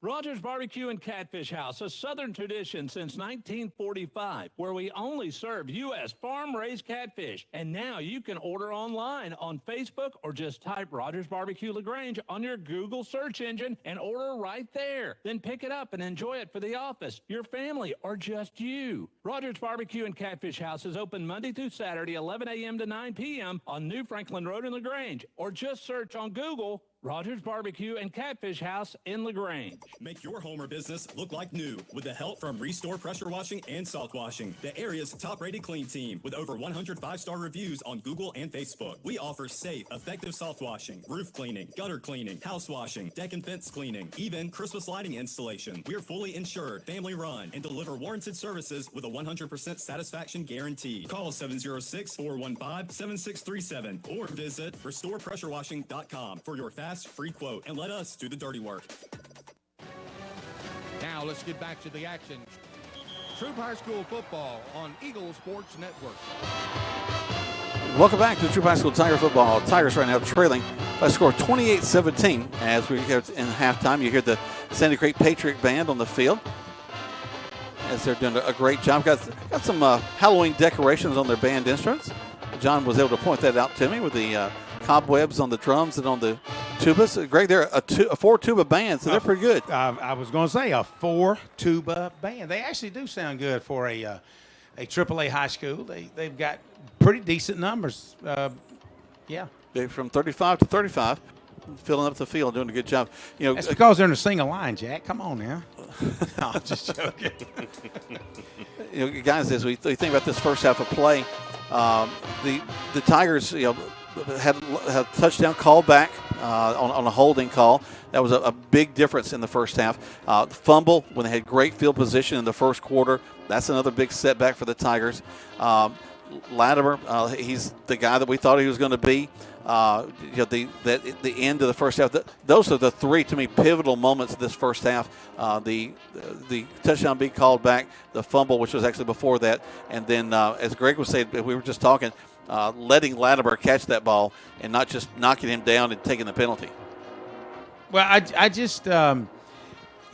Rogers Barbecue and Catfish House, a Southern tradition since 1945, where we only serve U.S. farm-raised catfish. And now you can order online on Facebook or just type Rogers Barbecue LaGrange on your Google search engine and order right there. Then pick it up and enjoy it for the office, your family, or just you. Rogers Barbecue and Catfish House is open Monday through Saturday, 11 a.m. to 9 p.m. on New Franklin Road in LaGrange, or just search on Google Rogers Barbecue and Catfish House in LaGrange. Make your home or business look like new with the help from Restore Pressure Washing and Salt Washing, the area's top-rated clean team with over 100 5-star reviews on Google and Facebook. We offer safe, effective salt washing, roof cleaning, gutter cleaning, house washing, deck and fence cleaning, even Christmas lighting installation. We're fully insured, family-run, and deliver warranted services with a 100% satisfaction guarantee. Call 706-415-7637 or visit restorepressurewashing.com for your fast, free quote, and let us do the dirty work. Now let's get back to the action. Troup High School football on Eagle Sports Network. Welcome back to Troup High School Tiger football. Tigers right now trailing by a score of 28-17. As we hear in halftime, you hear the Sandy Creek Patriot Band on the field as they're doing a great job. Got some Halloween decorations on their band instruments. John was able to point that out to me with the cobwebs on the drums and on the tubas. Greg, they're a 4-tuba band, so they're pretty good. I was going to say a 4-tuba band. They actually do sound good for a AAA high school. They've got pretty decent numbers. Yeah. They're from 35 to 35, filling up the field, doing a good job. You know, that's because they're in a single line, Jack. Come on now. No, I'm just joking. You know, guys, as we think about this first half of play, the Tigers, had a touchdown call back on a holding call. That was a big difference in the first half. Fumble when they had great field position in the first quarter. That's another big setback for the Tigers. Latimer, he's the guy that we thought he was going to be. The end of the first half. Those are the three, to me, pivotal moments of this first half. The touchdown being called back, the fumble, which was actually before that, and then, as Greg was saying, we were just talking, letting Latimer catch that ball and not just knocking him down and taking the penalty. Well, I just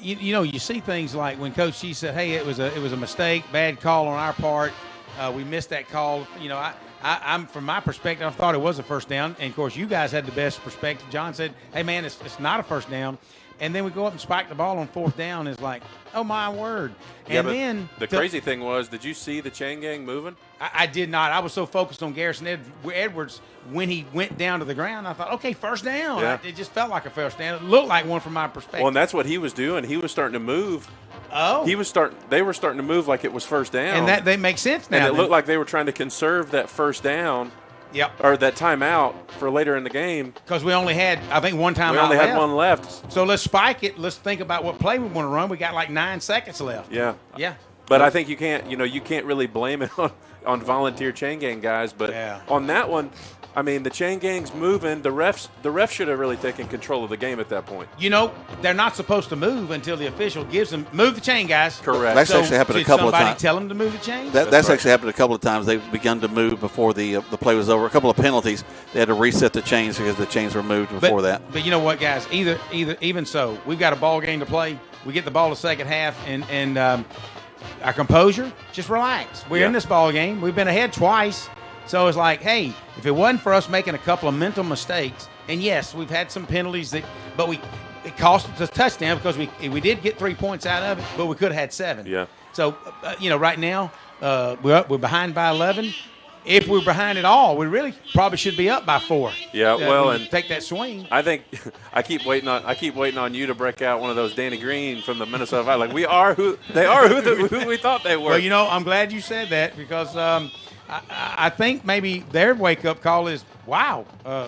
you see things like when Coach G said, "Hey, it was a mistake, bad call on our part. We missed that call." I'm from my perspective, I thought it was a first down, and of course you guys had the best perspective. John said, "Hey man, it's not a first down," and then we go up and spike the ball on fourth down. It's like, oh my word! And then the crazy thing was, did you see the chain gang moving? I did not. I was so focused on Garrison Edwards when he went down to the ground. I thought, okay, first down. Yeah. It just felt like a first down. It looked like one from my perspective. Well, and that's what he was doing. He was starting to move. Oh. They were starting to move like it was first down. And that makes sense now. And it looked like they were trying to conserve that first down. Yep. Or that timeout for later in the game. Because we only had, I think, one timeout left. We only had one left. So let's spike it. Let's think about what play we want to run. We got like 9 seconds left. Yeah. Yeah. But I think you can't really blame it on volunteer chain gang guys. But on that one, I mean, the chain gang's moving. The refs should have really taken control of the game at that point. They're not supposed to move until the official gives them, move the chain, guys. Correct. That's actually happened a couple of times. Did somebody tell them to move the chain? That's right. Actually happened a couple of times. They've begun to move before the play was over. A couple of penalties. They had to reset the chains because the chains were moved before that. But you know what, guys? Even so, we've got a ball game to play. We get the ball the second half, and our composure, just relax. We're in this ball game. We've been ahead twice. So it's like, hey, if it wasn't for us making a couple of mental mistakes, and yes, we've had some penalties but it cost us a touchdown because we did get 3 points out of it, but we could have had 7. Yeah. So right now we're behind by 11. If we're behind at all, we really probably should be up by 4. Yeah, and take that swing. I think I keep waiting on you to break out one of those Danny Green from the Minnesota Vikings. Like we are who we thought they were. Well, I'm glad you said that because I think maybe their wake-up call is, wow,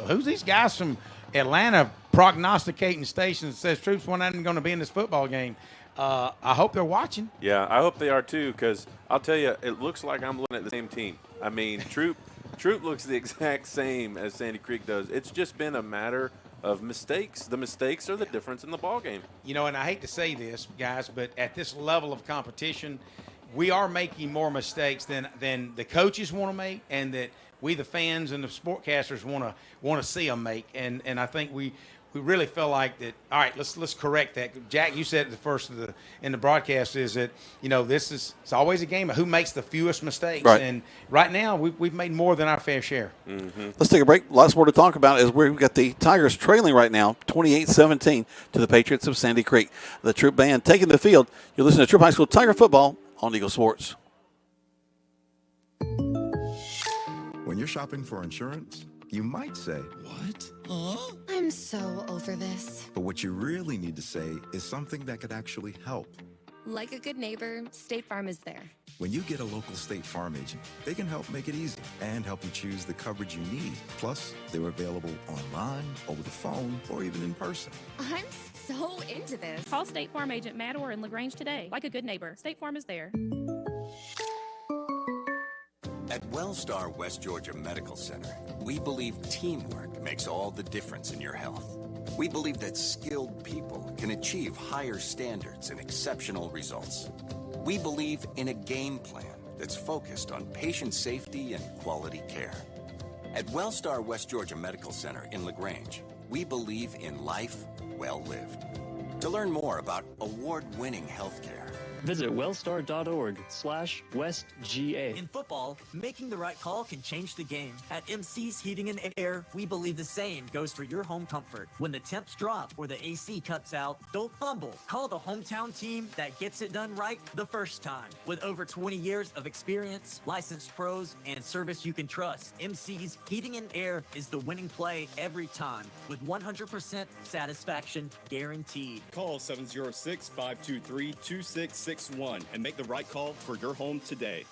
who's these guys from Atlanta prognosticating stations that says Troup's one isn't going to be in this football game? I hope they're watching. Yeah, I hope they are too, because I'll tell you, it looks like I'm looking at the same team. I mean, Troup looks the exact same as Sandy Creek does. It's just been a matter of mistakes. The mistakes are the difference in the ball game. And I hate to say this, guys, but at this level of competition, we are making more mistakes than the coaches want to make, and that we, the fans and the sportcasters, want to see them make. And I think we really feel like that. All right, let's correct that. Jack, you said in the broadcast is that it's always a game of who makes the fewest mistakes, right. And right now we've made more than our fair share. Mm-hmm. Let's take a break. Lots more to talk about as we've got the Tigers trailing right now, 28-17 to the Patriots of Sandy Creek. The Troup Band taking the field. You're listening to Troup High School Tiger Football on Eagle Sports. When you're shopping for insurance, you might say, "What? Huh?" I'm so over this. But what you really need to say is something that could actually help. Like a good neighbor, State Farm is there. When you get a local State Farm agent, they can help make it easy and help you choose the coverage you need. Plus, they're available online, over the phone, or even in person. I'm so into this. Call State Farm agent Matt Orr in LaGrange today. Like a good neighbor, State Farm is there. At Wellstar West Georgia Medical Center, we believe teamwork makes all the difference in your health. We believe that skilled people can achieve higher standards and exceptional results. We believe in a game plan that's focused on patient safety and quality care. At Wellstar West Georgia Medical Center in LaGrange, we believe in life well lived. To learn more about award-winning healthcare, visit wellstar.org/westga. In football, making the right call can change the game. At MC's Heating and Air, we believe the same goes for your home comfort. When the temps drop or the AC cuts out, don't fumble. Call the hometown team that gets it done right the first time. With over 20 years of experience, licensed pros, and service you can trust, MC's Heating and Air is the winning play every time, with 100% satisfaction guaranteed. Call 706-523-2661 and make the right call for your home today.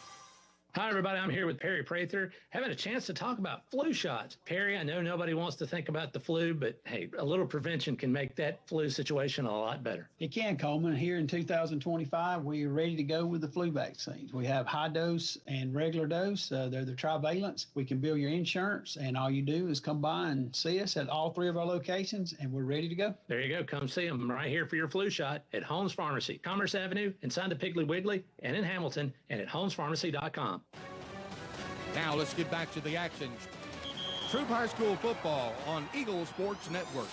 Hi, everybody. I'm here with Perry Prather, having a chance to talk about flu shots. Perry, I know nobody wants to think about the flu, but hey, a little prevention can make that flu situation a lot better. It can, Coleman. Here in 2025, we are ready to go with the flu vaccines. We have high dose and regular dose. They're the trivalents. We can bill your insurance, and all you do is come by and see us at all three of our locations, and we're ready to go. There you go. Come see them right here for your flu shot at Holmes Pharmacy, Commerce Avenue, inside the Piggly Wiggly, and in Hamilton, and at holmespharmacy.com. Now let's get back to the action. Troup High School Football on Eagle Sports Network.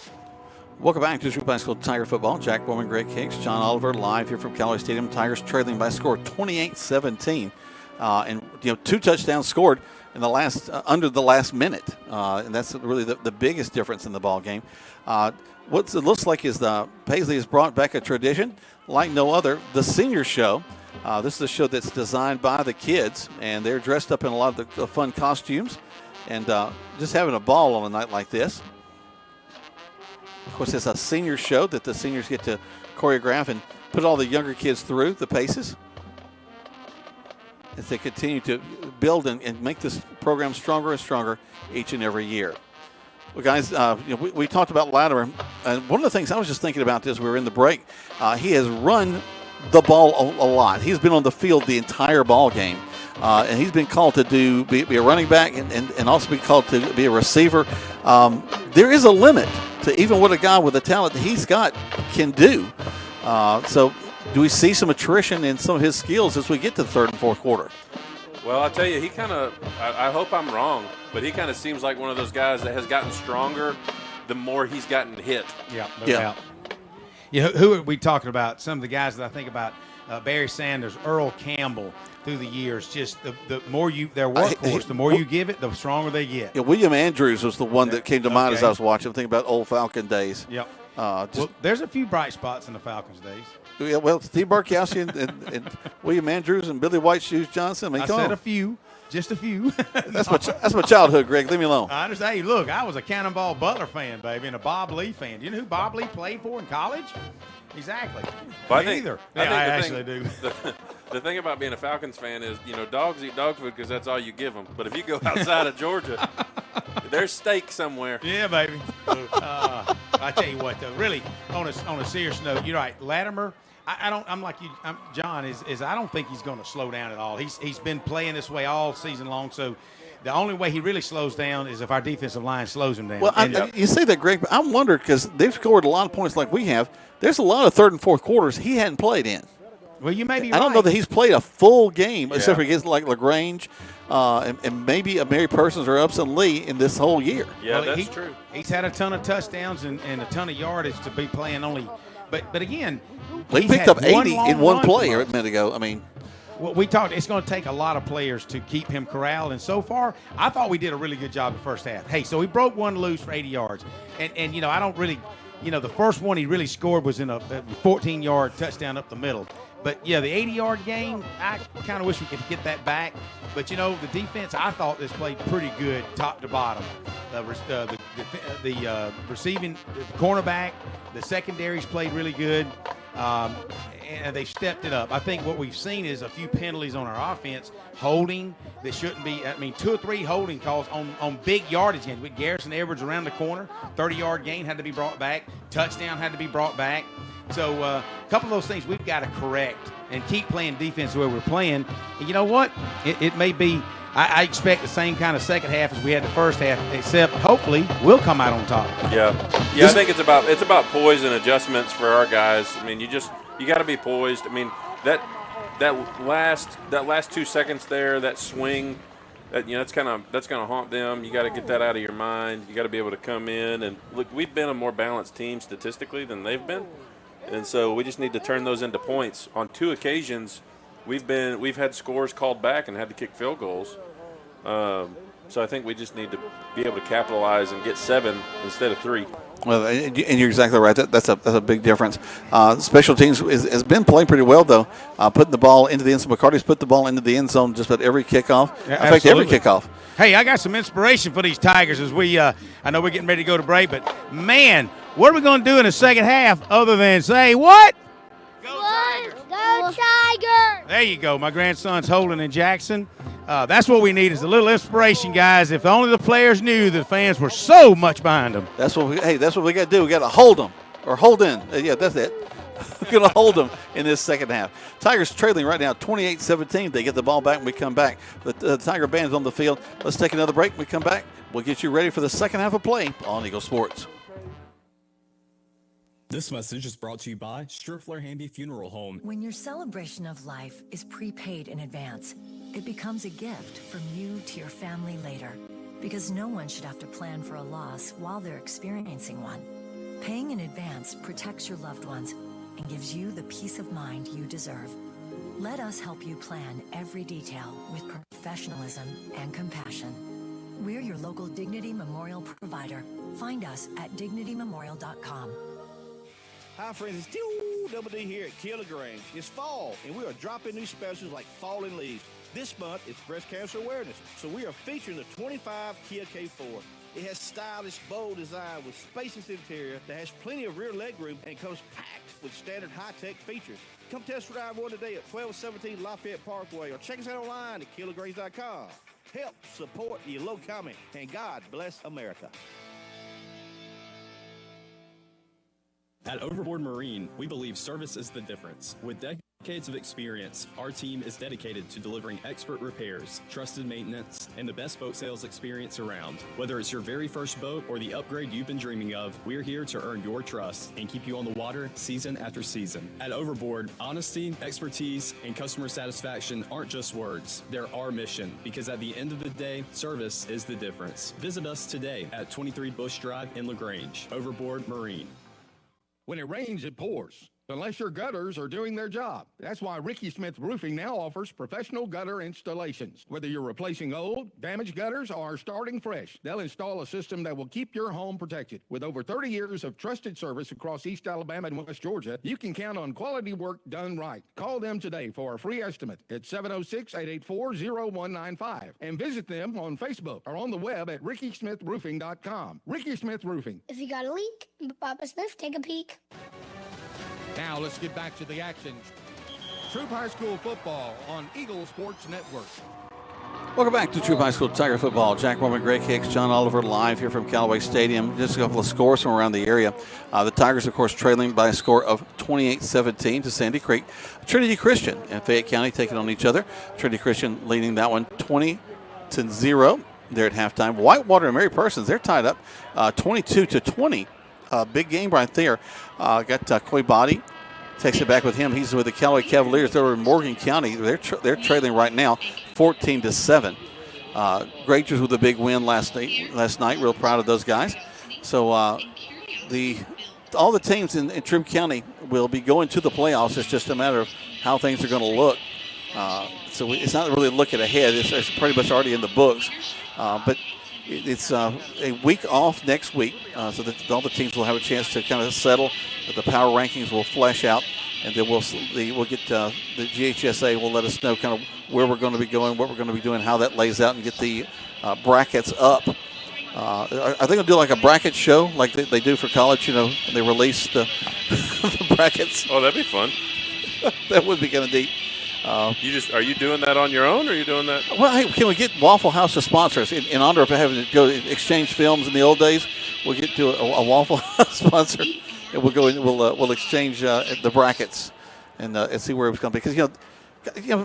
Welcome back to Troup High School Tiger Football. Jack Bowman, Greg Hicks, John Oliver live here from Callaway Stadium. Tigers trailing by a score of 28-17. And 2 touchdowns scored in the last under the last minute. And that's really the biggest difference in the ball game. What it looks like is Paisley has brought back a tradition like no other, the senior show. This is a show that's designed by the kids, and they're dressed up in a lot of the fun costumes and just having a ball on a night like this. Of course, it's a senior show that the seniors get to choreograph and put all the younger kids through the paces as they continue to build and make this program stronger and stronger each and every year. Well, guys, we talked about Latimer, and one of the things I was just thinking about this, we were in the break, he has run the ball a lot. He's been on the field the entire ball game, and he's been called to be a running back and also be called to be a receiver. There is a limit to even what a guy with the talent that he's got can do. So do we see some attrition in some of his skills as we get to the third and fourth quarter? Well, I'll tell you, he kind of, I hope I'm wrong, but he kind of seems like one of those guys that has gotten stronger the more he's gotten hit. Yeah, no doubt. Who are we talking about? Some of the guys that I think about, Barry Sanders, Earl Campbell, through the years, just the more their workhorse, the more you give it, the stronger they get. Yeah, William Andrews was the one that came to mind as I was watching. I'm thinking about old Falcon days. Yep. There's a few bright spots in the Falcons days. Yeah, well, Steve Barkowski and William Andrews and Billy White Shoes Johnson. I said a few. Just a few. That's my childhood, Greg. Leave me alone. I understand. Hey, look, I was a Cannonball Butler fan, baby, and a Bob Lee fan. You know who Bob Lee played for in college? Exactly. Well, I actually do. The thing about being a Falcons fan is, dogs eat dog food because that's all you give them. But if you go outside of Georgia, there's steak somewhere. Yeah, baby. I tell you what, though, really, on a serious note, you're right. Latimer, I'm like you, John, is I don't think he's going to slow down at all. He's been playing this way all season long, so the only way he really slows down is if our defensive line slows him down. Well, you say that, Greg, but I'm wondering because they've scored a lot of points like we have. There's a lot of third and fourth quarters he hadn't played in. Well, you may be I don't right. know that he's played a full game, except for against like LaGrange and maybe a Mary Persons or Upson Lee in this whole year. Yeah, that's true. He's had a ton of touchdowns and a ton of yardage to be playing only. But again, They he's picked had up 80 one in one long play run a minute ago. I mean, well, we talked. It's going to take a lot of players to keep him corralled, and so far, I thought we did a really good job the first half. Hey, so he broke one loose for 80 yards, and you know, I don't really, you know, the first one he really scored was in a 14-yard touchdown up the middle. But yeah, the 80-yard game, I kind of wish we could get that back. But you know, the defense, I thought this played pretty good, top to bottom. The receiving, the cornerback, the secondaries played really good. And they stepped it up. I think what we've seen is a few penalties on our offense, holding that shouldn't be. I mean, 2 or 3 holding calls on big yardage gains. With Garrison Edwards around the corner, 30-yard gain had to be brought back. Touchdown had to be brought back. So a couple of those things we've got to correct and keep playing defense the way we're playing. And you know what? It may be. I expect the same kind of second half as we had the first half, except hopefully we'll come out on top. Yeah. I think it's about poise and adjustments for our guys. I mean, you got to be poised. I mean, that last 2 seconds there, that swing, that's gonna haunt them. You got to get that out of your mind. You got to be able to come in and look. We've been a more balanced team statistically than they've been, and so we just need to turn those into points. On 2 occasions, we've had scores called back and had to kick field goals. So I think we just need to be able to capitalize and get 7 instead of 3. Well, and you're exactly right. That's a big difference. Special teams has been playing pretty well, though. Putting the ball into the end zone. McCarty's put the ball into the end zone just about every kickoff. Yeah, in fact, every kickoff. Hey, I got some inspiration for these Tigers as we I know we're getting ready to go to break, but, man, what are we going to do in the second half other than say what? Go Tigers! There you go. My grandson's Holden and Jackson. That's what we need is a little inspiration, guys. If only the players knew the fans were so much behind them. That's what we got to do. We got to hold them or hold in. Yeah, that's it. We're going to hold them in this second half. Tigers trailing right now 28-17. They get the ball back and we come back. The Tiger band's on the field. Let's take another break. When we come back, we'll get you ready for the second half of play on Eagle Sports. This message is brought to you by Striffler Hamby Funeral Home. When your celebration of life is prepaid in advance, it becomes a gift from you to your family later. Because no one should have to plan for a loss while they're experiencing one. Paying in advance protects your loved ones and gives you the peace of mind you deserve. Let us help you plan every detail with professionalism and compassion. We're your local Dignity Memorial provider. Find us at dignitymemorial.com. Hi, friends. It's Double D here at Keeler Grange. It's fall, and we are dropping new specials like falling leaves. This month, it's breast cancer awareness, so we are featuring the 25 Kia K4. It has stylish, bold design with spacious interior that has plenty of rear legroom and comes packed with standard high-tech features. Come test drive one today at 1217 Lafayette Parkway or check us out online at KeelerGrange.com. Help support your low comment, and God bless America. At Overboard Marine, we believe service is the difference. With decades of experience, our team is dedicated to delivering expert repairs, trusted maintenance, and the best boat sales experience around. Whether it's your very first boat or the upgrade you've been dreaming of, we're here to earn your trust and keep you on the water season after season. At Overboard, honesty, expertise, and customer satisfaction aren't just words. They're our mission, because at the end of the day, service is the difference. Visit us today at 23 Bush Drive in LaGrange. Overboard Marine. When it rains, it pours, unless your gutters are doing their job. That's why Ricky Smith Roofing now offers professional gutter installations. Whether you're replacing old, damaged gutters or starting fresh, they'll install a system that will keep your home protected. With over 30 years of trusted service across East Alabama and West Georgia, you can count on quality work done right. Call them today for a free estimate at 706-884-0195 and visit them on Facebook or on the web at rickysmithroofing.com. Ricky Smith Roofing. If you got a leak, Papa Smith, take a peek. Now let's get back to the action. Troup High School football on Eagle Sports Network. Welcome back to Troup High School Tiger Football. Jack Mormon, Greg Hicks, John Oliver live here from Callaway Stadium. Just a couple of scores from around the area. The Tigers, of course, trailing by a score of 28-17 to Sandy Creek. Trinity Christian and Fayette County taking on each other. Trinity Christian leading that one 20-0 there at halftime. Whitewater and Mary Persons, they're tied up 22-20. Big game right there. Got Coy Body Takes it back with him. He's with the Callaway Cavaliers. They're in Morgan County. They're trailing right now 14-7. Grangers with a big win last night. Real proud of those guys. So all the teams in Troup County will be going to the playoffs. It's just a matter of how things are going to look. So it's not really looking ahead. It's pretty much already in the books. But it's a week off next week, so that all the teams will have a chance to kind of settle. The power rankings will flesh out, and then we'll get the GHSA will let us know kind of where we're going to be going, what we're going to be doing, how that lays out, and get the brackets up. Are they going to do like a bracket show like they do for college? When they release the brackets. Oh, that'd be fun. That would be kind of neat. Are you doing that on your own, or are you doing that? Well, hey, can we get Waffle House to sponsor us in honor of having to go exchange films in the old days? We'll get to a Waffle House sponsor, and we'll go in. We'll exchange the brackets and see where it's going to be. Because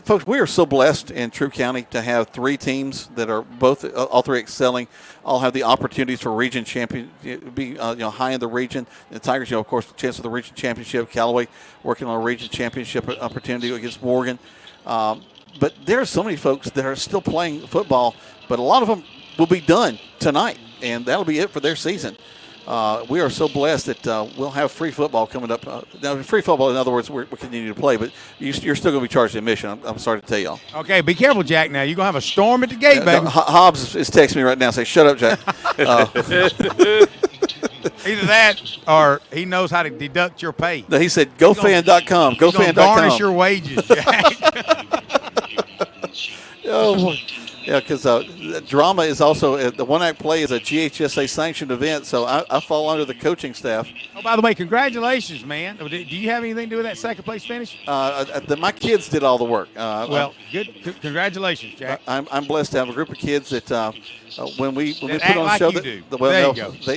folks, we are so blessed in Troup County to have 3 teams that are all 3 excelling, all have the opportunities for region champion, be high in the region. The Tigers, of course, the chance of the region championship. Callaway working on a region championship opportunity against Morgan. But there are so many folks that are still playing football, but a lot of them will be done tonight, and that'll be it for their season. We are so blessed that we'll have free football coming up. Now, free football, in other words, we're continuing to play, but you're still going to be charged admission. I'm sorry to tell y'all. Okay, be careful, Jack. Now you're going to have a storm at the gate, baby. Hobbs is texting me right now saying, "Shut up, Jack." Either that or he knows how to deduct your pay. No, he said, GoFan.com. GoFan.com. Garnish your wages, Jack. Oh, yeah, because drama is also the one-act play is a GHSA sanctioned event, so I fall under the coaching staff. Oh, by the way, congratulations, man. Do you have anything to do with that second place finish? My kids did all the work. Good. Congratulations, Jack. I'm blessed to have a group of kids that when we put act on like a show, you do.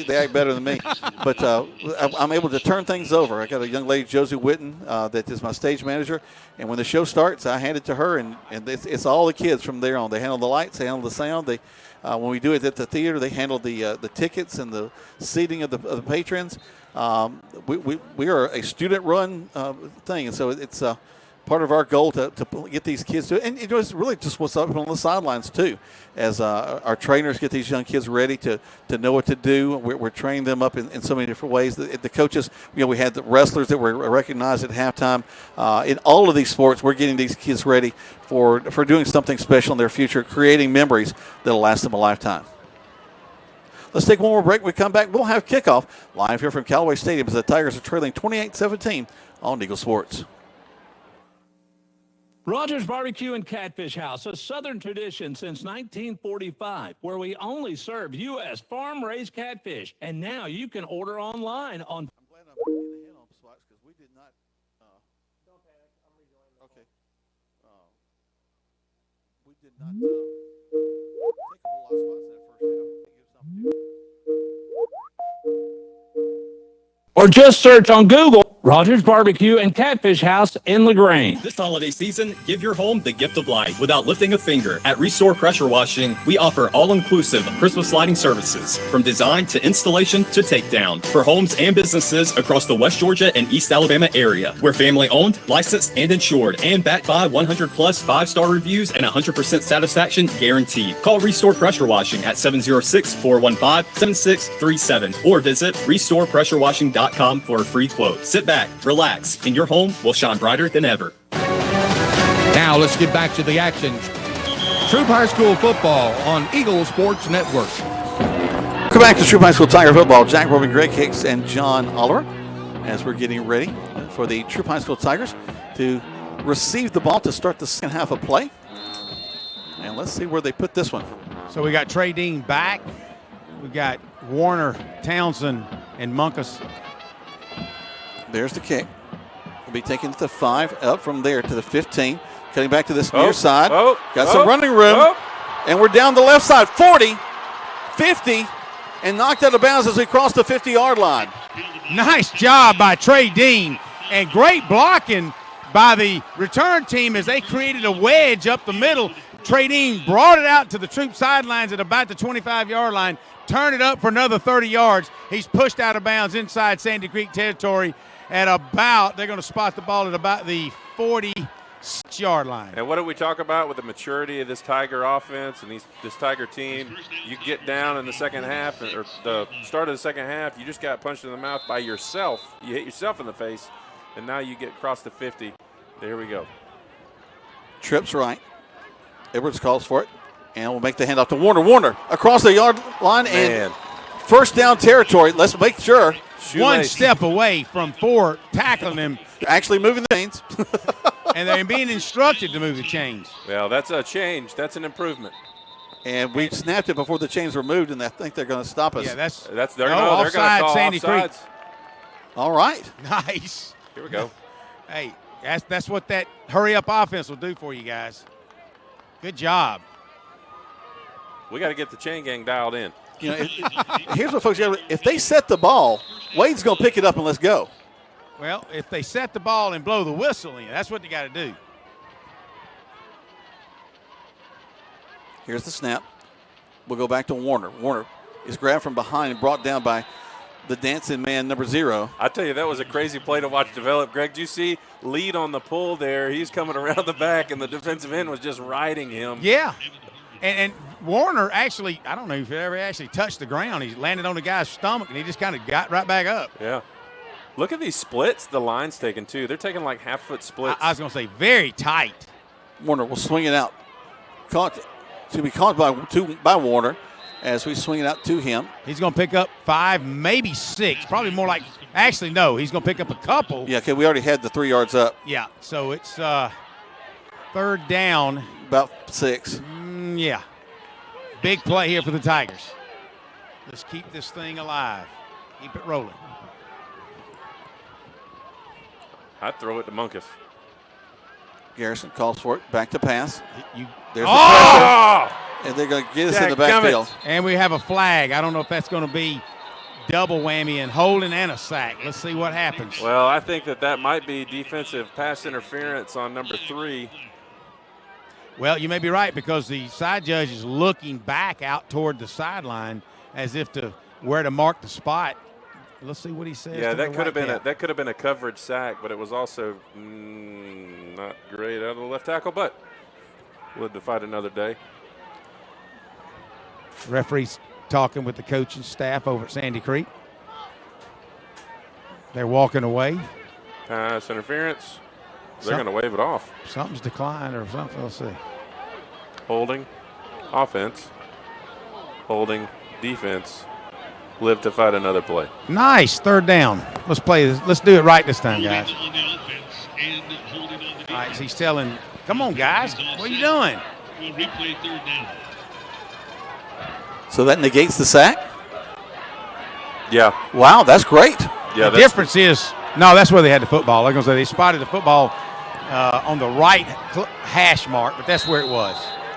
They act better than me. But I'm able to turn things over. I got a young lady, Josie Witten, that is my stage manager. And when the show starts, I hand it to her, and it's all the kids from there on. They handle the lights, they handle the sound. When we do it at the theater, they handle the tickets and the seating of the patrons. We are a student-run thing, and so it's part of our goal to get these kids to it. And it's really just what's up on the sidelines, too, as our trainers get these young kids ready to know what to do. We're training them up in so many different ways. The coaches, we had the wrestlers that were recognized at halftime. In all of these sports, we're getting these kids ready for doing something special in their future, creating memories that will last them a lifetime. Let's take one more break. When we come back, we'll have kickoff live here from Callaway Stadium as the Tigers are trailing 28-17 on Eagle Sports. Rogers Barbecue and Catfish House, a Southern tradition since 1945, where we only serve U.S. farm-raised catfish. And now you can order online on... I'm glad I'm getting ahead on spots because we did not... Don't panic. I'm rejoining. Okay. We did not take a whole lot of spots in that first half. They give something to Or just search on Google Rogers Barbecue and Catfish House in LaGrange. This holiday season, give your home the gift of light without lifting a finger. At Restore Pressure Washing, we offer all-inclusive Christmas lighting services, from design to installation to takedown, for homes and businesses across the West Georgia and East Alabama area. We're family-owned, licensed, and insured, and backed by 100-plus 5-star reviews and 100% satisfaction guaranteed. Call Restore Pressure Washing at 706-415-7637 or visit restorepressurewashing.com for a free quote. Sit back, relax, and your home will shine brighter than ever. Now let's get back to the action. Troup High School football on Eagle Sports Network. Welcome back to Troup High School Tiger football. Jack Robin, Greg Hicks, and John Oliver as we're getting ready for the Troup High School Tigers to receive the ball to start the second half of play. And let's see where they put this one. So we got Trey Dean back. We got Warner, Townsend, and Munkus. There's the kick. Will be taken to the 5, up from there to the 15. Cutting back to this near side. Got some running room. And we're down the left side. 40, 50, and knocked out of bounds as we cross the 50-yard line. Nice job by Trey Dean. And great blocking by the return team as they created a wedge up the middle. Trey Dean brought it out to the Troup sidelines at about the 25-yard line. Turned it up for another 30 yards. He's pushed out of bounds inside Sandy Creek territory. they're going to spot the ball at about the 46-yard line. And what did we talk about with the maturity of this Tiger offense and this Tiger team? You get down in the second half, or the start of the second half, you just got punched in the mouth by yourself. You hit yourself in the face, and now you get across the 50. There we go. Trips right. Edwards calls for it, and we'll make the handoff to Warner. Warner across the yard line, and first down territory. Let's make sure. One step away from Ford tackling him. Actually moving the chains. And they're being instructed to move the chains. Well, that's a change. That's an improvement. And we snapped it before the chains were moved, and I think they're going to stop us. Yeah, they're going to call Sandy offsides. Creek. All right. Nice. Here we go. Hey, that's what that hurry-up offense will do for you guys. Good job. We got to get the chain gang dialed in. You know, here's what folks got. If they set the ball, Wade's going to pick it up and let's go. Well, if they set the ball and blow the whistle in, that's what they got to do. Here's the snap. We'll go back to Warner. Warner is grabbed from behind and brought down by the dancing man, number 0. I tell you, that was a crazy play to watch develop. Greg, do you see lead on the pull there? He's coming around the back, and the defensive end was just riding him. Yeah. And Warner actually, I don't know if he ever actually touched the ground. He landed on the guy's stomach, and he just kind of got right back up. Yeah. Look at these splits the line's taking, too. They're taking like half-foot splits. I was going to say very tight. Warner will swing it out. To be caught by Warner as we swing it out to him. He's going to pick up 5, maybe 6, probably more like – actually, no, he's going to pick up a couple. Yeah, okay, we already had the 3 yards up. Yeah, so it's third down. About 6. Yeah. Big play here for the Tigers. Let's keep this thing alive. Keep it rolling. I'd throw it to Munkus. Garrison calls for it. Back to pass. There's the pressure. And they're going to get us in the backfield. And we have a flag. I don't know if that's going to be double whammy and holding and a sack. Let's see what happens. Well, I think that might be defensive pass interference on number 3. Well, you may be right because the side judge is looking back out toward the sideline as if to where to mark the spot. Let's see what he says. Yeah, that could have been a coverage sack, but it was also not great out of the left tackle, but we'll fight another day. Referee's talking with the coaching staff over at Sandy Creek. They're walking away. Pass interference. They're going to wave it off. Something's declined or something. Let's see. Holding, offense. Holding, defense. Live to fight another play. Nice. Third down. Let's play this. Let's do it right this time, guys. All right, so he's telling, come on, guys. What are you doing? We'll replay third down. So that negates the sack? Yeah. Wow, that's great. Yeah, the difference is, no, that's where they had the football. I was going to say they spotted the football on the right hash mark, but that's where it was.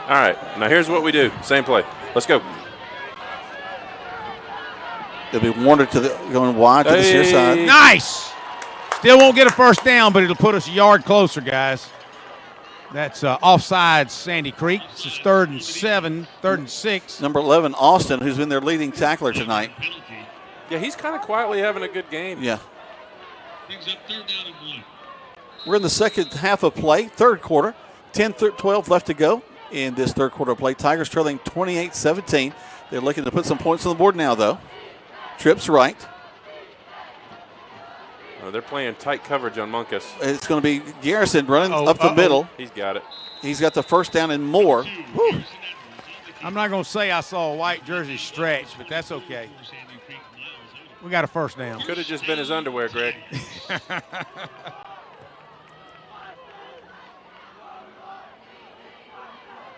All right, now here's what we do. Same play. Let's go. It'll be Warner going wide to the near side. Nice. Still won't get a first down, but it'll put us a yard closer, guys. That's offside Sandy Creek. This is 3rd and 7, 3rd and 6. Number 11, Austin, who's been their leading tackler tonight. Yeah, he's kind of quietly having a good game. Yeah. Brings up third down and 1. We're in the second half of play, third quarter. 10-12 left to go in this third quarter of play. Tigers trailing 28-17. They're looking to put some points on the board now, though. Trips right. They're playing tight coverage on Munkus. It's going to be Garrison running up the middle. He's got it. He's got the first down and more. Whew. I'm not going to say I saw a white jersey stretch, but that's okay. We got a first down. Could have just been his underwear, Greg.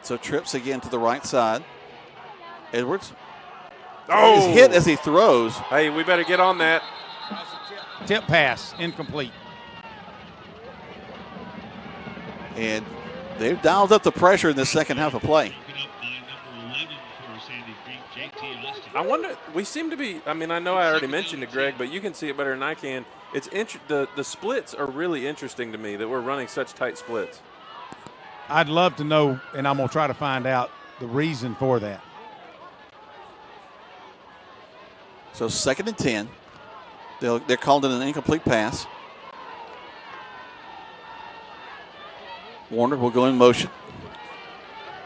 So Trips again to the right side. Edwards. Oh! He's hit as he throws. Hey, we better get on that. Tip pass, incomplete. And they've dialed up the pressure in the second half of play. I wonder, we seem to be, I mean, I know I already mentioned it, Greg, but you can see it better than I can. It's the splits are really interesting to me that we're running such tight splits. I'd love to know, and I'm going to try to find out the reason for that. So 2nd and 10. They're called in an incomplete pass. Warner will go in motion.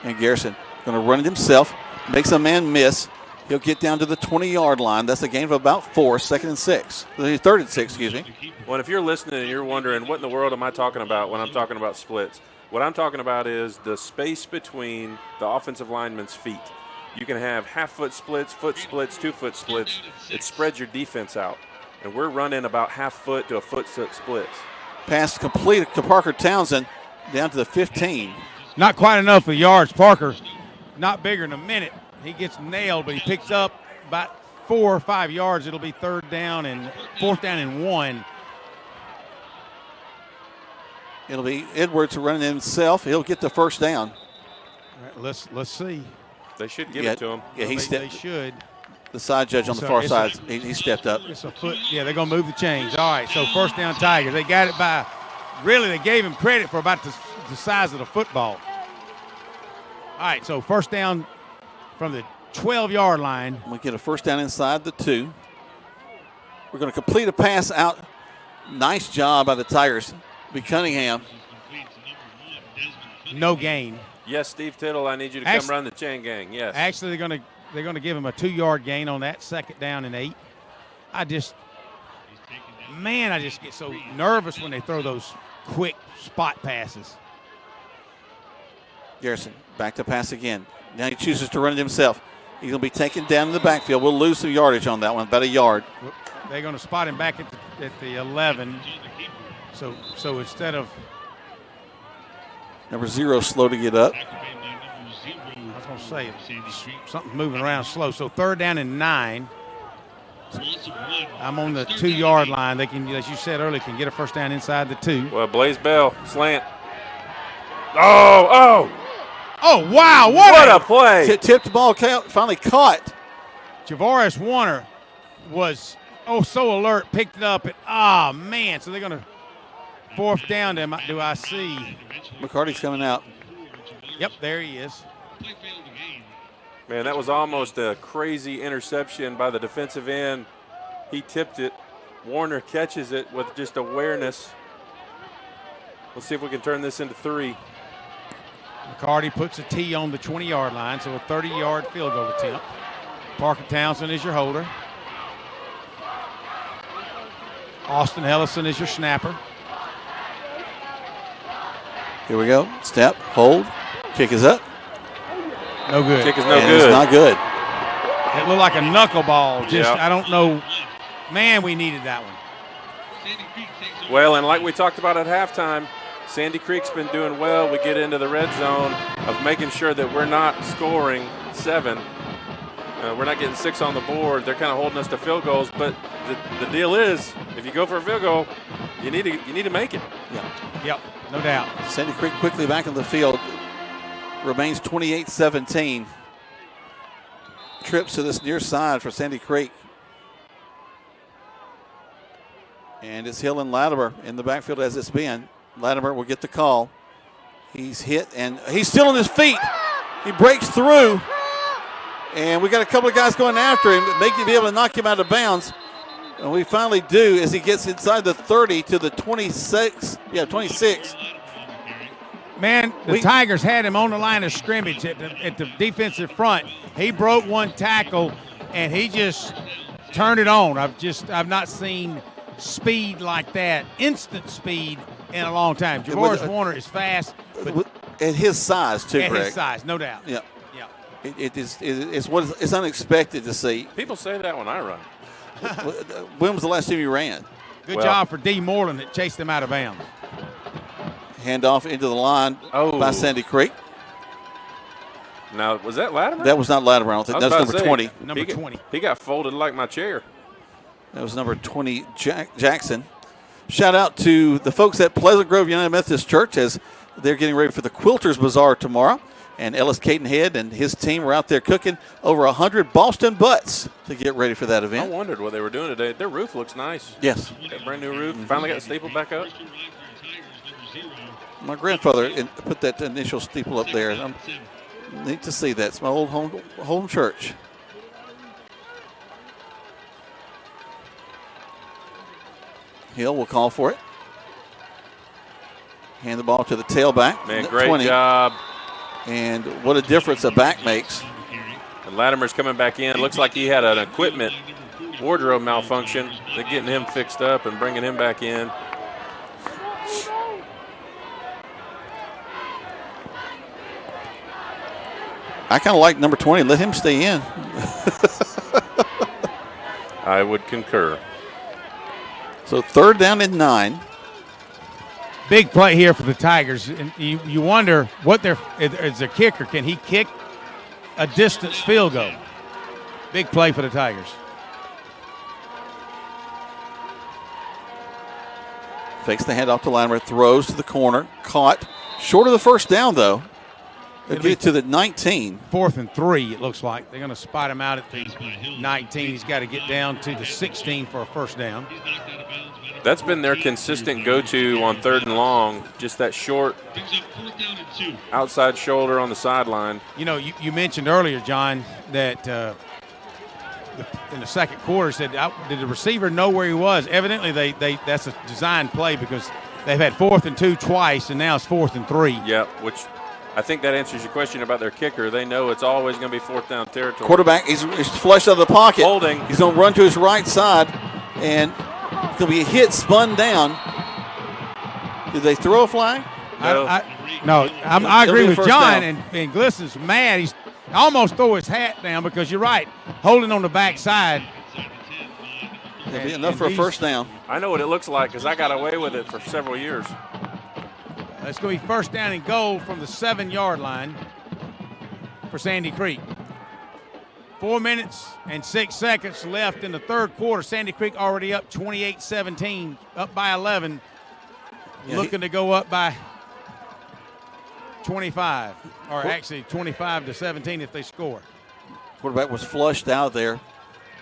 And Garrison going to run it himself. Makes a man miss. He'll get down to the 20-yard line. That's a gain of about 4, 2nd and 6. 3rd and 6, excuse me. Well, if you're listening and you're wondering, what in the world am I talking about when I'm talking about splits? What I'm talking about is the space between the offensive linemen's feet. You can have half-foot splits, 2-foot splits. It spreads your defense out. And we're running about half-foot to a foot splits. Pass complete to Parker Townsend down to the 15. Not quite enough for yards. Parker, not bigger than a minute. He gets nailed, but he picks up about 4 or 5 yards. It'll be 4th down and 1. It'll be Edwards running himself. He'll get the first down. All right, let's see. They should give it to him. Yeah, they should. The side judge on the far side, he stepped up. It's a foot. Yeah, they're going to move the chains. All right, so 1st down Tigers. They got it by, really, they gave him credit for about the size of the football. All right, so 1st down from the 12-yard line. We get a 1st down inside the 2. We're going to complete a pass out. Nice job by the Tigers. Be Cunningham. No gain. Yes, Steve Tittle, I need you to come run the chain gang. Yes. Actually, they're going to give him a 2-yard gain on that 2nd down and 8. I just get so nervous when they throw those quick spot passes. Garrison back to pass again. Now he chooses to run it himself. He's going to be taken down in the backfield. We'll lose some yardage on that one, about a yard. They're going to spot him back at the 11. So instead of number 0 slow to get up. I was going to say something's moving around slow. So 3rd down and 9. I'm on the 2-yard line. They can, as you said earlier, can get a 1st down inside the 2. Well, Blaze Bell slant. Oh, wow. What a play. Tipped the ball, finally caught. Javaris Warner was so alert, picked it up. Man. So they're going to 4th down. Do I see? McCarty's coming out. Yep, there he is. Man, that was almost a crazy interception by the defensive end. He tipped it. Warner catches it with just awareness. Let's see if we can turn this into 3. McCarty puts a T on the 20-yard line, so a 30-yard field goal attempt. Parker Townsend is your holder. Austin Ellison is your snapper. Here we go. Step, hold, kick is up. No good. Kick is no good. It's not good. It looked like a knuckleball. I don't know. Man, we needed that one. Well, and like we talked about at halftime, Sandy Creek's been doing well. We get into the red zone of making sure that we're not scoring 7. We're not getting 6 on the board. They're kind of holding us to field goals. But the deal is, if you go for a field goal, you need to make it. Yeah. Yep, no doubt. Sandy Creek quickly back on the field. Remains 28-17. Trips to this near side for Sandy Creek. And it's Hill and Latimer in the backfield as it's been. Latimer will get the call. He's hit, and he's still on his feet. He breaks through. And we got a couple of guys going after him, making be able to knock him out of bounds. And we finally do as he gets inside the 30 to the 26. Yeah, 26. Man, the Tigers had him on the line of scrimmage at the defensive front. He broke one tackle, and he just turned it on. I've not seen speed like that, instant speed, in a long time. Javaris Warner is fast, but at his size too, at Greg. his size, no doubt. Yeah, yeah. It's unexpected to see. People say that when I run. When was the last time you ran? Good job for D. Moreland that chased him out of bounds. Handoff into the line by Sandy Creek. Now, was that Latimer? That was not Latimer. I don't think. That's number 20. Number 20. He got folded like my chair. That was number 20, Jackson. Shout out to the folks at Pleasant Grove United Methodist Church as they're getting ready for the Quilters Bazaar tomorrow. And Ellis Cadenhead and his team were out there cooking over 100 Boston butts to get ready for that event. I wondered what they were doing today. Their roof looks nice. Yes. Got a brand new roof. Finally got the steeple back up. My grandfather put that initial steeple up there. I'm neat to see that. It's my old home church. Hill will call for it. Hand the ball to the tailback. Man, great 20. job. And what a difference a back makes. And Latimer's coming back in. Looks like he had an equipment wardrobe malfunction. They're getting him fixed up and bringing him back in. I kind of like number 20. Let him stay in. I would concur. So 3rd down and 9. Big play here for the Tigers. And you wonder what as a kicker, can he kick a distance field goal? Big play for the Tigers. Fakes the handoff to Latimer, throws to the corner, caught. Short of the first down, though. They'll get to the 19. 4th and 3, it looks like. They're going to spot him out at the 19. He's got to get down to the 16 for a first down. That's been their consistent go-to on 3rd and long, just that short outside shoulder on the sideline. You know, you mentioned earlier, John, that in the second quarter said, did the receiver know where he was? Evidently, that's a design play because they've had 4th and 2 twice, and now it's 4th and 3. Yeah, which I think that answers your question about their kicker. They know it's always going to be 4th down territory. Quarterback, he's flushed out of the pocket. Holding. He's going to run to his right side, and it's going to be a hit, spun down. Did they throw a flag? No. I agree with John, and Glissan's mad. He's almost throw his hat down because you're right, holding on the backside. That'll be enough for a first down. I know what it looks like because I got away with it for several years. It's going to be first down and goal from the 7-yard line for Sandy Creek. 4 minutes and 6 seconds left in the third quarter. Sandy Creek already up 28-17, up by 11, looking to go up by 25, or actually 25-17 if they score. Quarterback was flushed out there.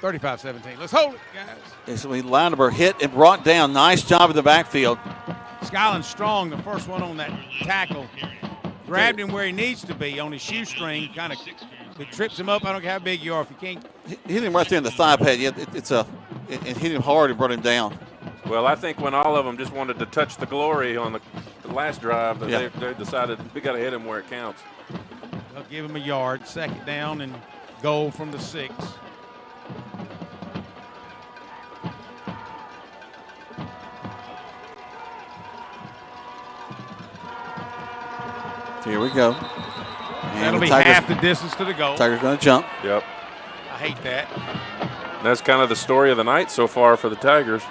35-17. Let's hold it, guys. It's going to be Latimer hit and brought down. Nice job in the backfield. Skyland Strong, the first one on that tackle, grabbed him where he needs to be on his shoestring, kind of it trips him up. I don't care how big you are if you can't. Hit him right there in the thigh pad. Yeah, it hit him hard and brought him down. Well, I think when all of them just wanted to touch the glory on the last drive, they decided we got to hit him where it counts. They'll give him a yard, 2nd down and goal from the 6. Here we go. And that'll be half the distance to the goal. Tigers going to jump. Yep. I hate that. That's kind of the story of the night so far for the Tigers.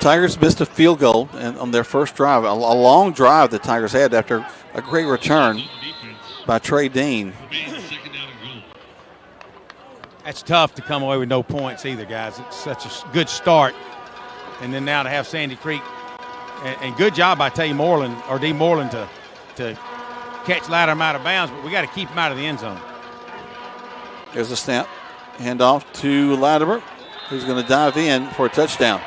Tigers missed a field goal on their first drive, a long drive the Tigers had after a great return by Trey Dean. That's tough to come away with no points either, guys. It's such a good start. And then now to have Sandy Creek, and good job by D. Moreland to catch Latimer out of bounds, but we got to keep him out of the end zone. There's a snap. Handoff to Latimer, who's going to dive in for a touchdown.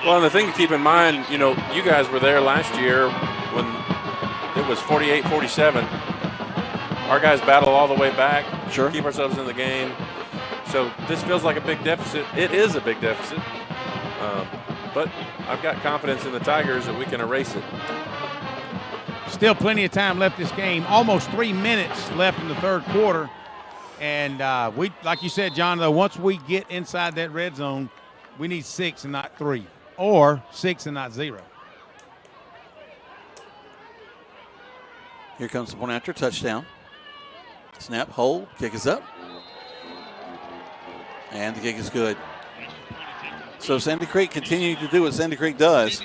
Well, and the thing to keep in mind, you know, you guys were there last year when it was 48-47. Our guys battle all the way back, keep ourselves in the game. So this feels like a big deficit. It is a big deficit. But I've got confidence in the Tigers that we can erase it. Still plenty of time left this game. Almost 3 minutes left in the third quarter. And we, like you said, John, though, once we get inside that red zone, we need 6 and not 3, or 6 and not 0. Here comes the point after touchdown. Snap, hold, kick is up. And the kick is good. So Sandy Creek continuing to do what Sandy Creek does.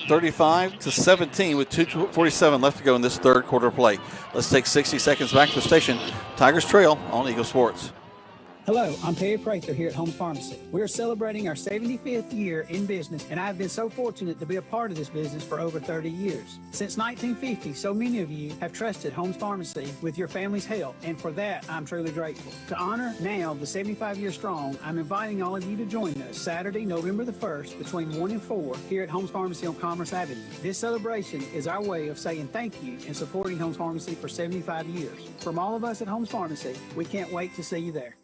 35-17 with 2:47 left to go in this third quarter play. Let's take 60 seconds back to the station. Tigers trail on Eagle Sports. Hello, I'm Perry Prather here at Holmes Pharmacy. We are celebrating our 75th year in business, and I've been so fortunate to be a part of this business for over 30 years. Since 1950, so many of you have trusted Holmes Pharmacy with your family's health, and for that, I'm truly grateful. To honor now the 75 years strong, I'm inviting all of you to join us Saturday, November the 1st, between 1 and 4 here at Holmes Pharmacy on Commerce Avenue. This celebration is our way of saying thank you and supporting Holmes Pharmacy for 75 years. From all of us at Holmes Pharmacy, we can't wait to see you there.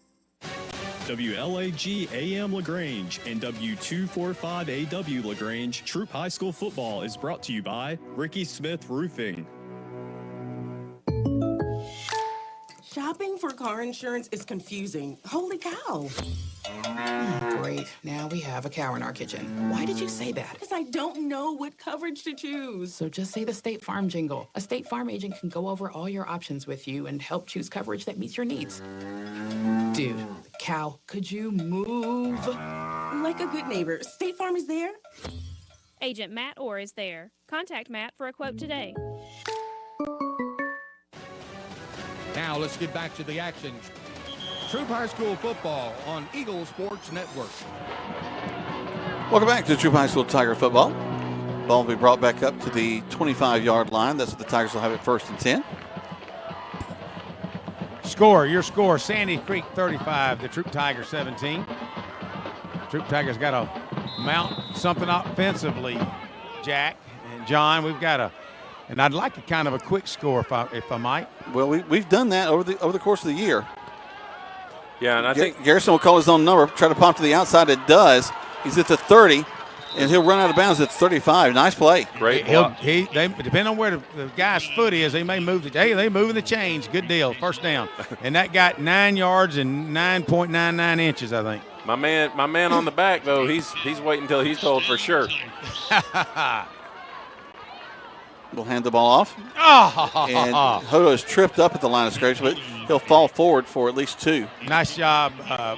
WLAG AM LaGrange and W245AW LaGrange, Troup High School Football is brought to you by Ricky Smith Roofing. Shopping for car insurance is confusing. Holy cow. Great. Now we have a cow in our kitchen. Why did you say that? Because I don't know what coverage to choose. So just say the State Farm jingle. A State Farm agent can go over all your options with you and help choose coverage that meets your needs. Dude, cow, could you move? Like a good neighbor, State Farm is there. Agent Matt Orr is there. Contact Matt for a quote today. Now let's get back to the action. Troup High School Football on Eagle Sports Network. Welcome back to Troup High School Tiger Football. Ball will be brought back up to the 25-yard line. That's what the Tigers will have it 1st and 10. Your score, Sandy Creek 35, the Troup Tigers 17. Troup Tigers got to mount something offensively, Jack and John. We've got and I'd like a kind of a quick score if I might. Well, we've done that over the course of the year. Yeah, and I think Garrison will call his own number, try to pump to the outside. It does. He's at the 30, and he'll run out of bounds at 35. Nice play. Great. Depending on where the guy's foot is, they may move they moving the chains. Good deal. First down. And that got 9 yards and 9.99 inches, I think. My man on the back, though, he's waiting until he's told for sure. We'll hand the ball off. And Hodo is tripped up at the line of scrimmage, but he'll fall forward for at least 2. Nice job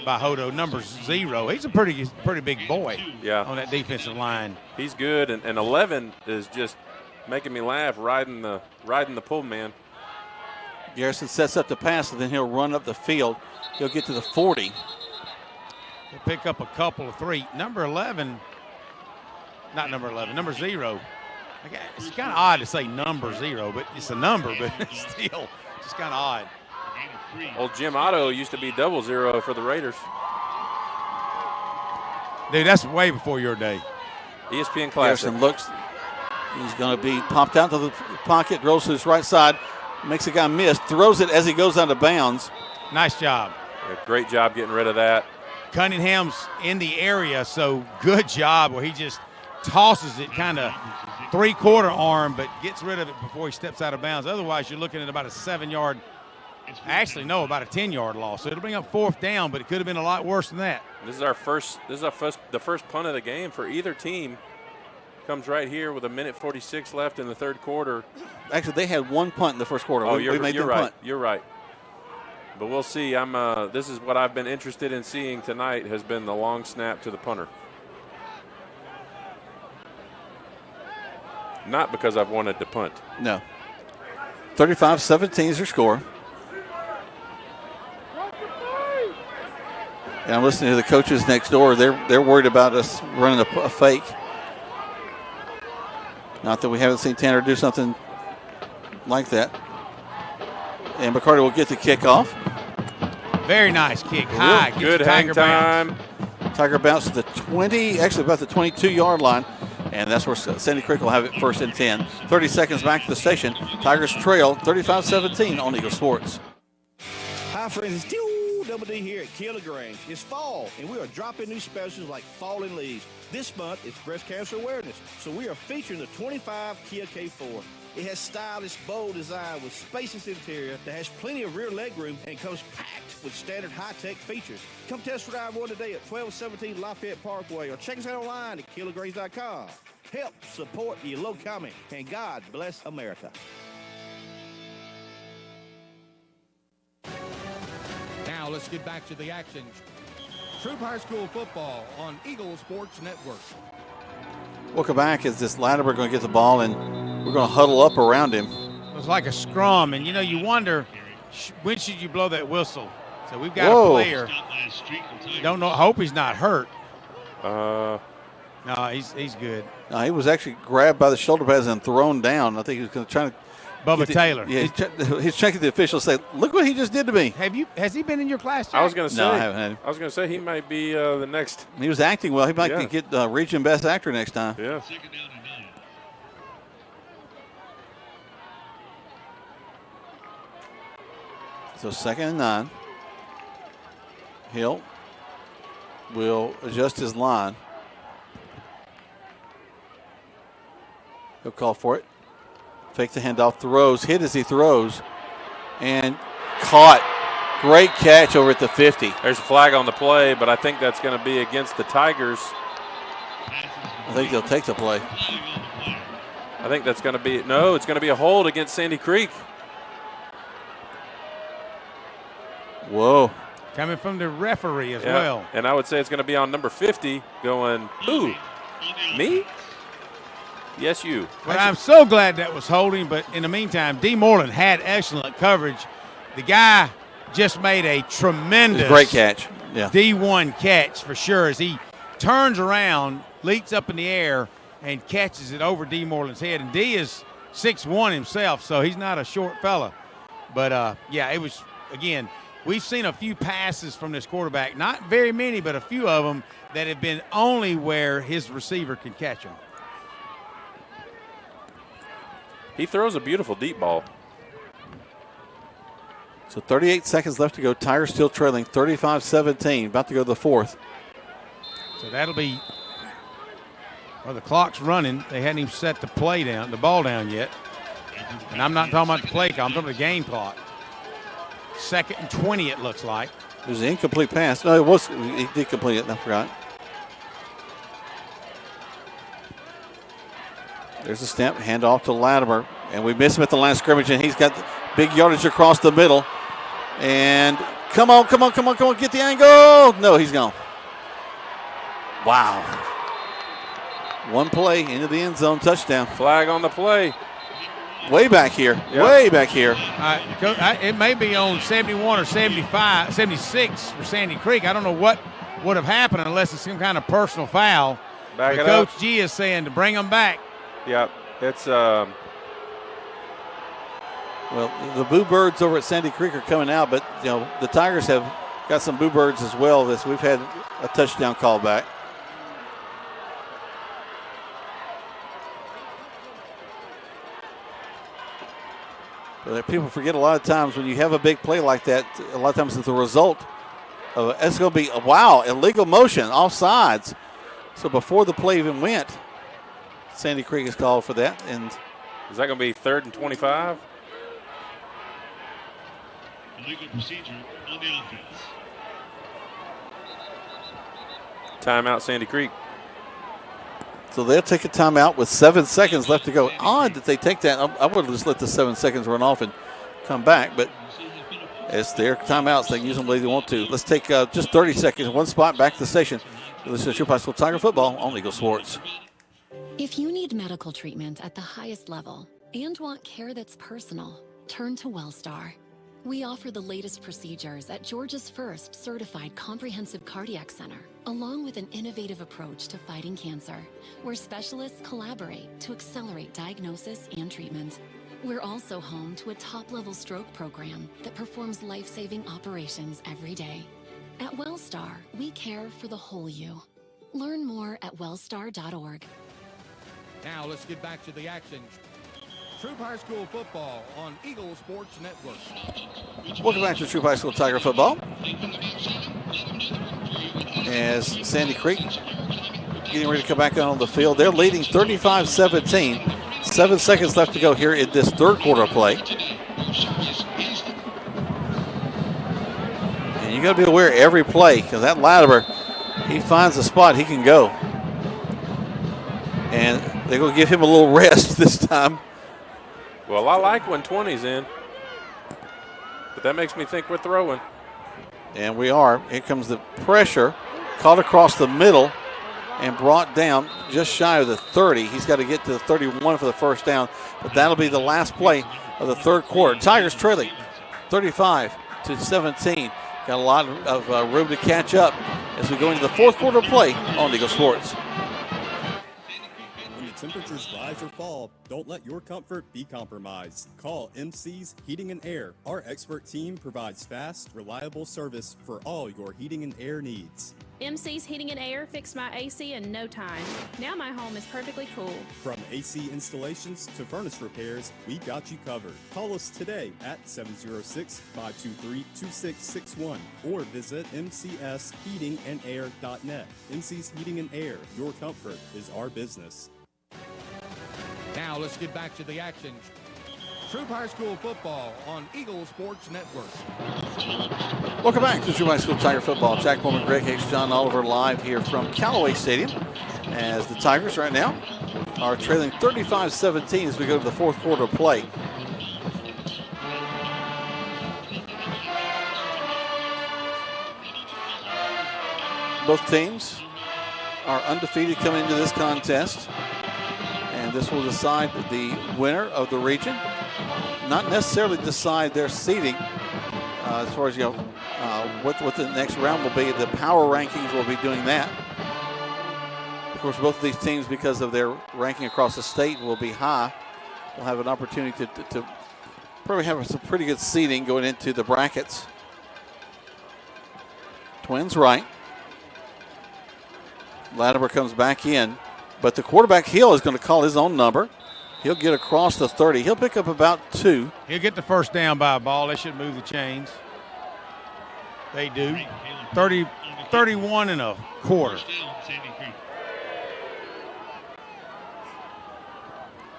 by Hodo, number 0. He's a pretty big boy on that defensive line. He's good, and 11 is just making me laugh, riding the pull man. Garrison sets up the pass, and then he'll run up the field. He'll get to the 40. He'll pick up a couple of 3. Number 0. It's kind of odd to say number 0, but it's a number, but it's still just kind of odd. Old Jim Otto used to be 00 for the Raiders. Dude, that's way before your day. ESPN Classic. Garrison looks. He's going to be popped out to the pocket, rolls to his right side, makes a guy miss, throws it as he goes out of bounds. Nice job. Yeah, great job getting rid of that. Cunningham's in the area, so good job where he just tosses it kind of 3/4 arm, but gets rid of it before he steps out of bounds. Otherwise, you're looking at about a 7-yard, about a 10-yard loss. So it'll bring up 4th down, but it could have been a lot worse than that. This is the first punt of the game for either team. Comes right here with 1:46 left in the 3rd quarter. Actually, they had 1 punt in the 1st quarter. You're right. Punt. You're right. But we'll see. This is what I've been interested in seeing tonight, has been the long snap to the punter. Not because I've wanted to punt. No. 35-17 is your score. And I'm listening to the coaches next door. They're worried about us running a fake. Not that we haven't seen Tanner do something like that. And McCarty will get the kickoff. Very nice kick. High. Good hang time. Tiger bounce to the 20, actually about the 22-yard line. And that's where Sandy Creek will have it 1st and 10. 30 seconds back to the station. Tigers trail 35-17 on Eagle Sports. Hi, friends. It's Double D here at Killigrange. It's fall, and we are dropping new specials like falling leaves. This month, it's breast cancer awareness, so we are featuring the 25 Kia K4. It has stylish, bold design with spacious interior that has plenty of rear legroom and comes packed with standard high-tech features. Come test drive one today at 1217 Lafayette Parkway or check us out online at killigrange.com. Help support the low coming, and God bless America. Now let's get back to the action. Troup High School Football on Eagle Sports Network. Welcome back. As this Latimer going to get the ball, and we're going to huddle up around him. It was like a scrum, and you wonder when should you blow that whistle. So we've got a player. Don't know. Hope he's not hurt. No, he's good. No, he was actually grabbed by the shoulder pads and thrown down. I think he was going to try to. Bubba Taylor. Yeah, he's checking the officials. Say, look what he just did to me. Has he been in your class, Jack? I was going to say. No, I haven't had him. I was going to say he might be the next. He was acting well. He might get region best actor next time. Yeah. So 2nd and 9. Hill will adjust his line. He'll call for it. Fake the handoff, throws, hit as he throws, and caught. Great catch over at the 50. There's a flag on the play, but I think that's going to be against the Tigers. I think they'll take the play. I think that's going to be, no, it's going to be a hold against Sandy Creek. Whoa. Coming from the referee as Yeah. well. And I would say it's going to be on number 50 going, ooh, me? Yes, you. But I'm so glad that was holding, but in the meantime, D. Moreland had excellent coverage. The guy just made a tremendous Great catch. Yeah. D1 catch for sure as he turns around, leaps up in the air, and catches it over D. Moreland's head. And D is 6'1" himself, so he's not a short fella. But, yeah, it was, again, we've seen a few passes from this quarterback, not very many, but a few of them that have been only where his receiver can catch them. He throws a beautiful deep ball. So 38 seconds left to go. Tigers still trailing 35-17. About to go to the fourth. So that'll be, well, the clock's running. They hadn't even set the ball down yet. And I'm not talking about the play clock. I'm talking about the game clock. 2nd and 20, it looks like. It was an incomplete pass. No, it was. He did complete it. I forgot. There's a snap, handoff to Latimer. And we miss him at the line of scrimmage, and he's got big yardage across the middle. And come on, get the angle. No, he's gone. Wow. One play into the end zone, touchdown. Flag on the play. Way back here, way back here. It may be on 71 or 75, 76 for Sandy Creek. I don't know what would have happened unless it's some kind of personal foul. Back it Coach up. G is saying to bring them back. Yeah, it's Well, the Boo Birds over at Sandy Creek are coming out, but you know the Tigers have got some Boo Birds as well. We've had a touchdown call back. But people forget a lot of times when you have a big play like that, a lot of times it's the result of it's going to be, wow, illegal motion, offsides. So before the play even went, Sandy Creek is called for that. And is that going to be 3rd and 25? Illegal procedure on the offense. Timeout, Sandy Creek. So they'll take a timeout with 7 seconds left to go. Odd that they take that. I would have just let the 7 seconds run off and come back, but it's their timeouts. They can use them the way they want to. Let's take just 30 seconds, one spot back to the station. Listen to Troup High School Tiger Football on Eagle Sports. If you need medical treatment at the highest level and want care that's personal, turn to WellStar. We offer the latest procedures at Georgia's first certified comprehensive cardiac center, along with an innovative approach to fighting cancer, where specialists collaborate to accelerate diagnosis and treatment. We're also home to a top-level stroke program that performs life-saving operations every day. At WellStar, we care for the whole you. Learn more at wellstar.org. Now let's get back to the action. Troup High School Football on Eagle Sports Network. Welcome back to Troup High School Tiger Football. As Sandy Creek getting ready to come back on the field. They're leading 35-17. 7 seconds left to go here in this third quarter play. And you got to be aware of every play because that Latimer, he finds a spot he can go. And they're going to give him a little rest this time. Well, I like when 20's in, but that makes me think we're throwing. And we are. Here comes the pressure, caught across the middle and brought down just shy of the 30. He's got to get to the 31 for the first down, but that'll be the last play of the third quarter. Tigers trailing 35-17. Got a lot of room to catch up as we go into the fourth quarter play on Eagle Sports. Temperatures rise or fall, don't let your comfort be compromised. Call MC's Heating and Air. Our expert team provides fast, reliable service for all your heating and air needs. MC's Heating and Air fixed my AC in no time. Now my home is perfectly cool. From AC installations to furnace repairs, we got you covered. Call us today at 706-523-2661 or visit mcsheatingandair.net. MC's Heating and Air, your comfort is our business. Now let's get back to the action. Troup High School football on Eagle Sports Network. Welcome back to Troup High School Tiger football. Jack Bowman, Greg Hicks, John Oliver live here from Callaway Stadium as the Tigers right now are trailing 35-17 as we go to the fourth quarter of play. Both teams are undefeated coming into this contest, and this will decide the winner of the region. Not necessarily decide their seeding as far as what the next round will be. The power rankings will be doing that. Of course, both of these teams, because of their ranking across the state, will be high. We'll have an opportunity to probably have some pretty good seeding going into the brackets. Twins right. Latimer comes back in, but the quarterback Hill is going to call his own number. He'll get across the 30. He'll pick up about 2. He'll get the first down by a ball. They should move the chains. They do. 31 and a quarter.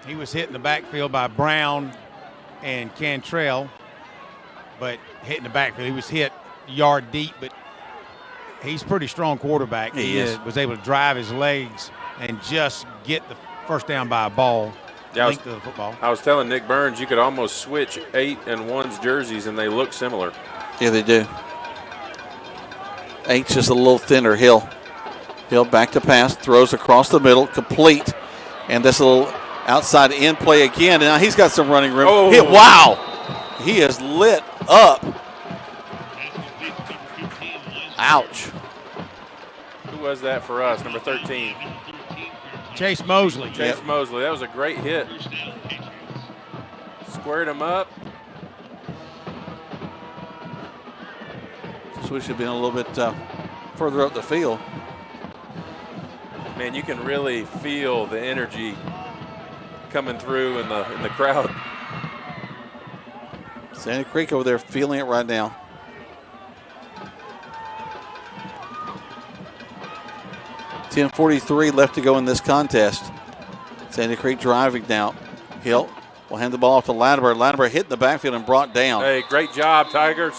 He was hit in the backfield by Brown and Cantrell, but hit in the backfield. He was hit yard deep, but he's a pretty strong quarterback. He was able to drive his legs and just get the first down by a ball. Yeah, Length of the football. I was telling Nick Burns you could almost switch 8 and 1's jerseys and they look similar. Yeah, they do. 8's just a little thinner. Hill back to pass, throws across the middle, complete. And this little outside in play again. And now he's got some running room. Oh. Wow. He is lit up. Ouch. Who was that for us? Number 13. Chase Mosley. Chase Mosley. That was a great hit. Squared him up. So we should have been a little bit further up the field. Man, you can really feel the energy coming through in the crowd. Sandy Creek over there feeling it right now. .43 left to go in this contest. Sandy Creek driving now. Hill will hand the ball off to Latimer. Latimer hit in the backfield and brought down. Hey, great job, Tigers.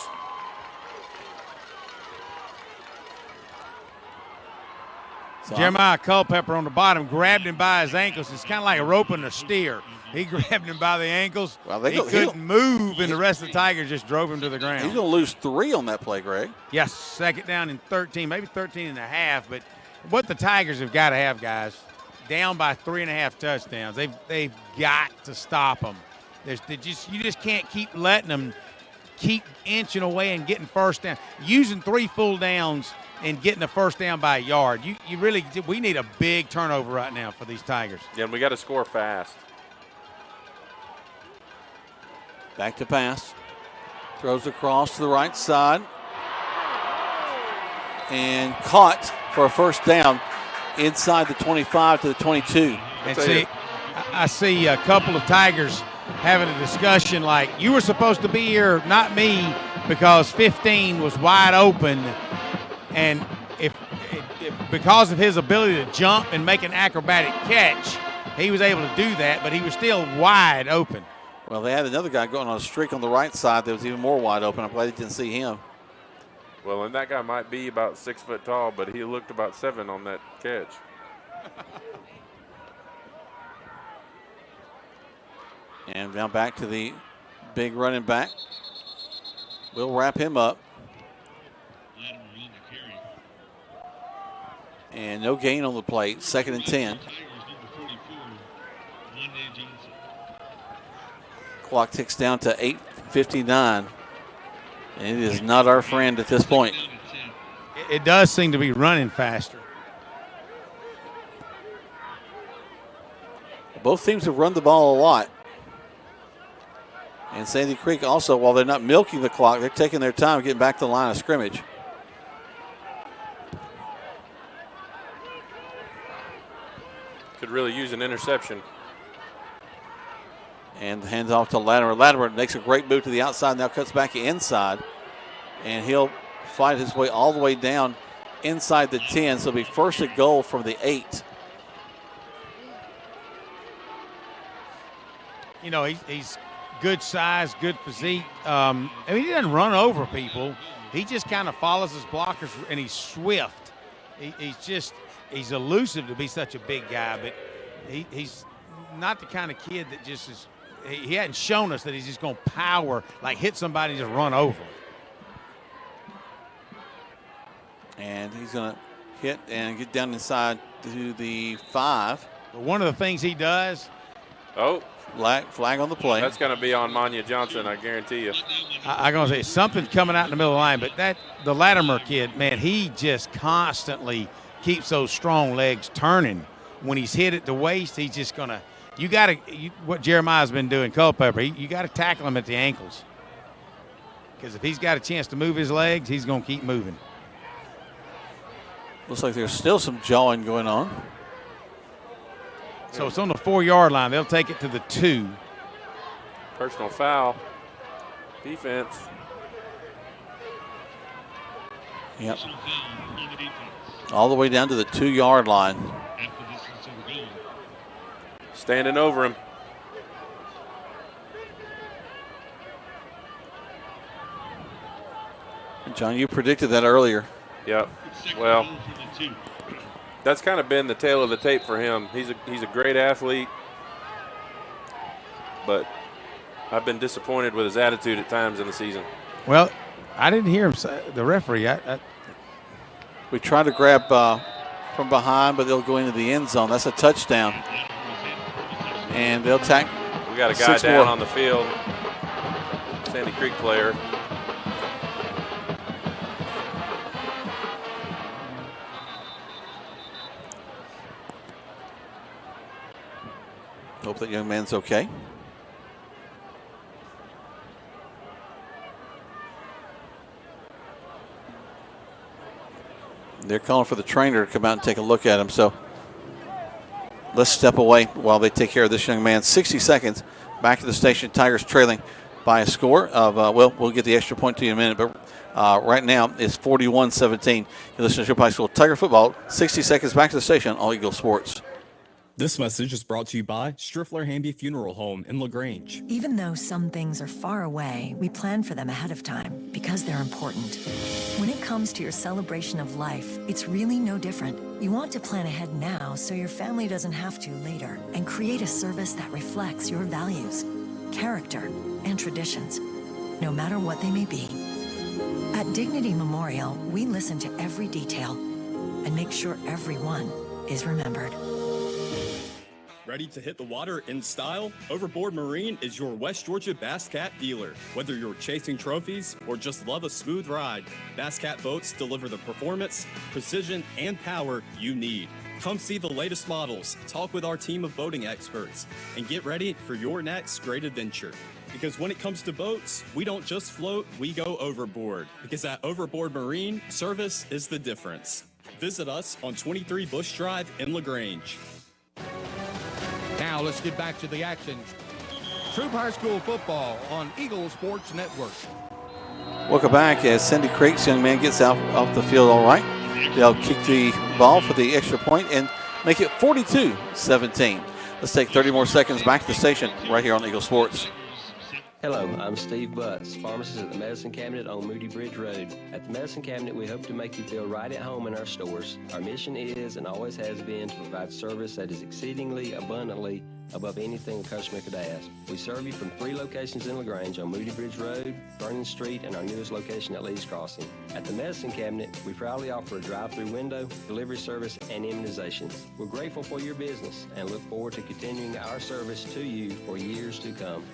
Jeremiah Culpepper on the bottom grabbed him by his ankles. It's kind of like a roping a steer. He grabbed him by the ankles. Well, he couldn't move, and the rest of the Tigers just drove him to the ground. He's going to lose 3 on that play, Greg. Yes, second down and 13, maybe 13 and a half. But what the Tigers have got to have, guys, down by 3.5 touchdowns. They've got to stop them. You just can't keep letting them keep inching away and getting first down. Using 3 full downs and getting the first down by a yard. We need a big turnover right now for these Tigers. Yeah, and we got to score fast. Back to pass. Throws across to the right side. And caught for a first down inside the 25 to the 22. And see, I see a couple of Tigers having a discussion like, you were supposed to be here, not me, because 15 was wide open. And if because of his ability to jump and make an acrobatic catch, he was able to do that, but he was still wide open. Well, they had another guy going on a streak on the right side that was even more wide open. I'm glad they didn't see him. Well, and that guy might be about 6 foot tall, but he looked about 7 on that catch. And now back to the big running back. We'll wrap him up. And no gain on the play. 2nd and 10. Clock ticks down to 8:59. And it is not our friend at this point. It does seem to be running faster. Both teams have run the ball a lot. And Sandy Creek also, while they're not milking the clock, they're taking their time getting back to the line of scrimmage. could really use an interception. And hands off to Latimer. Latimer makes a great move to the outside, now cuts back inside. And he'll fight his way all the way down inside the 10. So it'll be first and goal from the 8. You know, he's good size, good physique. I mean, he doesn't run over people. He just kind of follows his blockers, and he's swift. He's elusive to be such a big guy, but he's not the kind of kid that just is. He hadn't shown us that he's just going to power, like hit somebody and just run over. And he's going to hit and get down inside to the 5. But one of the things he does. Oh. Flag on the play. That's going to be on Manya Johnson, I guarantee you. I'm going to say something's coming out in the middle of the line, but the Latimer kid, man, he just constantly keeps those strong legs turning. When he's hit at the waist, he's just going to – what Jeremiah's been doing, Culpepper, you got to tackle him at the ankles. Because if he's got a chance to move his legs, he's going to keep moving. Looks like there's still some jawing going on. So it's on the 4-yard line. They'll take it to the 2. Personal foul. Defense. Yep. All the way down to the 2-yard line. Standing over him. John, you predicted that earlier. Yep. Well, that's kind of been the tail of the tape for him. He's a great athlete, but I've been disappointed with his attitude at times in the season. Well, I didn't hear him say, the referee. We try to grab from behind, but they'll go into the end zone. That's a touchdown. And they'll tack. We got a guy down on the field, Sandy Creek player. Hope that young man's okay. They're calling for the trainer to come out and take a look at him. So let's step away while they take care of this young man. 60 seconds. Back to the station. Tigers trailing by a score of, we'll get the extra point to you in a minute, but right now it's 41-17. You listen to Troup High School Tiger Football. 60 seconds back to the station, All Eagle Sports. This message is brought to you by Striffler Hamby Funeral Home in LaGrange. Even though some things are far away, we plan for them ahead of time because they're important. When it comes to your celebration of life, it's really no different. You want to plan ahead now so your family doesn't have to later, and create a service that reflects your values, character, and traditions, no matter what they may be. At Dignity Memorial, we listen to every detail and make sure everyone is remembered. Ready to hit the water in style? Overboard Marine is your West Georgia Bass Cat dealer. Whether you're chasing trophies or just love a smooth ride, Bass Cat boats deliver the performance, precision, and power you need. Come see the latest models, talk with our team of boating experts, and get ready for your next great adventure. Because when it comes to boats, we don't just float, we go overboard. Because at Overboard Marine, service is the difference. Visit us on 23 Bush Drive in LaGrange. Now let's get back to the action. Troup High School football on Eagle Sports Network. Welcome back as Sandy Creek's young man gets out off the field all right. They'll kick the ball for the extra point and make it 42-17. Let's take 30 more seconds back to the station right here on Eagle Sports. Hello, I'm Steve Butts, pharmacist at the Medicine Cabinet on Moody Bridge Road. At the Medicine Cabinet, we hope to make you feel right at home in our stores. Our mission is and always has been to provide service that is exceedingly abundantly above anything a customer could ask. We serve you from 3 locations in LaGrange on Moody Bridge Road, Vernon Street, and our newest location at Lee's Crossing. At the Medicine Cabinet, we proudly offer a drive-through window, delivery service, and immunizations. We're grateful for your business and look forward to continuing our service to you for years to come.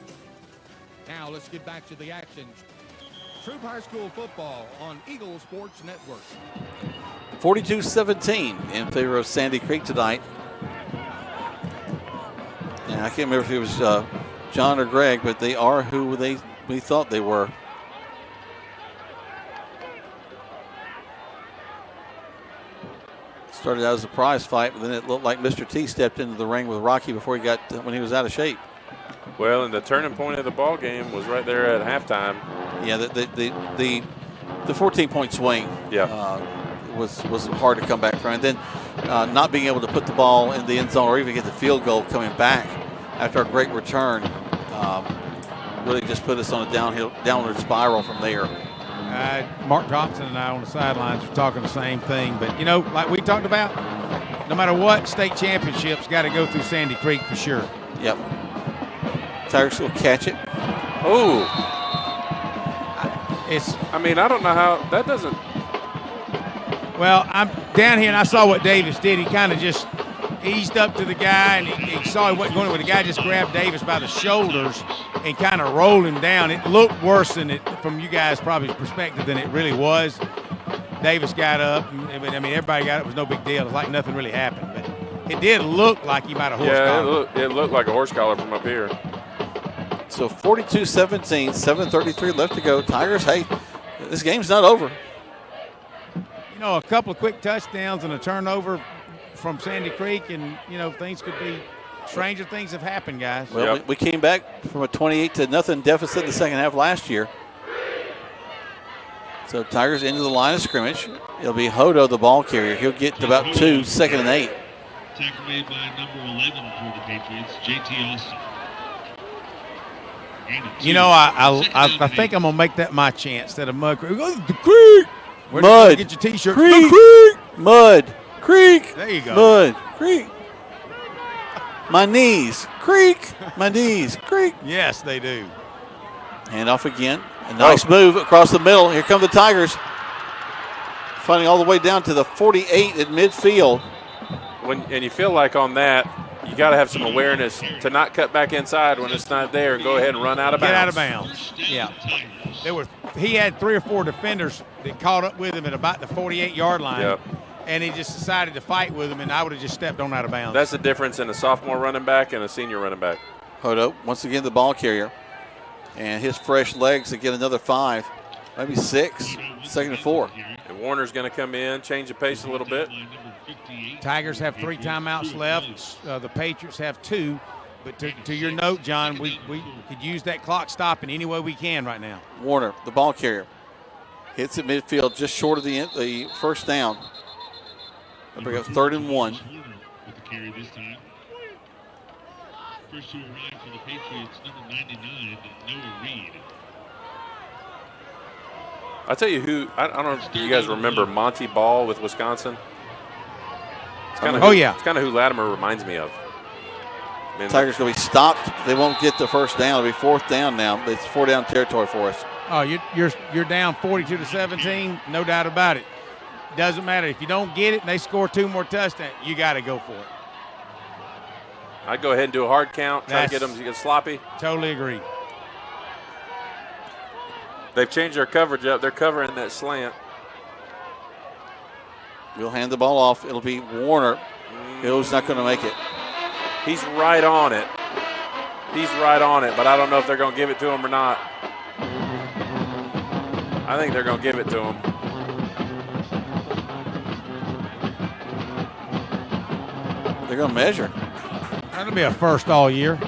Now let's get back to the action. Troup High School football on Eagle Sports Network. 42-17 in favor of Sandy Creek tonight. And I can't remember if it was John or Greg, but they are who we thought they were. Started out as a prize fight, but then it looked like Mr. T stepped into the ring with Rocky before he got when he was out of shape. Well, and the turning point of the ball game was right there at halftime. Yeah, the 14-point swing. Was hard to come back from, and then not being able to put the ball in the end zone or even get the field goal coming back after a great return really just put us on a downward spiral from there. Mark Thompson and I on the sidelines are talking the same thing, but you know, like we talked about, no matter what, state championships got to go through Sandy Creek for sure. Yep. Tigers will catch it. Oh. I mean, I don't know how that doesn't. Well, I'm down here and I saw what Davis did. He kind of just eased up to the guy and he saw he wasn't going to. The guy just grabbed Davis by the shoulders and kind of rolled him down. It looked worse than it, from you guys' probably perspective, than it really was. Davis got up. I mean, everybody got up. It was no big deal. It was like nothing really happened. But it did look like he might have horse collar. Yeah, it looked like a horse collar from up here. So 42-17, 7:33 left to go. Tigers, hey, this game's not over. You know, a couple of quick touchdowns and a turnover from Sandy Creek, and, you know, things could be – stranger things have happened, guys. Well, we came back from a 28-0 deficit in the second half last year. So Tigers into the line of scrimmage. It'll be Hodo, the ball carrier. He'll get to about 2, 2nd and 8. Tackle made by number 11 for the Patriots, J.T. Austin. You know, I think I'm going to make that my chance instead of Mud Creek. The Creek. Where Mud. Get your T-shirt. Creek. The Creek. Mud. Creek. There you go. Mud. Creek. My knees. Creek. My knees. Creek. Yes, they do. Hand off again. A nice move across the middle. Here come the Tigers. Fighting all the way down to the 48 at midfield. And you feel like on that, you got to have some awareness to not cut back inside when it's not there and go ahead and run out of bounds. Get out of bounds. Yeah. He had 3 or 4 defenders that caught up with him at about the 48-yard line. Yep. And he just decided to fight with him, and I would have just stepped on out of bounds. That's the difference in a sophomore running back and a senior running back. Hodo, once again, the ball carrier. And his fresh legs to get another 5, maybe 6, 2nd and 4. And Warner's going to come in, change the pace a little bit. Tigers have 3 timeouts left. The Patriots have 2. But to your note, John, we could use that clock stopping any way we can right now. Warner, the ball carrier, hits at midfield just short of the first down. They'll bring up 3rd and 1. With the carry this time. First to arrive for the Patriots, number 99, Noah Reed. I'll tell you who, I don't know if you guys remember Monty Ball with Wisconsin. It's kind of It's kind of who Latimer reminds me of. I mean, Tigers going to be stopped. They won't get the first down. It'll be 4th down now. It's 4-down territory for us. Oh, you're down 42-17, no doubt about it. Doesn't matter. If you don't get it and they score 2 more touchdowns, you got to go for it. I'd go ahead and do a hard count, try to get them to get sloppy. Totally agree. They've changed their coverage up. They're covering that slant. We'll hand the ball off. It'll be Warner. Hill's not going to make it. He's right on it. He's right on it, but I don't know if they're going to give it to him or not. I think they're going to give it to him. They're going to measure. That'll be a first all year.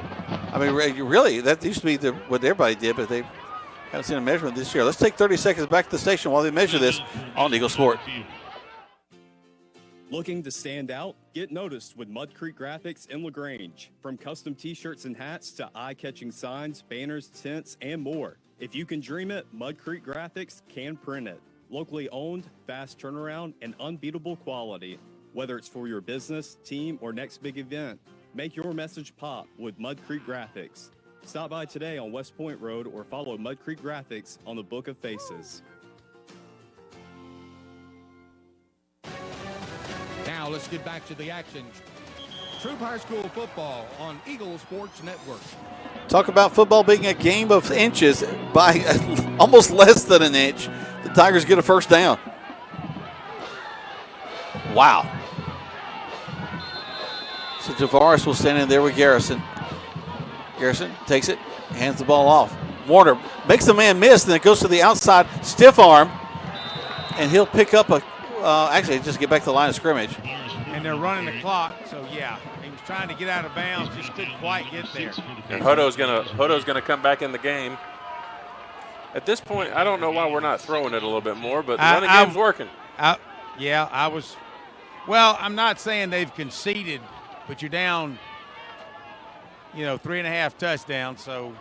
I mean, really, that used to be what everybody did, but they haven't seen a measurement this year. Let's take 30 seconds back to the station while they measure this on Eagle Sport. Looking to stand out? Get noticed with Mud Creek Graphics in LaGrange. From custom t-shirts and hats to eye-catching signs, banners, tents, and more. If you can dream it, Mud Creek Graphics can print it. Locally owned, fast turnaround, and unbeatable quality. Whether it's for your business, team, or next big event, make your message pop with Mud Creek Graphics. Stop by today on West Point Road or follow Mud Creek Graphics on the Book of Faces. Now let's get back to the action. Troup High School football on Eagle Sports Network. Talk about football being a game of inches by almost less than an inch. The Tigers get a first down. Wow. So Tavares will stand in there with Garrison. Garrison takes it, hands the ball off. Warner makes the man miss, and it goes to the outside, stiff arm, and he'll pick up actually just get back to the line of scrimmage. and they're running the clock. So, yeah, he was trying to get out of bounds, just couldn't quite get there. And Hodo's gonna come back in the game. At this point, I don't know why we're not throwing it a little bit more, but the running game's working. Well, I'm not saying they've conceded, but you're down, 3.5 touchdowns, so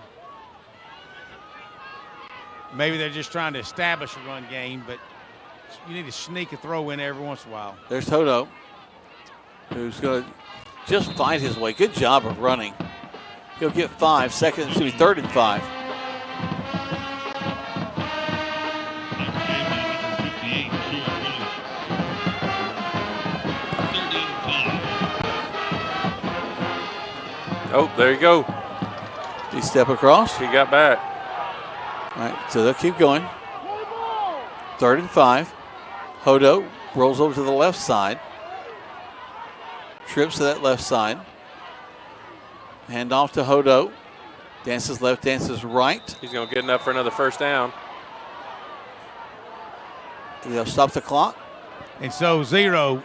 maybe they're just trying to establish a run game, but you need to sneak a throw in every once in a while. There's Hodo, who's going to just fight his way. Good job of running. He'll get 5 seconds. It's going to be 3rd and 5. Oh, there you go. He step across. He got back. All right, so they'll keep going. 3rd and 5. Hodo rolls over to the left side. Trips to that left side. Hand off to Hodo. Dances left, dances right. He's going to get enough for another first down. They'll stop the clock. And so Zero,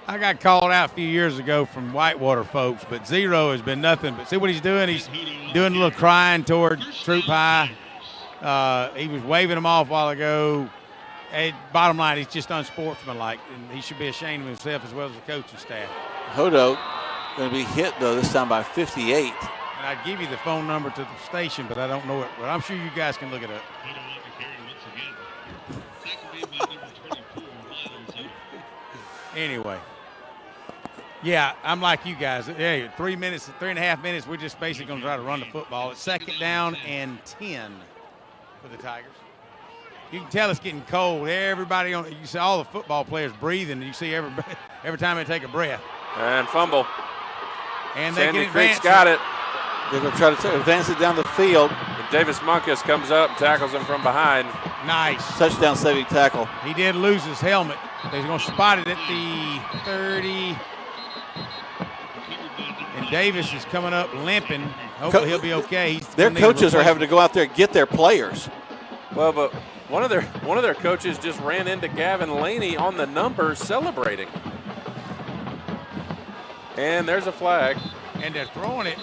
I got called out a few years ago from Whitewater folks, but Zero has been nothing but see what he's doing. He's doing a little crying toward Troup High. He was waving him off a while ago. And bottom line, he's just unsportsmanlike, and he should be ashamed of himself as well as the coaching staff. Hodo going to be hit, though, this time by 58. And I'd give you the phone number to the station, but I don't know it. But I'm sure you guys can look it up. Anyway. Yeah, I'm like you guys. Hey, 3.5 minutes, we're just basically going to try to run the football. It's 2nd down and 10 for the Tigers. You can tell it's getting cold. Everybody you see all the football players breathing. You see every time they take a breath. And fumble. And they Sandy can Creek's advance got it. They're going to try to advance it down the field. And Davis Munkus comes up and tackles him from behind. Nice. Touchdown saving tackle. He did lose his helmet. They're going to spot it at the 30. And Davis is coming up limping. Hopefully he'll be okay. Their coaches are having to go out there and get their players. Well, but one of their coaches just ran into Gavin Laney on the numbers celebrating. And there's a flag. And they're throwing it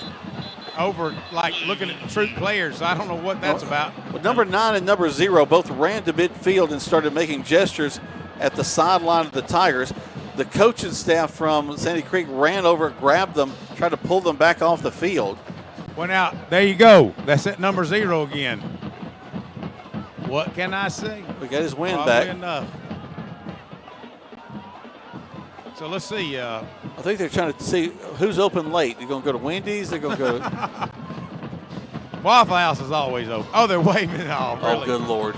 over, like looking at the Troup players. So I don't know what that's about. Well, number 9 and number 0 both ran to midfield and started making gestures at the sideline of the Tigers. The coaching staff from Sandy Creek ran over, grabbed them, tried to pull them back off the field. Well, now, there you go. That's at number 0 again. What can I say? We got his win Probably back. Enough. So let's see. I think they're trying to see who's open late. They're going to go to Wendy's. They're going to go to Waffle House is always open. Oh, they're waving it off. Really? Oh, good Lord.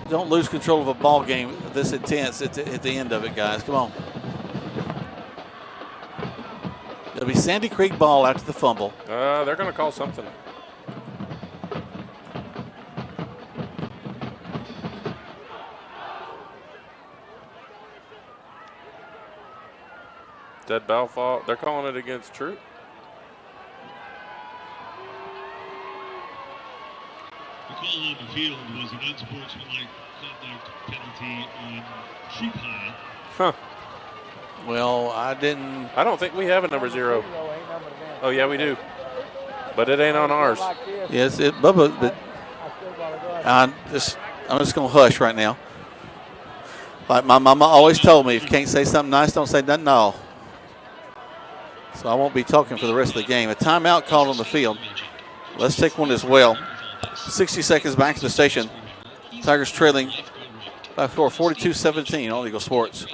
Don't lose control of a ball game this intense at the end of it, guys. Come on. It'll be Sandy Creek ball after the fumble. They're going to call something. Dead ball fault. They're calling it against Troup. The call on the field was an unsportsmanlike conduct penalty on Troup High. Huh. Well, I don't think we have a number 0. Oh, yeah, we do. But it ain't on ours. Yes, Bubba, but I'm just going to hush right now. Like my mama always told me, if you can't say something nice, don't say nothing at all. So I won't be talking for the rest of the game. A timeout called on the field. Let's take one as well. 60 seconds back to the station. Tigers trailing by score 42-17 on Eagle Sports.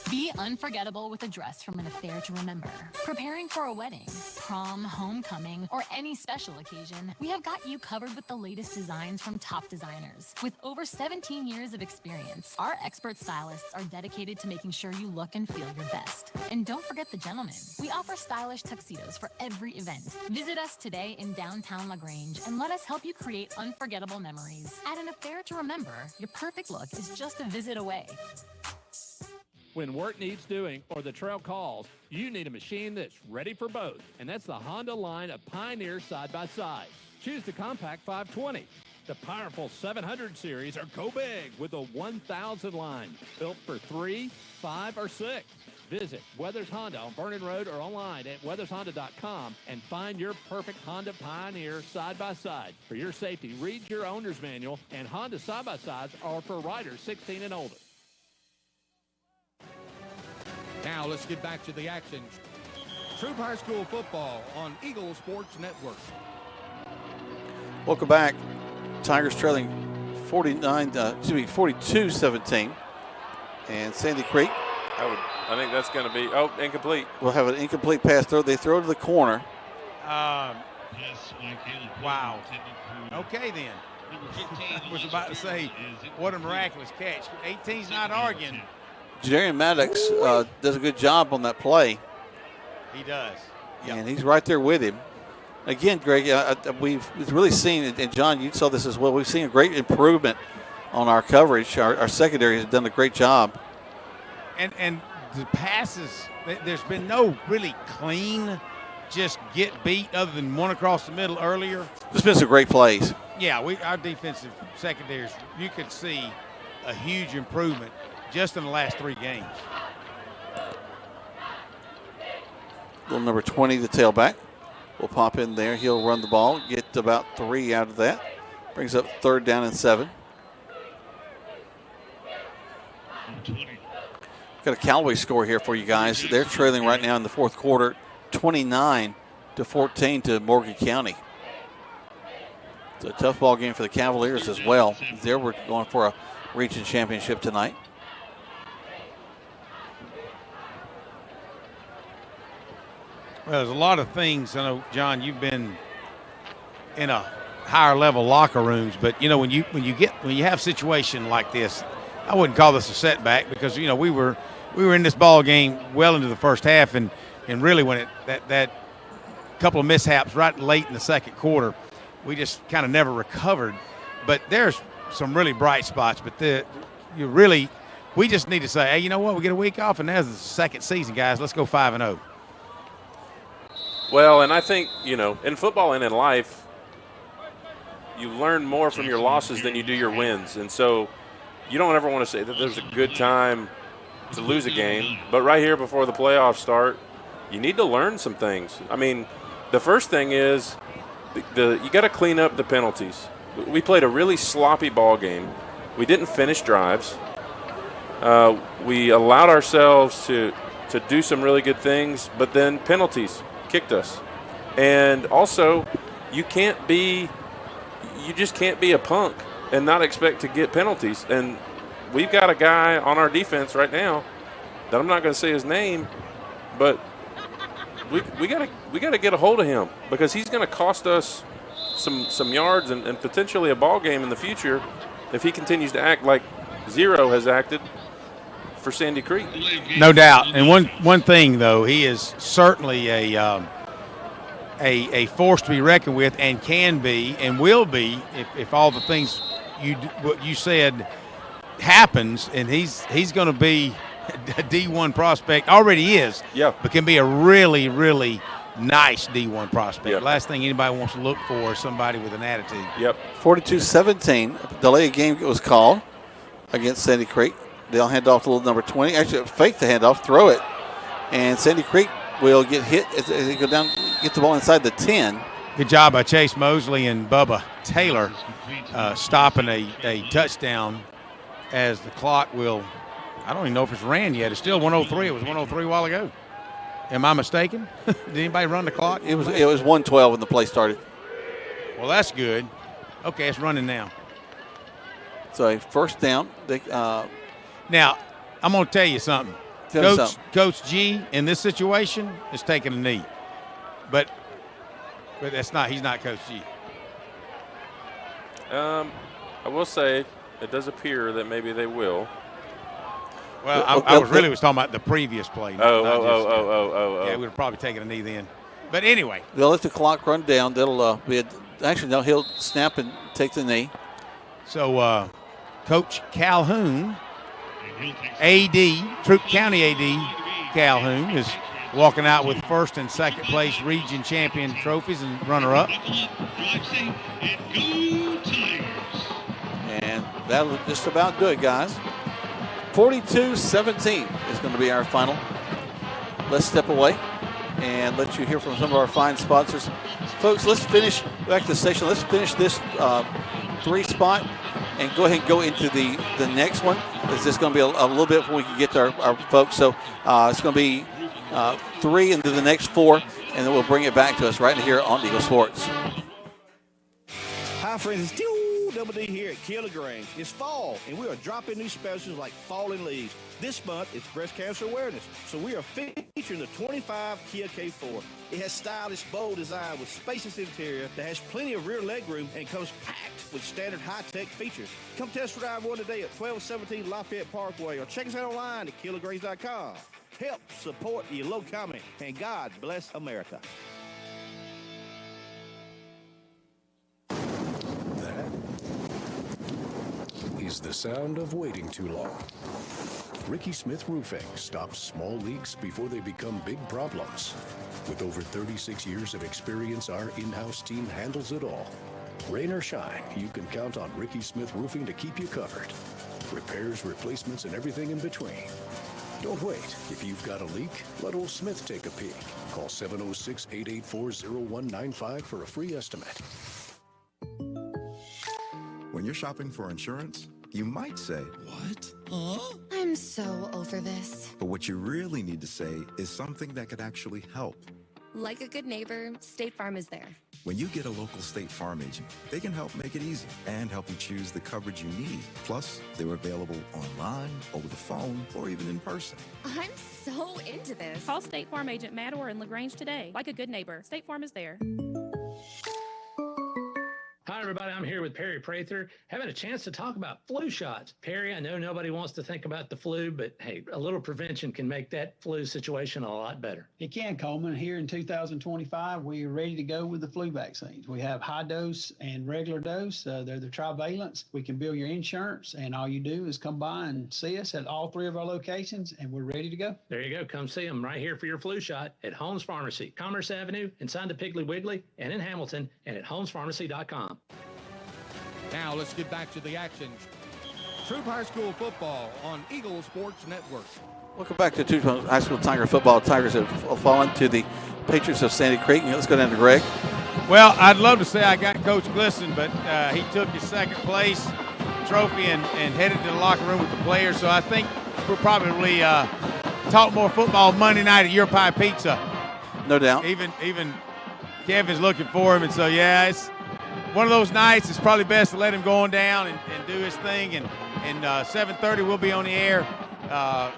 Be unforgettable with a dress from an affair to remember. Preparing for a wedding, prom, homecoming, or any special occasion, we have got you covered with the latest designs from top designers. With over 17 years of experience, our expert stylists are dedicated to making sure you look and feel your best. And don't forget the gentlemen. We offer stylish tuxedos for every event. Visit us today in downtown LaGrange and let us help you create unforgettable memories. At an affair to remember, your perfect look is just a visit away. When work needs doing or the trail calls, you need a machine that's ready for both. And that's the Honda line of Pioneer side-by-side. Choose the Compact 520. the powerful 700 series, or go big with the 1000 line. Built for 3, 5, or 6. Visit Weathers Honda on Vernon Road or online at weathershonda.com and find your perfect Honda Pioneer side-by-side. For your safety, read your owner's manual, and Honda side-by-sides are for riders 16 and older. Now let's get back to the action. Troup High School football on Eagle Sports Network. Welcome back. Tigers trailing 42-17. And Sandy Creek. I think that's going to be, incomplete. We'll have an incomplete pass throw. They throw to the corner. Wow. Okay, then. I was about to say, what a miraculous catch. 18's not arguing. Jerry Maddox does a good job on that play. He does. And he's right there with him. Again, Greg, we've really seen, and John, you saw this as well, we've seen a great improvement on our coverage. Our secondary has done a great job. And the passes, there's been no really clean, just get beat other than one across the middle earlier. There's been some great plays. Yeah, our defensive secondaries, you could see a huge improvement just in the last 3 games. Little number 20, the tailback, will pop in there. He'll run the ball, get about 3 out of that. Brings up 3rd down and 7. Got a Callaway score here for you guys. They're trailing right now in the 4th quarter, 29-14 to Morgan County. It's a tough ball game for the Cavaliers as well. They were going for a region championship tonight. Well, there's a lot of things. I know, John, you've been in a higher level locker rooms, but you know when you have a situation like this, I wouldn't call this a setback because we were in this ball game well into the first half, and really when that couple of mishaps right late in the 2nd quarter, we just kind of never recovered. But there's some really bright spots. But we just need to say, hey, you know what? We get a week off, and there's the 2nd season, guys. Let's go 5-0. Well, and I think, in football and in life, you learn more from your losses than you do your wins. And so you don't ever want to say that there's a good time to lose a game. But right here before the playoffs start, you need to learn some things. I mean, the first thing is you got to clean up the penalties. We played a really sloppy ball game. We didn't finish drives. We allowed ourselves to do some really good things, but then penalties kicked us. And also, you just can't be a punk and not expect to get penalties. And we've got a guy on our defense right now that I'm not going to say his name, but we got to get a hold of him because he's going to cost us some yards and potentially a ball game in the future if he continues to act like Zero has acted for Sandy Creek. No doubt. And one thing though, he is certainly a force to be reckoned with, and can be and will be if all the things what you said happens, and he's going to be a D1 prospect. Already is. Yeah. But can be a really, really nice D1 prospect. Yep. Last thing anybody wants to look for is somebody with an attitude. Yep. 42-17. Delay of game was called against Sandy Creek. They'll hand off to little number 20. Actually, fake the handoff, throw it, and Sandy Creek will get hit as they go down, get the ball inside the 10. Good job by Chase Mosley and Bubba Taylor stopping a touchdown as the clock will, I don't even know if it's ran yet. It's still 1:03. It was 1:03 a while ago. Am I mistaken? Did anybody run the clock? It was 1:12 when the play started. Well, that's good. Okay, it's running now. So a first down. Now, I'm going to tell you something. Coach G in this situation is taking a knee, but he's not Coach G. I will say it does appear that maybe they will. Well, I was talking about the previous play. Oh. Yeah, we would have probably taken a knee then. But anyway. They'll let the clock run down. That'll he'll snap and take the knee. So Coach Calhoun, Troup County AD Calhoun, is walking out with 1st and 2nd place region champion trophies and runner-up. That'll just about do it, guys. 42-17 is going to be our final. Let's step away and let you hear from some of our fine sponsors. Folks, let's finish back to the station. Let's finish this 3 spot and go ahead and go into the next one. It's just going to be a little bit before we can get to our folks. So it's going to be 3 into the next 4, and then we'll bring it back to us right here on Eagle Sports. Hi, friends. It's Double D here at Kia LaGrange. It's fall, and we are dropping new specials like falling leaves. This month, it's breast cancer awareness, so we are featuring the 25 Kia K4. It has stylish, bold design with spacious interior that has plenty of rear legroom and comes packed with standard high-tech features. Come test drive one today at 1217 Lafayette Parkway or check us out online at KiaLaGrange.com. Help support the low comment, and God bless America. Is the sound of waiting too long. Ricky Smith Roofing stops small leaks before they become big problems. With over 36 years of experience, our in-house team handles it all. Rain or shine, you can count on Ricky Smith Roofing to keep you covered. Repairs, replacements, and everything in between. Don't wait. If you've got a leak, let old Smith take a peek. Call 706-884-0195 for a free estimate. When you're shopping for insurance, you might say, "What? Huh?" I'm so over this. But what you really need to say is something that could actually help. Like a good neighbor, State Farm is there. When you get a local State Farm agent, they can help make it easy and help you choose the coverage you need. Plus, they're available online, over the phone, or even in person. I'm so into this. Call State Farm agent Matt Orr in LaGrange today. Like a good neighbor, State Farm is there. Hi, everybody. I'm here with Perry Prather, having a chance to talk about flu shots. Perry, I know nobody wants to think about the flu, but hey, a little prevention can make that flu situation a lot better. It can, Coleman. Here in 2025, we are ready to go with the flu vaccines. We have high dose and regular dose. They're the trivalents. We can bill your insurance, and all you do is come by and see us at all 3 of our locations, and we're ready to go. There you go. Come see them right here for your flu shot at Holmes Pharmacy, Commerce Avenue, inside the Piggly Wiggly, and in Hamilton, and at holmespharmacy.com. Now let's get back to the action. Troup High School football on Eagle Sports Network. Welcome back to Troup High School Tiger football. Tigers have fallen to the Patriots of Sandy Creek. Let's go down to Greg. Well, I'd love to say I got Coach Glisson, but he took his second place trophy and headed to the locker room with the players. So I think we'll probably talk more football Monday night at Your Pie Pizza. No doubt. Even Kevin's looking for him, and so yeah, it's one of those nights. It's probably best to let him go on down and do his thing. And 7:30 we'll be on the air.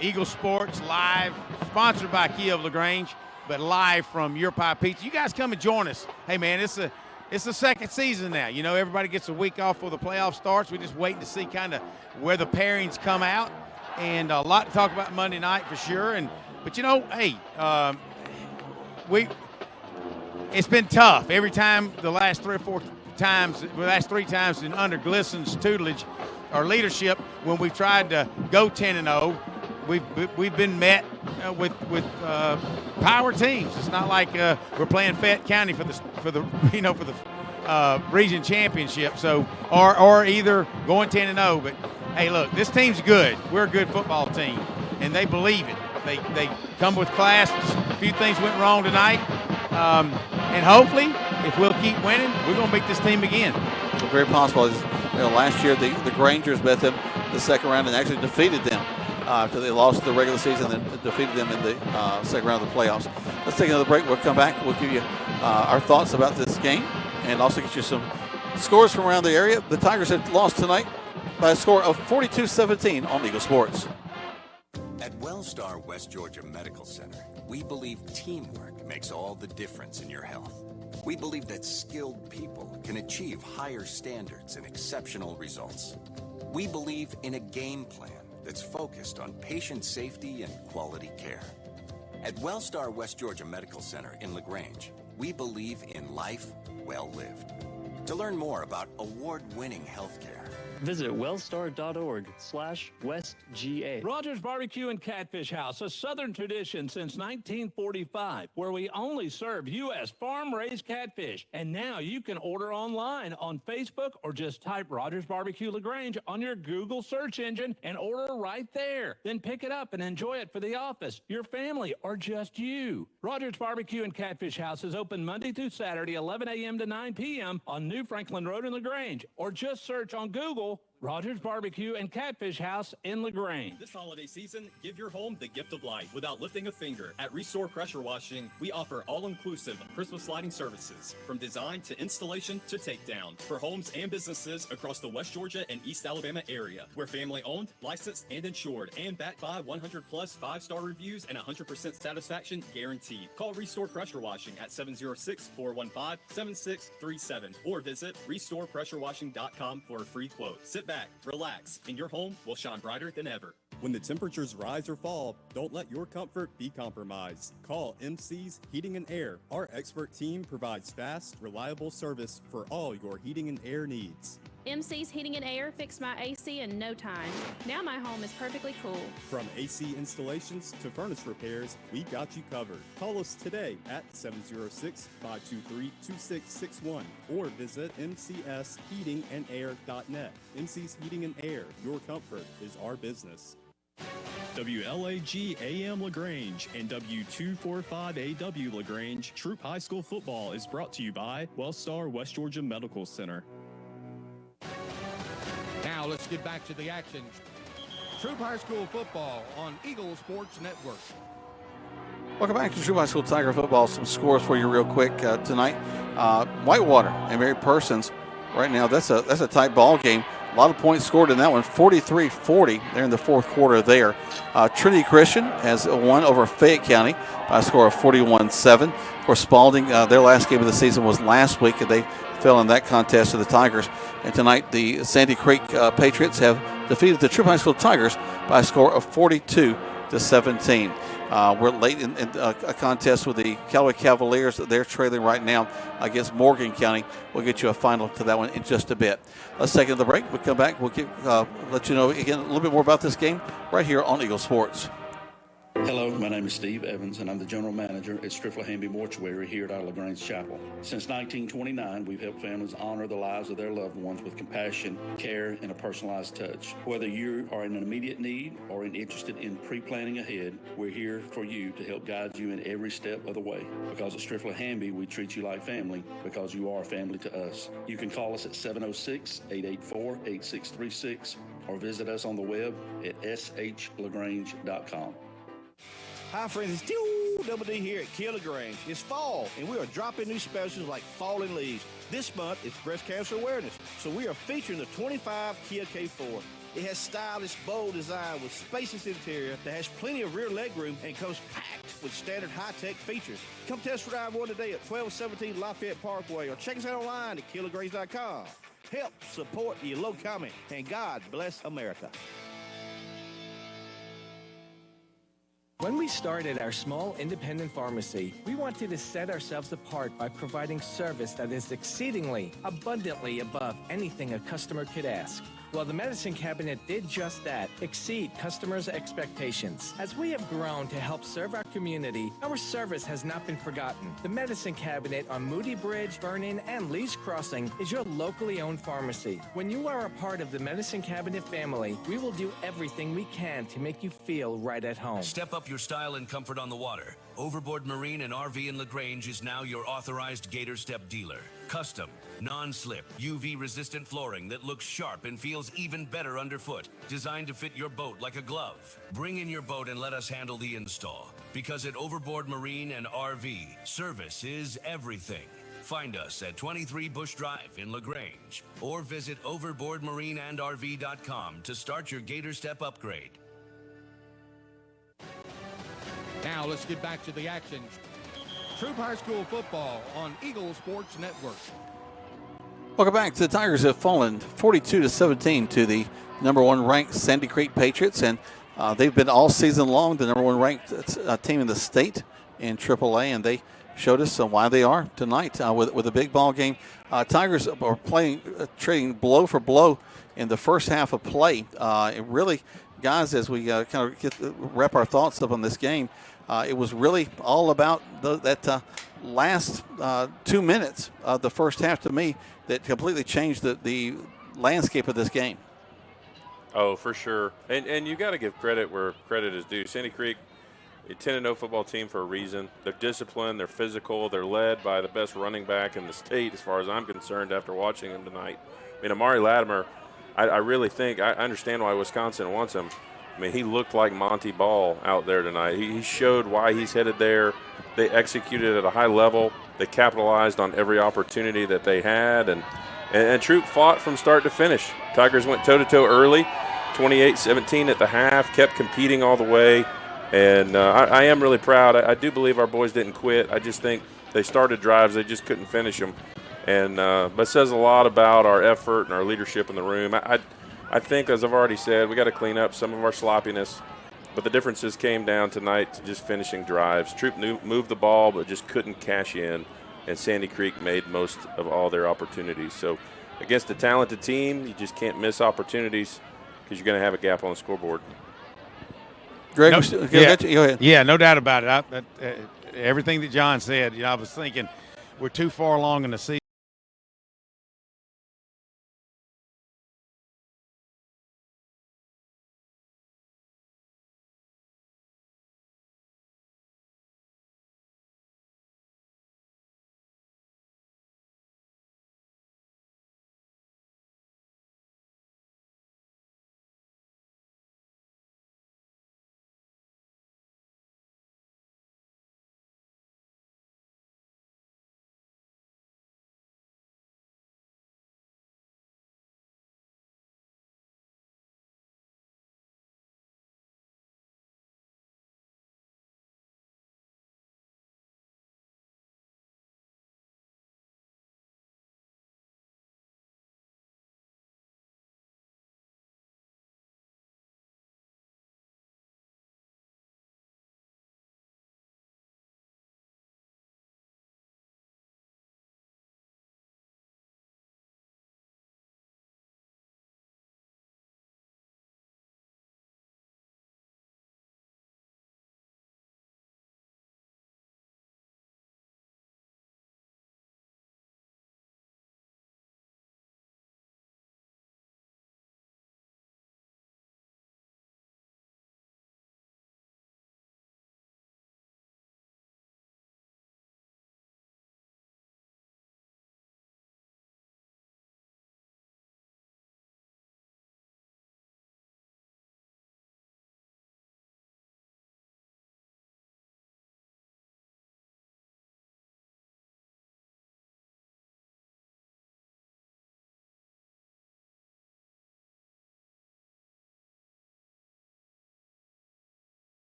Eagle Sports live, sponsored by Kia of LaGrange, but live from Your Pie Pizza. You guys come and join us. Hey man, it's the second season now. You know, everybody gets a week off before the playoff starts. We're just waiting to see kind of where the pairings come out, and a lot to talk about Monday night for sure. But you know, hey, it's been tough every time the last 3 times under Glisson's tutelage or leadership, when we've tried to go 10-0, we've been met with power teams. It's not like we're playing Fayette County for the region championship. So or either going 10-0. But hey, look, this team's good. We're a good football team, and they believe it. They come with class. A few things went wrong tonight, and hopefully, if we'll keep winning, we're going to beat this team again. Well, very possible. Last year, the Grangers met them the second round and actually defeated them because they lost the regular season and defeated them in the second round of the playoffs. Let's take another break. We'll come back. We'll give you our thoughts about this game and also get you some scores from around the area. The Tigers had lost tonight by a score of 42-17 on Eagle Sports. At Wellstar West Georgia Medical Center, we believe teamwork makes all the difference in your health. We believe that skilled people can achieve higher standards and exceptional results. We believe in a game plan that's focused on patient safety and quality care. At Wellstar West Georgia Medical Center in LaGrange, we believe in life well lived. To learn more about award-winning healthcare, Visit wellstar.org/westga. Rogers Barbecue and Catfish House, a Southern tradition since 1945, where we only serve U.S. farm-raised catfish. And now you can order online on Facebook or just type Rogers Barbecue LaGrange on your Google search engine and order right there. Then pick it up and enjoy it for the office, your family, or just you. Rogers Barbecue and Catfish House is open Monday through Saturday, 11 a.m. to 9 p.m. on New Franklin Road in LaGrange, or just search on Google Rogers Barbecue and Catfish House in LaGrange. This holiday season, give your home the gift of light without lifting a finger. At Restore Pressure Washing, we offer all-inclusive Christmas lighting services, from design to installation to takedown, for homes and businesses across the West Georgia and East Alabama area. We're family-owned, licensed, and insured, and backed by 100-plus 5-star reviews and 100% satisfaction guaranteed. Call Restore Pressure Washing at 706-415-7637 or visit RestorePressureWashing.com for a free quote. Sit back, relax, and your home will shine brighter than ever. When the temperatures rise or fall, don't let your comfort be compromised. Call MC's Heating and Air. Our expert team provides fast, reliable service for all your heating and air needs. MC's Heating and Air fixed my AC in no time. Now my home is perfectly cool. From AC installations to furnace repairs, we got you covered. Call us today at 706-523-2661 or visit mcsheatingandair.net. MC's Heating and Air, your comfort is our business. WLAG AM LaGrange and W245AW LaGrange Troup High School Football is brought to you by Wellstar West Georgia Medical Center. Now let's get back to the action. Troup High School Football on Eagle Sports Network. Welcome back to Troup High School Tiger Football. Some scores for you real quick tonight. Whitewater and Mary Persons. Right now, that's a tight ball game. A lot of points scored in that one, 43-40 there in the fourth quarter there. Trinity Christian has won over Fayette County by a score of 41-7. Of course, Spalding, their last game of the season was last week, and they fell in that contest to the Tigers. And tonight, the Sandy Creek Patriots have defeated the Troup High School Tigers by a score of 42-17. We're late in a contest with the Callaway Cavaliers. They're trailing right now against Morgan County. We'll get you a final to that one in just a bit. Let's take another break. We'll come back. We'll let you know again a little bit more about this game right here on Eagle Sports. Hello, my name is Steve Evans, and I'm the General Manager at Strifla-Hamby Mortuary here at our LaGrange Chapel. Since 1929, we've helped families honor the lives of their loved ones with compassion, care, and a personalized touch. Whether you are in an immediate need or interested in pre-planning ahead, we're here for you to help guide you in every step of the way. Because at Strifla-Hamby, we treat you like family because you are family to us. You can call us at 706-884-8636 or visit us on the web at shlagrange.com. Hi friends, it's Double D here at Kia LaGrange. It's fall, and we are dropping new specials like falling leaves. This month, it's breast cancer awareness, so we are featuring the 25 Kia K4. It has stylish, bold design with spacious interior that has plenty of rear legroom and comes packed with standard high-tech features. Come test drive one today at 1217 Lafayette Parkway or check us out online at KiaLaGrange.com. Help support your low comment, and God bless America. When we started our small independent pharmacy, we wanted to set ourselves apart by providing service that is exceedingly, abundantly above anything a customer could ask. Well, the Medicine Cabinet did just that, exceed customers' expectations. As we have grown to help serve our community, our service has not been forgotten. The Medicine Cabinet on Moody Bridge, Vernon, and Lee's Crossing is your locally owned pharmacy. When you are a part of the Medicine Cabinet family, we will do everything we can to make you feel right at home. Step up your style and comfort on the water. Overboard Marine and RV in LaGrange is now your authorized Gator Step dealer. Custom, non-slip, UV-resistant flooring that looks sharp and feels even better underfoot. Designed to fit your boat like a glove. Bring in your boat and let us handle the install. Because at Overboard Marine and RV, service is everything. Find us at 23 Bush Drive in LaGrange. Or visit overboardmarineandrv.com to start your Gator Step upgrade. Now let's get back to the action. Troup High School Football on Eagle Sports Network. Welcome back. The Tigers have fallen 42-17 to the number one ranked Sandy Creek Patriots, and they've been all season long the number one ranked team in the state in AAA, and they showed us why they are tonight with a big ball game. Tigers are trading blow for blow in the first half of play. It really, guys, as we kind of wrap our thoughts up on this game, it was really all about that last 2 minutes of the first half to me that completely changed the landscape of this game. Oh, for sure. And you got to give credit where credit is due. Sandy Creek, a 10-0 football team for a reason. They're disciplined. They're physical. They're led by the best running back in the state as far as I'm concerned after watching him tonight. I mean, Amari Latimer, I really think – I understand why Wisconsin wants him. I mean, he looked like Monty Ball out there tonight. He showed why he's headed there. They executed at a high level. They capitalized on every opportunity that they had. And Troup fought from start to finish. Tigers went toe-to-toe early, 28-17 at the half, kept competing all the way. And I am really proud. I do believe our boys didn't quit. I just think they started drives. They just couldn't finish them. And that says a lot about our effort and our leadership in the room. I think, as I've already said, we got to clean up some of our sloppiness. But the differences came down tonight to just finishing drives. Troup moved the ball but just couldn't cash in. And Sandy Creek made most of all their opportunities. So against a talented team, you just can't miss opportunities because you're going to have a gap on the scoreboard. Greg, go ahead. Yeah, no doubt about it. Everything that John said, I was thinking we're too far along in the season.